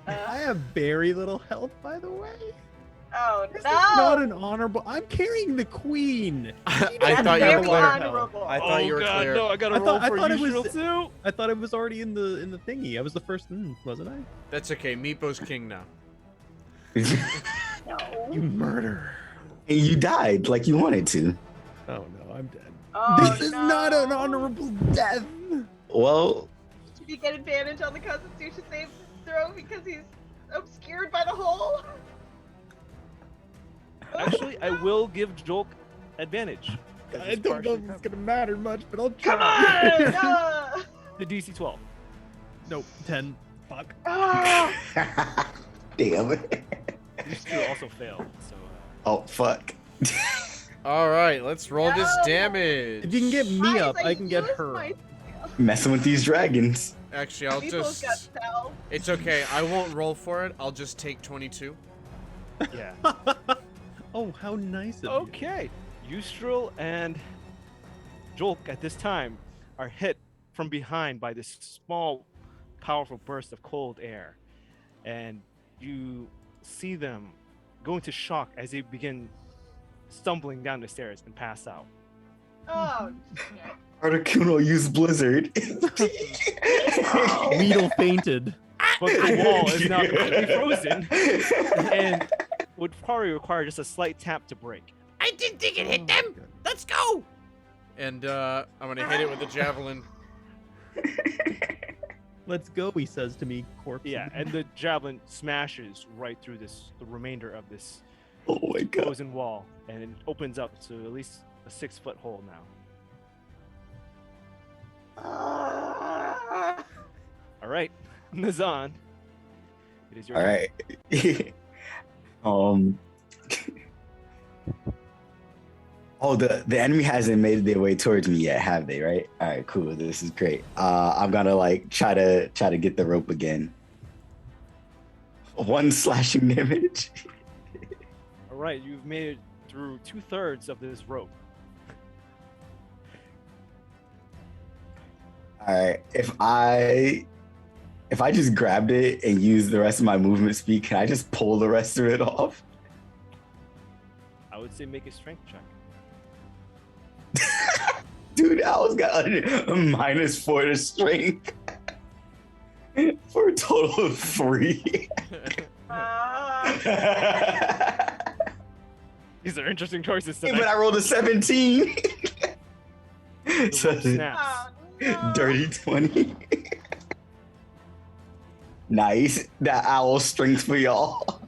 I have very little health, by the way. Oh This no! is not an honorable. I'm carrying the queen. I thought you were very clear. honorable. I thought you were God, clear. no, I gotta I roll thought- I for thought it usual was- too. I thought it was already in the thingy. I was the first, wasn't I? That's okay. Meepo's king now. No. You murder. And you died like you wanted to. Oh no, I'm dead. Oh, This is no. not an honorable death. Well, Did he get advantage on the Constitution save throw because he's obscured by the hole? Actually, I will give Jolk advantage. 'cause I it's don't know partially if it's covered. gonna matter much, but I'll Come try. on! Ah! The DC 12. Nope, 10. Fuck. Ah! damn it. These two also failed. So Oh, fuck. All right, let's roll this No. damage. If you can get me Guys, up, I can get used her. my- Messing with these dragons. Actually, I'll Meeple's got just. spell. It's okay. I won't roll for it. I'll just take 22. yeah. Oh, how nice of you. Okay. Eustrel and Jolk at this time are hit from behind by this small, powerful burst of cold air. And you see them go into shock as they begin stumbling down the stairs and pass out. Oh, Articuno used Blizzard. Weedle fainted. But the wall is now completely frozen and would probably require just a slight tap to break. I didn't think it hit them. Let's go. And I'm gonna hit it with a javelin. Let's go, he says to me, corpse. Yeah, and the javelin smashes right through the remainder of this Oh my god. frozen wall, and it opens up to at least a 6-foot hole now. Ah. All right, Nazan, it is your All turn. right. Oh, the enemy hasn't made their way towards me yet, have they? Right. All right. Cool. This is great. I'm gonna like try to get the rope again. 1 slashing damage. All right, you've made it through 2/3 of this rope. All right. If I just grabbed it and used the rest of my movement speed, can I just pull the rest of it off? I would say make a strength check. Dude, Al's got a -4 to strength for a total of 3. Ah. These are interesting choices But tonight. I rolled a 17. The So rope snaps. Oh, no. dirty 20. Nice. That owl strength for y'all.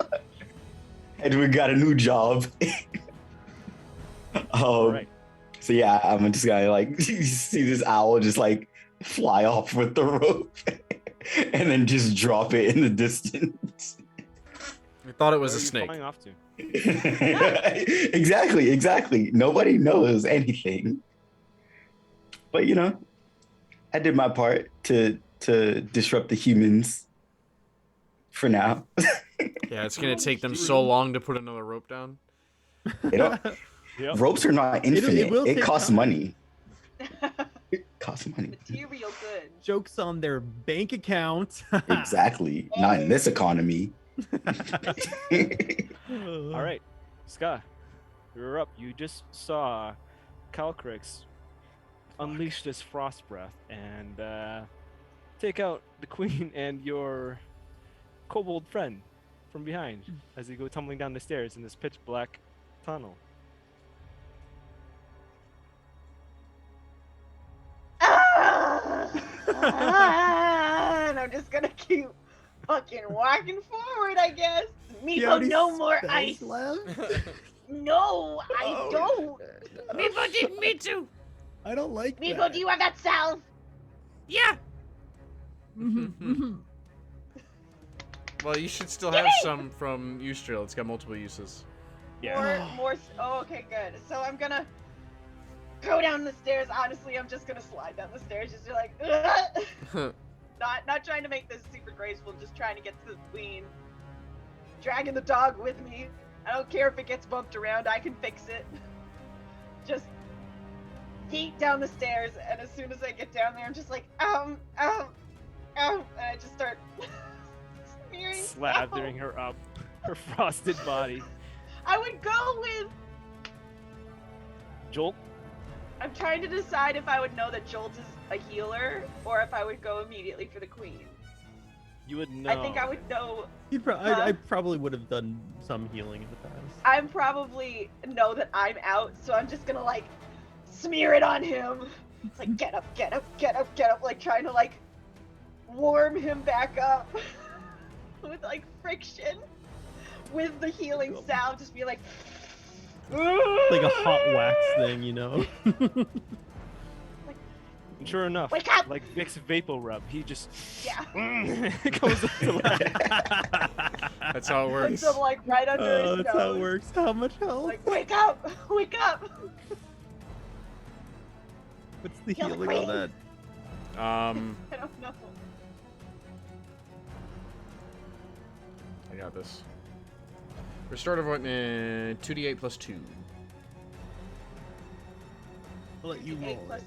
Edward got a new job. All right. So yeah, I'm just gonna like see this owl just like fly off with the rope and then just drop it in the distance. I thought it was Where a are you snake. flying off to? Exactly. Nobody knows anything. But you know, I did my part to disrupt the humans for now. Yeah, it's gonna take them so long to put another rope down. You know, Yep. ropes are not infinite. will It take costs time. money. It costs money. Material good. Jokes on their bank account. Exactly. Not in this economy. All right, Ska, you're up. You just saw Calcrix unleash this frost breath and take out the queen and your kobold friend from behind as they go tumbling down the stairs in this pitch black tunnel. And I'm just gonna keep fucking walking forward, I guess. You Meepo, already no more spells ice. left? No, I Oh. don't. Meepo didn't mean to. I don't like Meepo, that. do you have that salve? Yeah. Well, you should still have some from Eustrel. It's got multiple uses. Yeah. Oh, okay, good. So I'm gonna go down the stairs. Honestly, I'm just gonna slide down the stairs, just be like, ugh. Not trying to make this super graceful, just trying to get to the queen. Dragging the dog with me. I don't care if it gets bumped around, I can fix it. Just yeet down the stairs, and as soon as I get down there, I'm just like, and I just start smearing slathering her up, her frosted body. I would go with. Jolt, I'm trying to decide if I would know that Jolt is a healer or if I would go immediately for the queen. you would know. I think I would know. I probably would have done some healing in the past. I'm probably know that I'm out, so I'm just gonna like smear it on him. It's like get up, get up, get up, get up, like trying to like warm him back up with like friction with the healing salve, just be like Like a hot wax thing, you know? And sure enough, Wake up! like Vic's Vapor Rub, he just yeah. goes up to life. That's how it works. Puts him like right under his That's how it nose. works. How much health? Like wake up, wake up. What's the Kill the healing on queen. that? I don't know. I got this. Restorative weapon, 2d8 plus 2. I'll let you 8 roll. plus it.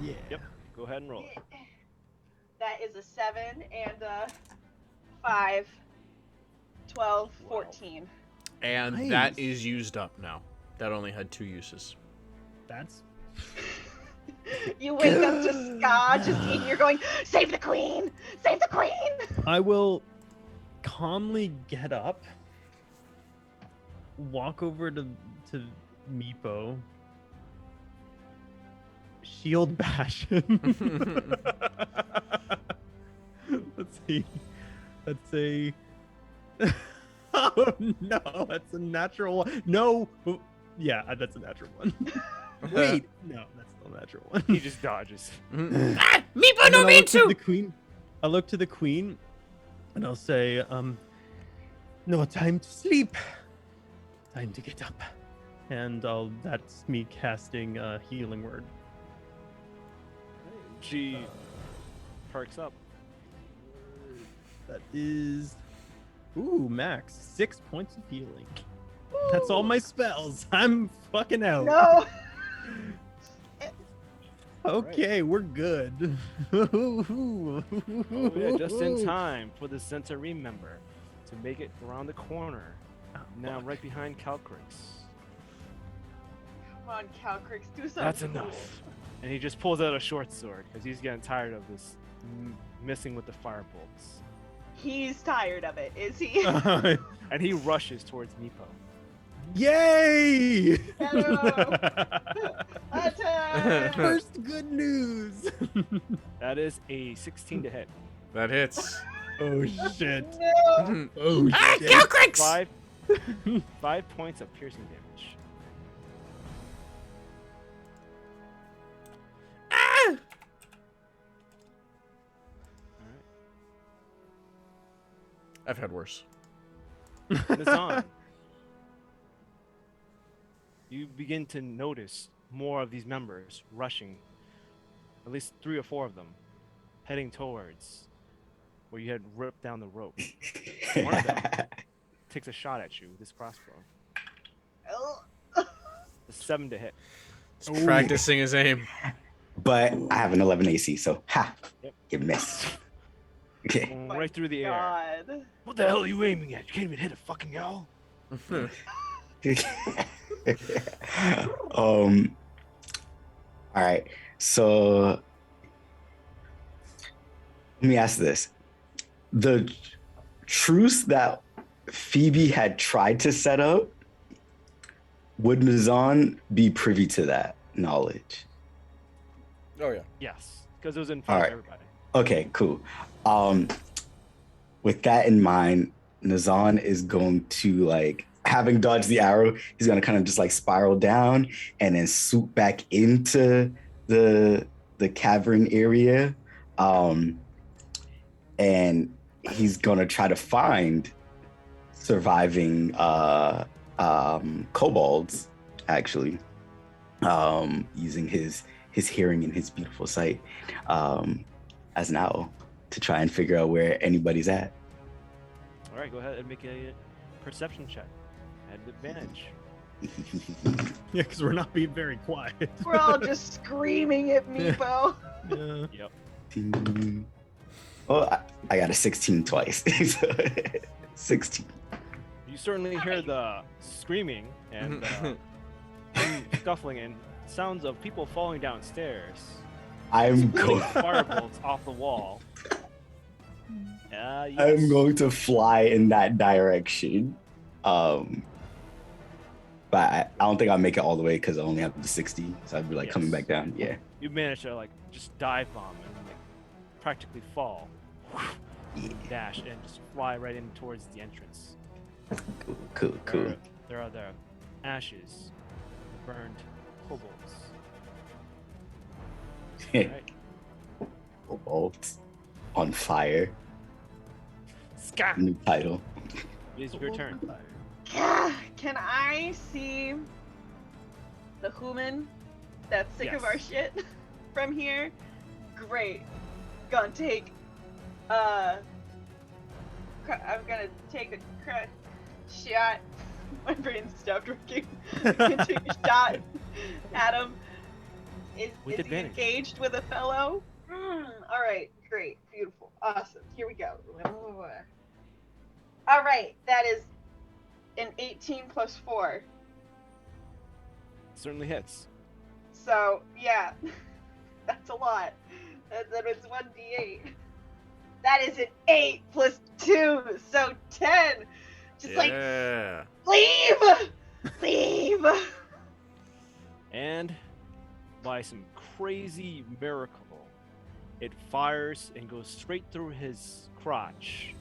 2. Yeah. Yep, go ahead and roll it. That is a 7 and a 5. 12, 14. And Nice. that is used up now. That only had 2 uses. That's You wake up to Ska just eating. You're going, save the queen! Save the queen! I will calmly get up, walk over to Meepo, shield bash him. Let's see. That's a. Oh no, that's a natural one. No, yeah, that's a natural one. Wait, no, that's still a natural one. He just dodges. Ah, Meepo And no then I'll mean look to the to! queen. I'll look to the queen, and I'll say, no time to sleep. Time to get up. And that's me casting a healing word. She perks up. That is, max 6 points of healing. That's all my spells. I'm fucking out. No! Okay, we're good. Oh yeah, just in time for the Centauri member to make it around the corner. Now right behind Calcrix. Come on, Calcrix, do something. That's enough. And he just pulls out a short sword because he's getting tired of this missing with the fire bolts. He's tired of it, is he? And he rushes towards Meepo. Yay! Attack! First good news. That is a 16 to hit. That hits. Oh shit. No! Oh Ah, shit. Calcrix! 5 points of piercing damage. Ah! I've had worse. Nizan, you begin to notice more of these members rushing, at least 3 or 4 of them, heading towards where you had ripped down the rope. One of them takes a shot at you with his crossbow. A 7 to hit. He's practicing his aim. But I have an 11 AC, so Yep. you miss. Okay. Going right through the air. God. What the hell are you aiming at? You can't even hit a fucking owl. All right. So let me ask this: the truce that Phoebe had tried to set up, would Nizan be privy to that knowledge? Oh yeah. Yes, because it was in front Alright. of everybody. Okay, cool. With that in mind, Nizan is going to, like, having dodged the arrow, he's gonna kind of just like spiral down and then swoop back into the cavern area. And he's gonna try to find surviving kobolds, actually, using his hearing and his beautiful sight as an owl to try and figure out where anybody's at. All right, go ahead and make a perception check at advantage. Yeah, because we're not being very quiet. We're all just screaming at Meepo. Yeah. Yep. Oh, I got a 16 twice. 16. You certainly hear the screaming and scuffling and sounds of people falling downstairs. I'm Shooting going. firebolts off the wall. Yes. I'm going to fly in that direction. But I don't think I'll make it all the way because I only have the 60. So I'd be like coming back down. Yeah. You manage to like just dive bomb and like practically fall, Yeah. dash, and just fly right in towards the entrance. Cool. There are the ashes, burned kobolds. Right. Kobolds on fire. Ska! New title. It is your turn. Can I see the human that's sick of our shit from here? Great. Gonna take I'm gonna take a shot. My brain stopped working. I'm gonna take a shot at him. Is he advantage. engaged with a fellow? Alright, great, beautiful, awesome. Here we go. Alright, that is an 18 plus 4. Certainly hits. So, yeah, that's a lot. That is 1d8. That is an 8 plus 2, so 10. Just like, leave! And by some crazy miracle, it fires and goes straight through his crotch.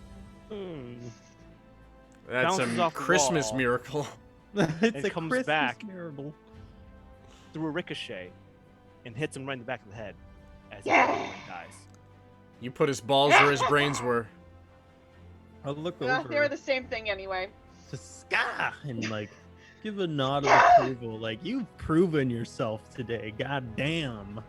That's Bounces a off the Christmas wall. miracle. It's It a comes Christmas back. miracle. Through a ricochet and hits him right in the back of the head as Yeah. he dies. You put his balls where his brains were. I'll look They over were the same thing anyway. to Ska and like give a nod of approval. Like, you've proven yourself today. God damn.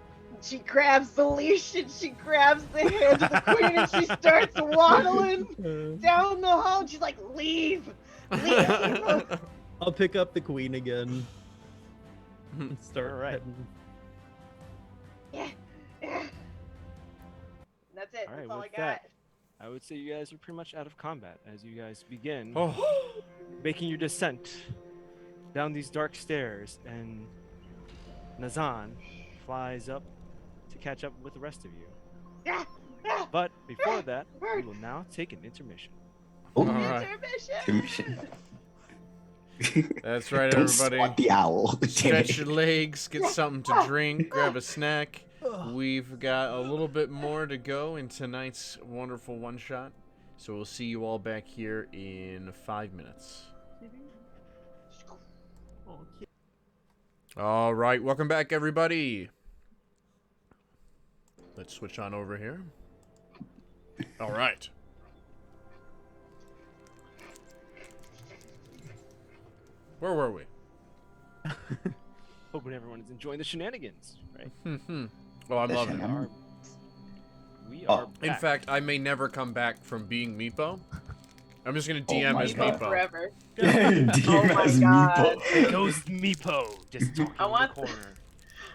She grabs the leash and she grabs the hand of the queen and she starts waddling down the hall. And she's like, leave! Leave! I'll pick up the queen again and start Alright. heading. Yeah. That's it. All right, That's all I with got. that, I would say you guys are pretty much out of combat as you guys begin Oh, making your descent down these dark stairs, and Nazan flies up to catch up with the rest of you. Yeah. Yeah. But before that, we will now take an intermission. Oh, all right. Intermission. That's right, Don't everybody. swat the owl. Damn Stretch it. your legs, get something to drink, grab a snack. We've got a little bit more to go in tonight's wonderful one-shot. So we'll see you all back here in 5 minutes. All right, welcome back, everybody. Let's switch on over here. All right. Where were we? Hoping everyone is enjoying the shenanigans, right? Oh, I'm loving it. We Oh. are In back. fact, I may never come back from being Meepo. I'm just gonna DM my as God. Meepo. Forever. DM Oh my as God. Meepo. Ghost Meepo just talking I in want- the corner.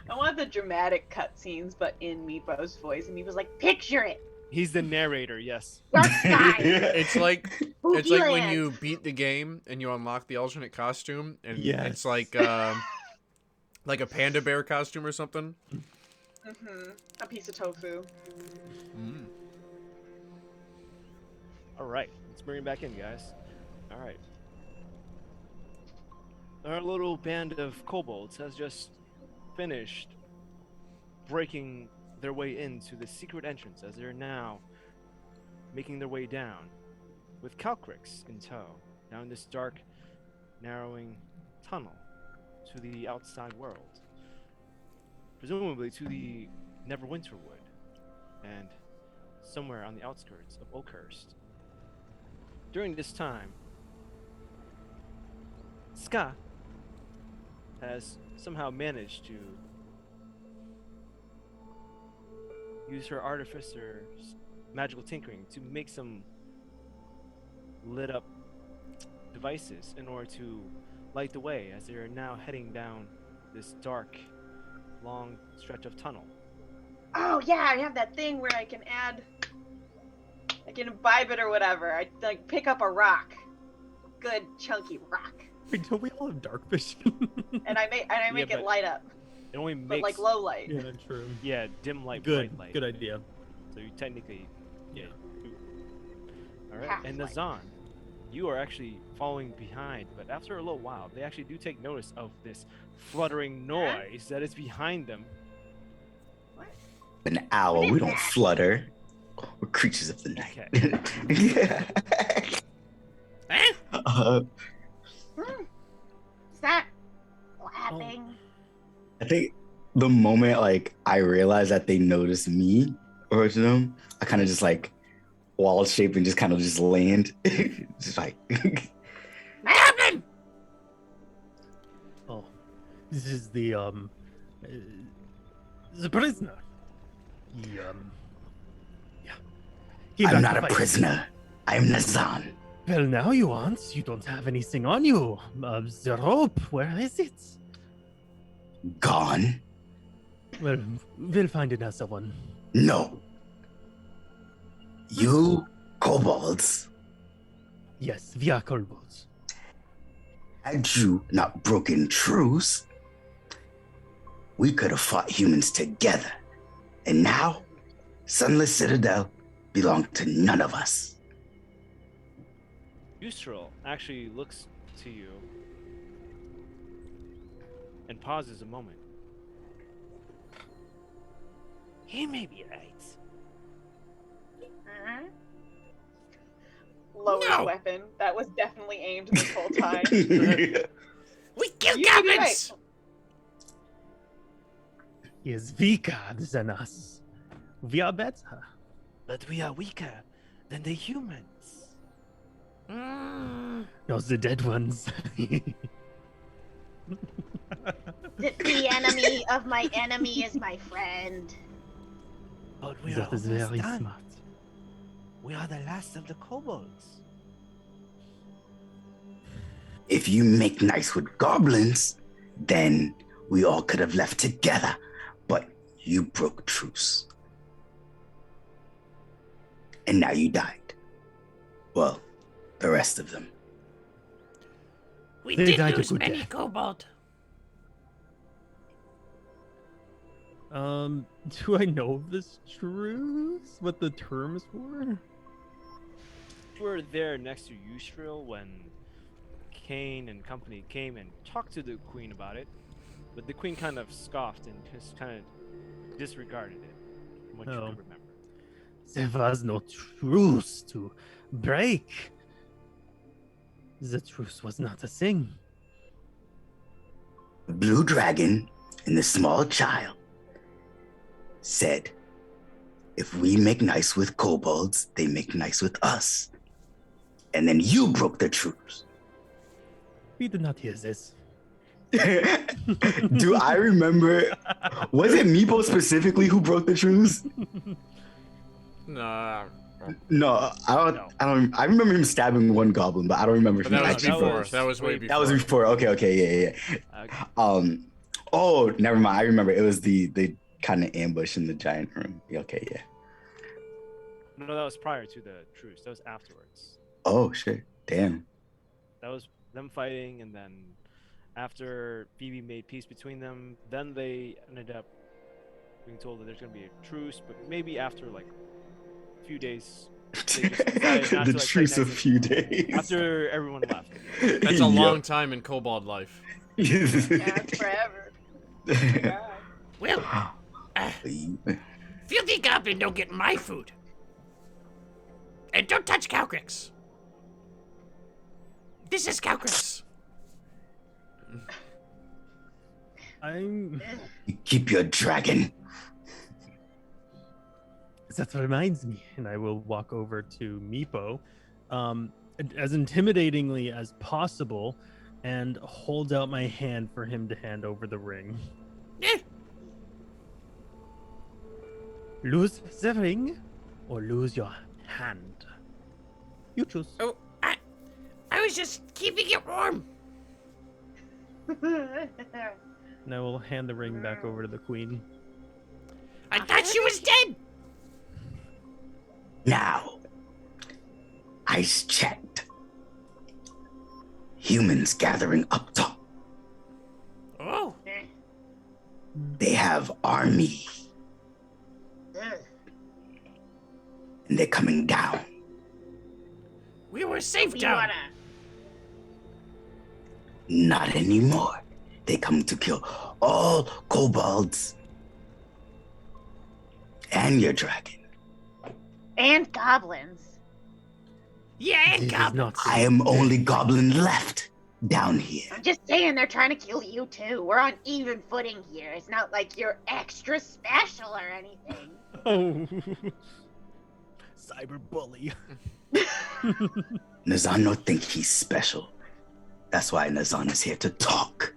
I want the dramatic cutscenes, but in Meepo's voice. And Meepo's like, picture it. He's the narrator, yes. Dark sky. It's like Spooky when land. you beat the game and you unlock the alternate costume, and Yes. it's like a panda bear costume or something. A piece of tofu. All right, let's bring him back in, guys. All right. Our little band of kobolds has just finished breaking their way into the secret entrance as they're now making their way down with Calcrix in tow down this dark, narrowing tunnel to the outside world, presumably to the Neverwinterwood and somewhere on the outskirts of Oakhurst. During this time, Ska has somehow managed to use her artificer's magical tinkering to make some lit up devices in order to light the way as they are now heading down this dark, long stretch of tunnel. Oh yeah, I have that thing where I can add I can imbibe it or whatever. I like pick up a rock, good chunky rock, Wait, don't we all have dark vision? and I make it but light up, It only but makes like low light. Yeah, true. yeah, dim light, Good, bright light. good idea. So you technically, yeah. All right, Half and light. Nazan, you are actually following behind, but after a little while, they actually do take notice of this fluttering noise that is behind them. An owl, we don't flutter. We're creatures of the night. Huh? Is that clapping? I think the moment like I realized that they noticed me or them, I kind of just like wall shape and just kind of just land. Just like Goblin! Oh, this is the prisoner. Yeah. He I'm got not a fight. prisoner. I'm Nazan. Well, now you aren't. You don't have anything on you. The rope, where is it? Gone? Well, we'll find another one. No. You kobolds, Yes, we are kobolds. had you not broken truce, we could have fought humans together. And now, Sunless Citadel belonged to none of us. Yustral actually looks to you and pauses a moment. He may be right. Lowers No. weapon. That was definitely aimed this whole time. We kill You may be goblins! He is weaker than us. We are better. But we are weaker than the humans. No, the dead ones. The enemy of my enemy is my friend. But we That are is almost very done. smart. We are the last of the kobolds. If you make nice with goblins, then we all could have left together. But you broke truce. And now you died. Well, the rest of them. We They did died a lose good many death. kobold. Do I know this truth? What the terms were? You were there next to Yustral when Kane and company came and talked to the queen about it, but the queen kind of scoffed and just kind of disregarded it, from what you Oh. can remember. There was no truce to break. The truce was not a thing. The blue dragon and the small child said, if we make nice with kobolds, they make nice with us. And then you broke the truce. We did not hear this. Do I remember? Was it Meepo specifically who broke the truce? Nah. No, I don't. I remember him stabbing one goblin, but I don't remember if But he that was actually before. broke. That was way before. That was before. Okay, yeah. Okay. Oh, never mind. I remember. It was the kind of ambush in the giant room. Okay, yeah. No, that was prior to the truce. That was afterwards. Oh shit! Damn. That was them fighting, and then after Phoebe made peace between them, then they ended up being told that there's going to be a truce, but maybe after like a few days. They just decided not The to, like, truce fight of next- few days. After everyone left. That's a long time in kobold life. Yeah, it's forever. God. Well, filthy goblin don't get my food. And don't touch Calcrix. This is Calcrix. I'm. Keep your dragon. That reminds me, and I will walk over to Meepo, as intimidatingly as possible, and hold out my hand for him to hand over the ring. Eh, Lose the ring, or lose your hand. You choose. oh, I was just keeping it warm. And I will hand the ring back over to the queen. I thought she was dead. Now, Eyes checked. Humans gathering up top. Oh, They have army. And they're coming down. we were safe We down. wanna. Not anymore. They come to kill all kobolds. And your dragon. And goblins. Yeah, and This is goblins. not I am only goblin left down here. I'm just saying they're trying to kill you too. We're on even footing here. It's not like you're extra special or anything. Oh. Cyberbully. Nazan don't think he's special. That's why Nazan is here to talk.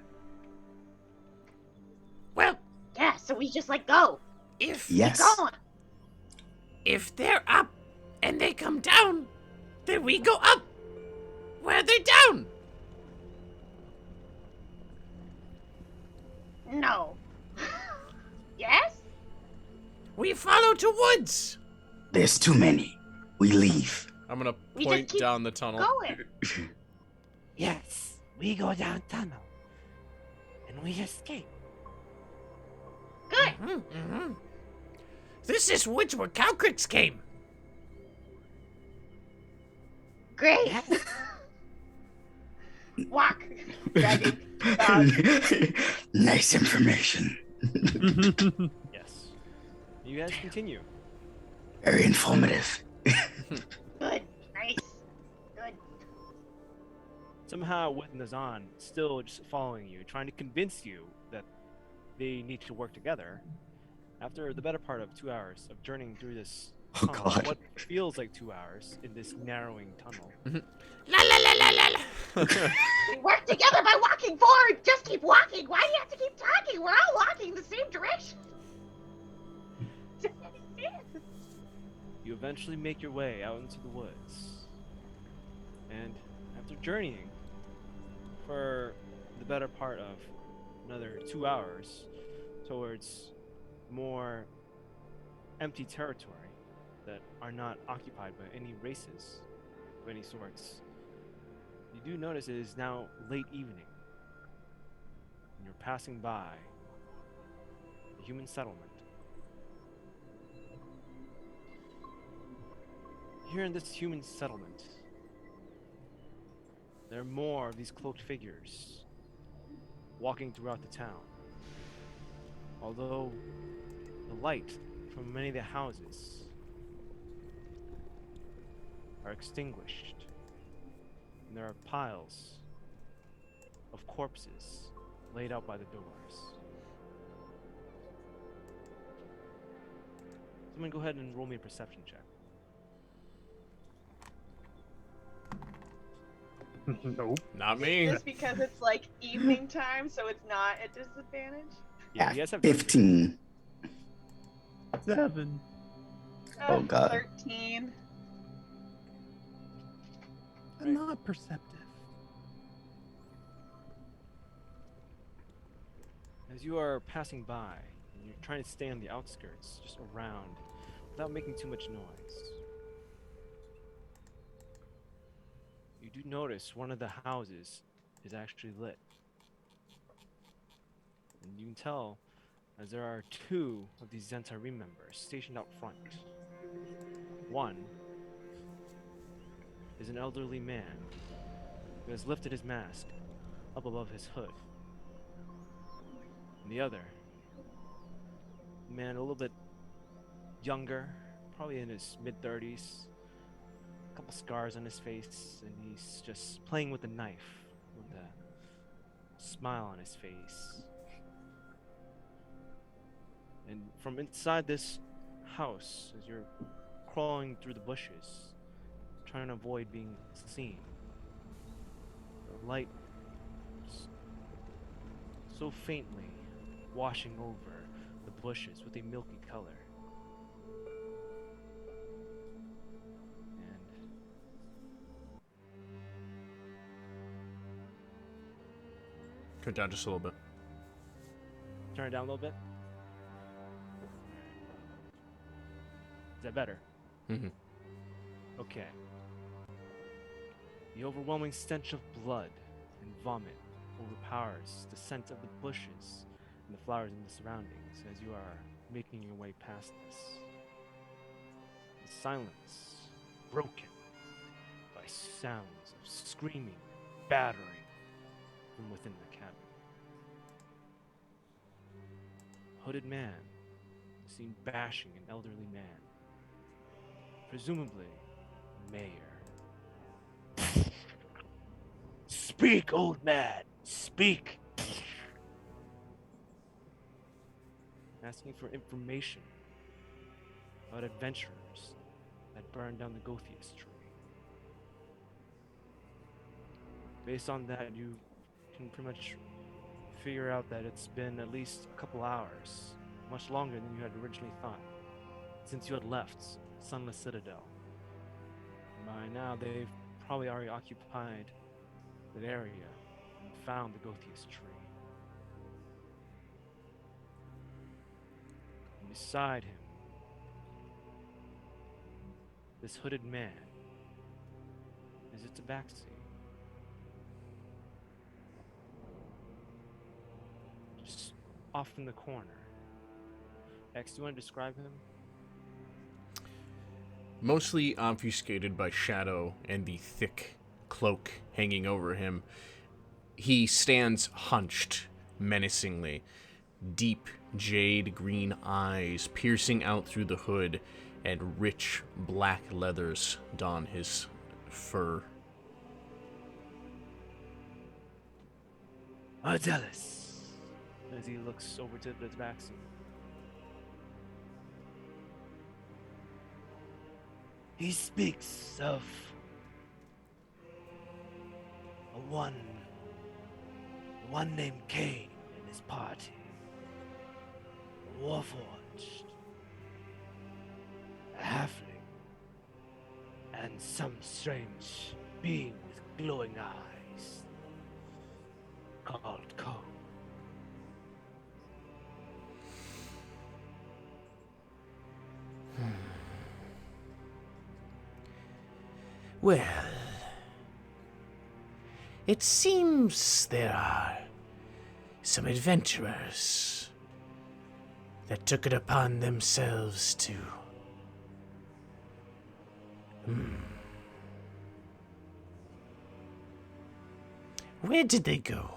Well, Yeah, so we just like go. if Yes. Go on. if they're up and they come down, then we go up where they're down. No. Yes? We follow to woods. There's too many. We leave. I'm gonna We just point keep down the tunnel. Going. Yes, we go down tunnel. And we escape. Good. Mm-hmm. This is woods where cowcricks came. Great. Yes. Walk. Nice information. Yes. You guys continue. Very informative. Good. Nice. Good. Somehow, with Nazan still just following you, trying to convince you that they need to work together, after the better part of 2 hours of journeying through this Oh, tunnel, God. what feels like 2 hours in this narrowing tunnel, La la la la la la. We work together by walking forward. Just keep walking. Why do you have to keep talking? We're all walking the same direction. you eventually make your way out into the woods. And after journeying for the better part of another 2 hours towards more empty territory that are not occupied by any races of any sorts, you do notice it is now late evening, and you're passing by a human settlement. Here in this human settlement, there are more of these cloaked figures walking throughout the town. Although the light from many of the houses are extinguished, and there are piles of corpses laid out by the doors. Someone go ahead and roll me a perception check. Nope. Not me. Just because it's like evening time, so it's not at disadvantage. Yeah, you guys have 15. 7. Oh, God. 13. Right. Not perceptive. As you are passing by, and you're trying to stay on the outskirts, just around, without making too much noise, you do notice one of the houses is actually lit. And you can tell as there are 2 of these Zentari members stationed out front. One is an elderly man who has lifted his mask up above his hood. And the other, a man a little bit younger, probably in his mid-30s, a couple scars on his face, and he's just playing with a knife with a smile on his face. And from inside this house, as you're crawling through the bushes, trying to avoid being seen, the light so faintly washing over the bushes with a milky color. And Turn it down just a little bit. turn it down a little bit. Is that better? Mm-hmm. Okay. The overwhelming stench of blood and vomit overpowers the scent of the bushes and the flowers in the surroundings as you are making your way past this. The silence broken by sounds of screaming, battering from within the cabin. A hooded man is seen bashing an elderly man, presumably the mayor. Speak, old man, speak. Asking for information about adventurers that burned down the Gothias tree. Based on that, you can pretty much figure out that it's been at least a couple hours, much longer than you had originally thought, since you had left Sunless Citadel. And by now, they've probably already occupied that area and found the Gothias tree. And beside him, this hooded man is a tabaxi. Just off in the corner. X, do you want to describe him? Mostly obfuscated by shadow and the thick cloak hanging over him, he stands hunched menacingly, deep jade green eyes piercing out through the hood, and rich black leathers don his fur. Ardelis, as he looks over to the tabaxi. He speaks of one named Cain and his party, a warforged, a halfling, and some strange being with glowing eyes called Cole. Well, it seems there are some adventurers that took it upon themselves to Where did they go?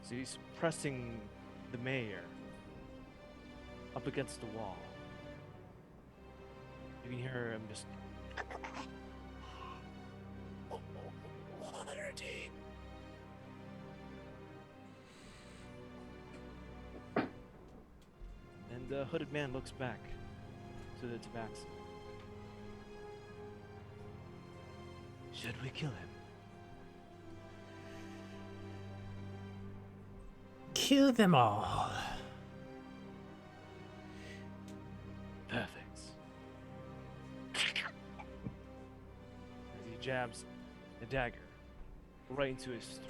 So he's pressing the mayor up against the wall. You can hear him just Water deep. and the hooded man looks back to the tabaxi. Should we kill him? Kill them all. Perfect. As he jabs a dagger right into his throat.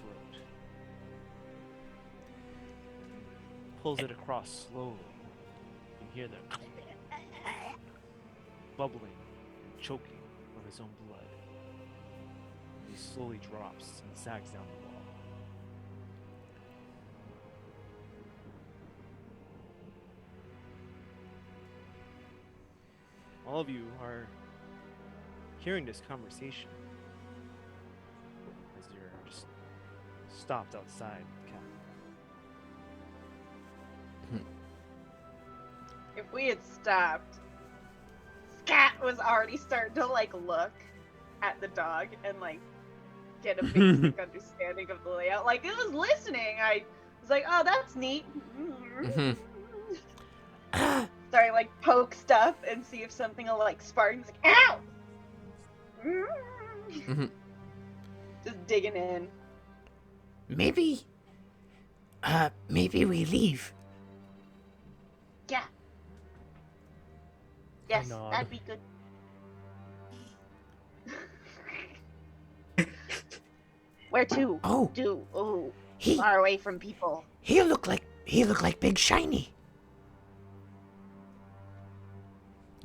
Pulls it across slowly. You can hear the bubbling and choking on his own blood. He slowly drops and sags down the wall. All of you are hearing this conversation as you're just stopped outside the cabin. If we had stopped, Scat was already starting to like look at the dog and like get a basic understanding of the layout. Like it was listening. I was like, oh, that's neat. Mhm. Sorry, like poke stuff and see if something will like spark. He's like, ow! Mhm. Just digging in. Maybe we leave. Yeah. Yes, nod. that'd be good. Where to? Oh, he Far away from people. he looked like Big Shiny.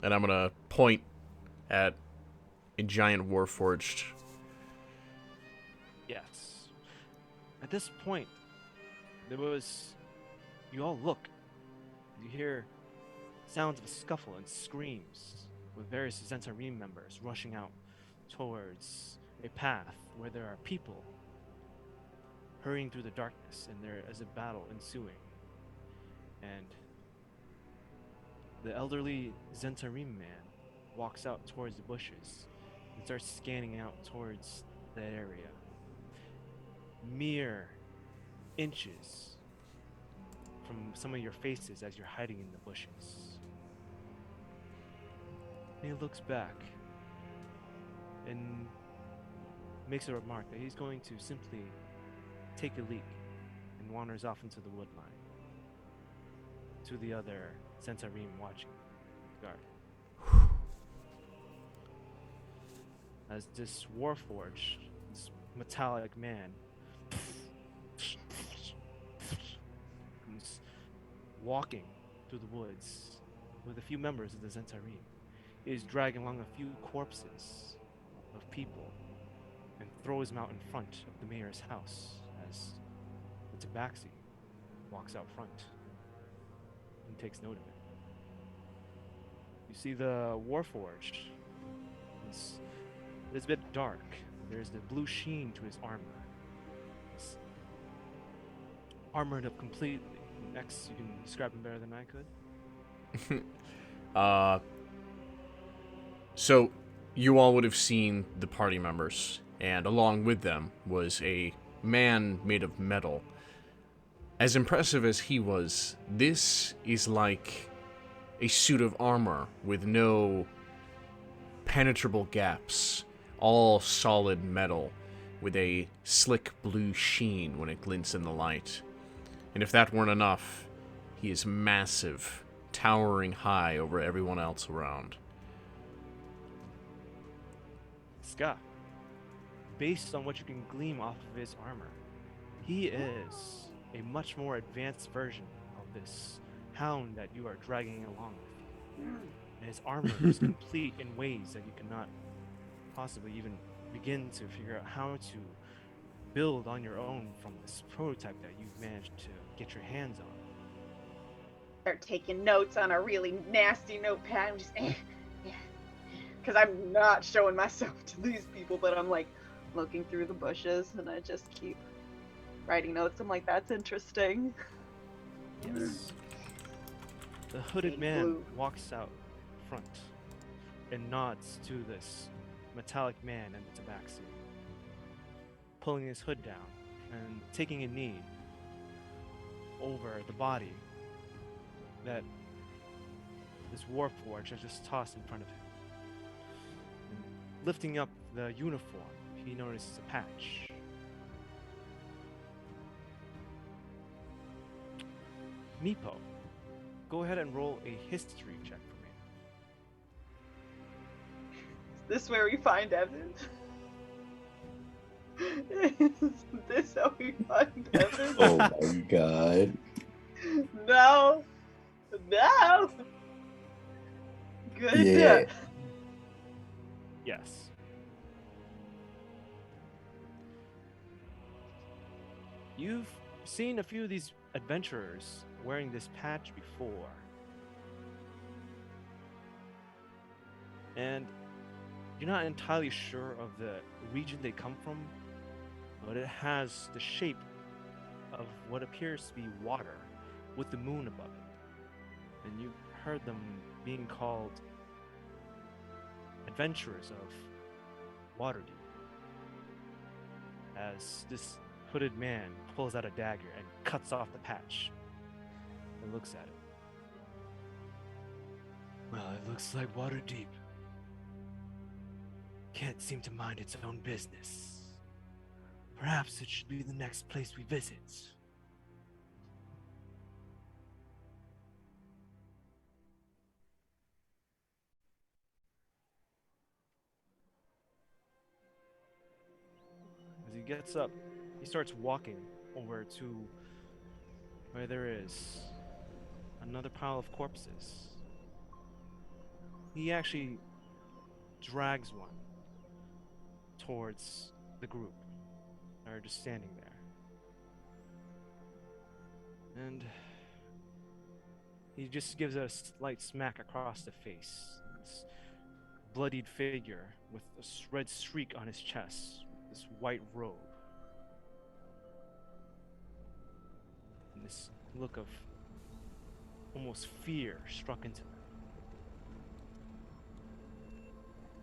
And I'm gonna point at a giant warforged. Yes. At this point, you all look. You hear sounds of a scuffle and screams, with various Zentarim members rushing out towards a path where there are people hurrying through the darkness, and there is a battle ensuing. And the elderly Zentarim man walks out towards the bushes and starts scanning out towards that area. Mere inches from some of your faces as you're hiding in the bushes. And he looks back and makes a remark that he's going to simply take a leak and wanders off into the wood line to the other Zentarim watching guard. As this warforged, this metallic man comes walking through the woods with a few members of the Zentarim. He is dragging along a few corpses of people and throws them out in front of the mayor's house as the tabaxi walks out front and takes note of it. You see the warforged. It's a bit dark. There's the blue sheen to his armor. It's armored up completely. Next, you can describe him better than I could. So you all would have seen the party members, and along with them was a man made of metal. As impressive as he was, this is like a suit of armor with no penetrable gaps, all solid metal with a slick blue sheen when it glints in the light. And if that weren't enough, he is massive, towering high over everyone else around. Scott, based on what you can glean off of his armor, he is a much more advanced version of this hound that you are dragging along with you. And his armor is complete in ways that you cannot possibly even begin to figure out how to build on your own from this prototype that you've managed to get your hands on. Start taking notes on a really nasty notepad and just because I'm not showing myself to these people, but I'm like looking through the bushes and I just keep writing notes. I'm like, that's interesting. Yes. The hooded man walks out front and nods to this metallic man in the tabaxi, pulling his hood down and taking a knee over the body that this warforged has just tossed in front of him. And lifting up the uniform, he notices a patch. Meepo, go ahead and roll a history check for me. Is this where we find Evan? Is this how we find Evan? Oh my god. No. No. Good. Yeah. Yes. You've seen a few of these adventurers wearing this patch before. And you're not entirely sure of the region they come from, but it has the shape of what appears to be water with the moon above it. And you've heard them being called adventurers of Waterdeep. As this hooded man pulls out a dagger and cuts off the patch and looks at it. Well, it looks like Waterdeep can't seem to mind its own business. Perhaps it should be the next place we visit. As he gets up, he starts walking over to where there is another pile of corpses. he actually drags one towards the group, or just standing there. And he just gives it a slight smack across the face. This bloodied figure with a red streak on his chest, this white robe, and this look of almost fear struck into him.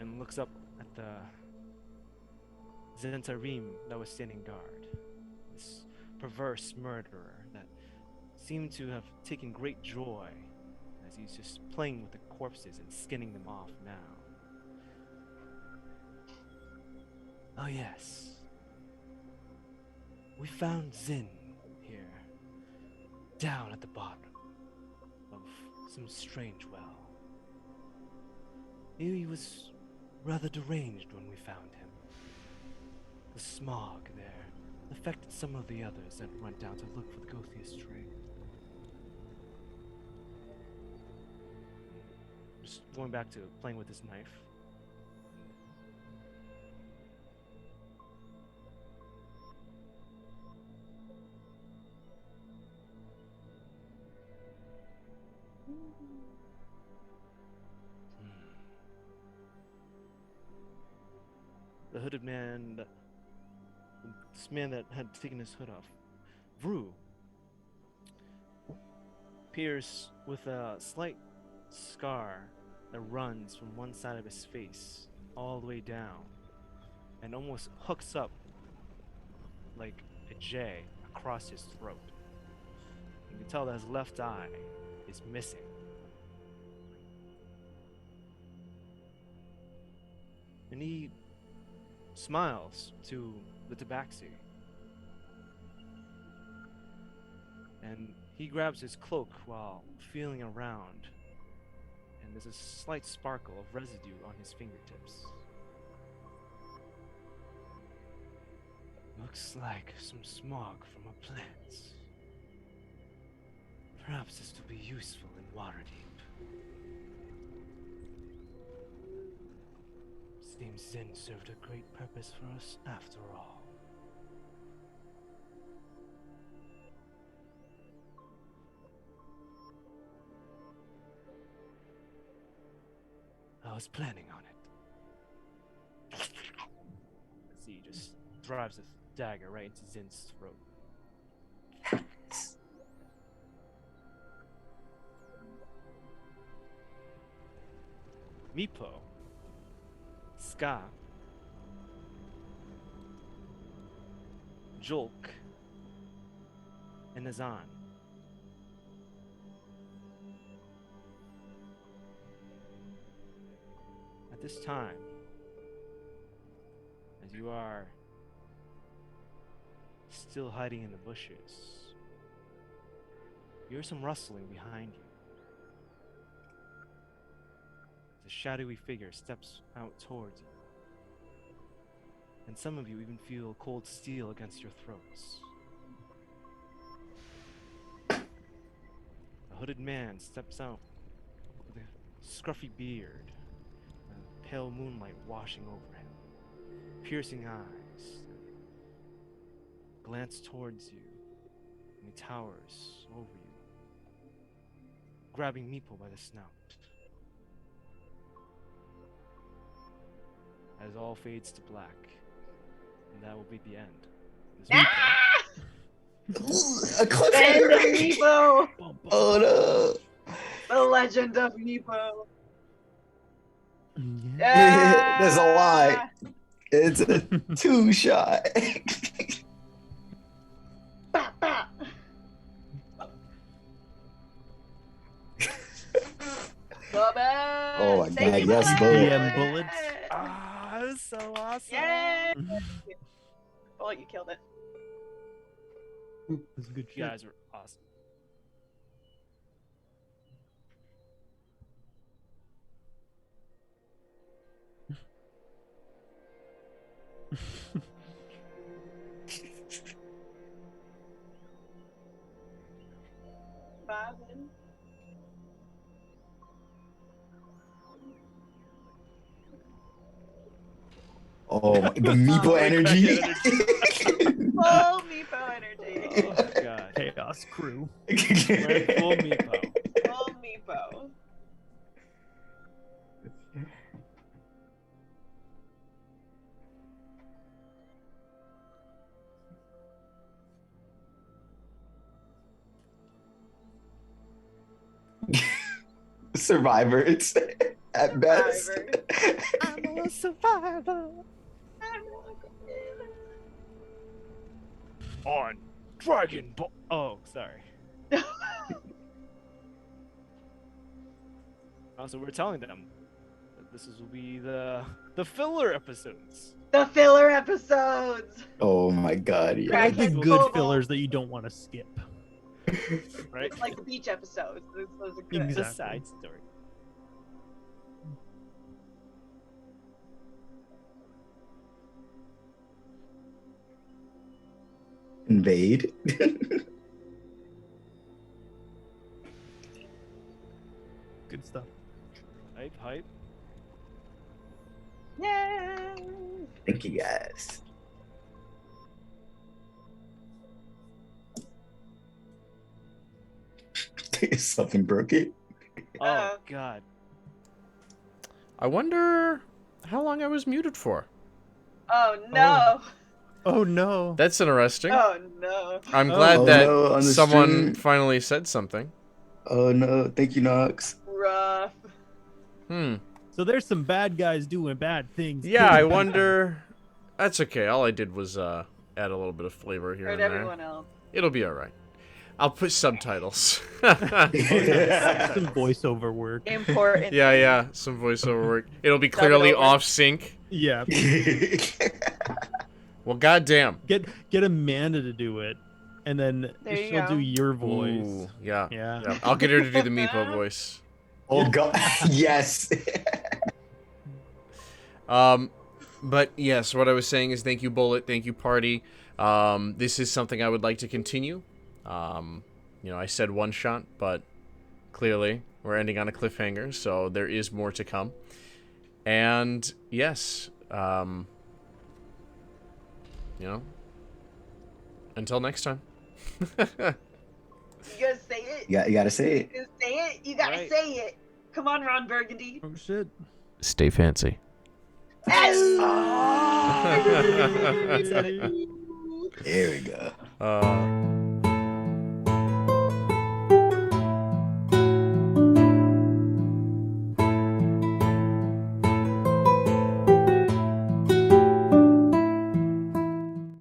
And looks up at the Zentarim that was standing guard. This perverse murderer that seemed to have taken great joy as he's just playing with the corpses and skinning them off now. Oh yes. We found Zin here, down at the bottom of some strange well. He was rather deranged when we found him. The smog there affected some of the others that went down to look for the Gothius tree. Just going back to playing with his knife. The hooded man, this man that had taken his hood off, Vru, appears with a slight scar that runs from one side of his face all the way down and almost hooks up like a J across his throat. You can tell that his left eye is missing. And he smiles to the tabaxi. And he grabs his cloak while feeling around. And there's a slight sparkle of residue on his fingertips. Looks like some smog from a plant. Perhaps this will be useful in Waterdeep. Seems Zin served a great purpose for us after all. I was planning on it. As he just drives a dagger right into Zin's throat. Meepo, Ska, Jolk, and Nazan. At this time, as you are still hiding in the bushes, you hear some rustling behind you. The shadowy figure steps out towards you. And some of you even feel cold steel against your throats. A hooded man steps out with a scruffy beard, and pale moonlight washing over him, piercing eyes. Glance towards you, and he towers over you, grabbing Meepo by the snout. As all fades to black, and that will be the end. End of Meepo! Oh no! The legend of Meepo. Yeah. There's a lie. It's a 2-shot. Bop, bop. Oh my god, yes, DM bullets. Ah, that was so awesome. Yay! Oh, you killed it. That's good You shit. guys were awesome. Robin. Oh, the meeple energy. Full Meepo energy. Oh god. Chaos crew. We're at full meepo. Full Meepo. Survivors at best. Survivor. I'm a survivor. On Dragon Ball. Oh, sorry. Also, we're telling them that will be the filler episodes. The filler episodes. Oh my god, yeah. Right. The Dragon good Ball. fillers that you don't want to skip. Right? It's like the beach episodes. Those are good. Exactly. The side story. Invade. Good stuff. Hype. Yay! Thank you guys. Something broke it. Oh god. I wonder how long I was muted for. Oh no! Oh no. That's interesting. Oh no! I'm glad that no, on the someone stream. finally said something. Oh no, thank you, Nox. Rough. So there's some bad guys doing bad things. Yeah, too. I wonder. That's okay. All I did was add a little bit of flavor here Heard and there. everyone else. It'll be all right. I'll put subtitles. Some voiceover work. Important. Yeah, some voiceover work. It'll be clearly over. off sync. Yeah. Well, goddamn. Get Amanda to do it, and then There you she'll go. do your voice. Ooh, yeah. Yeah. I'll get her to do the Meepo voice. Oh god, yes. But yes, what I was saying is thank you, Bullet. Thank you, Party. This is something I would like to continue. I said one shot, but clearly we're ending on a cliffhanger, so there is more to come. And yes, until next time. You gotta say it. You gotta say it. You gotta say it. You gotta Right. say it. Come on, Ron Burgundy. Oh shit. Stay fancy. There we go.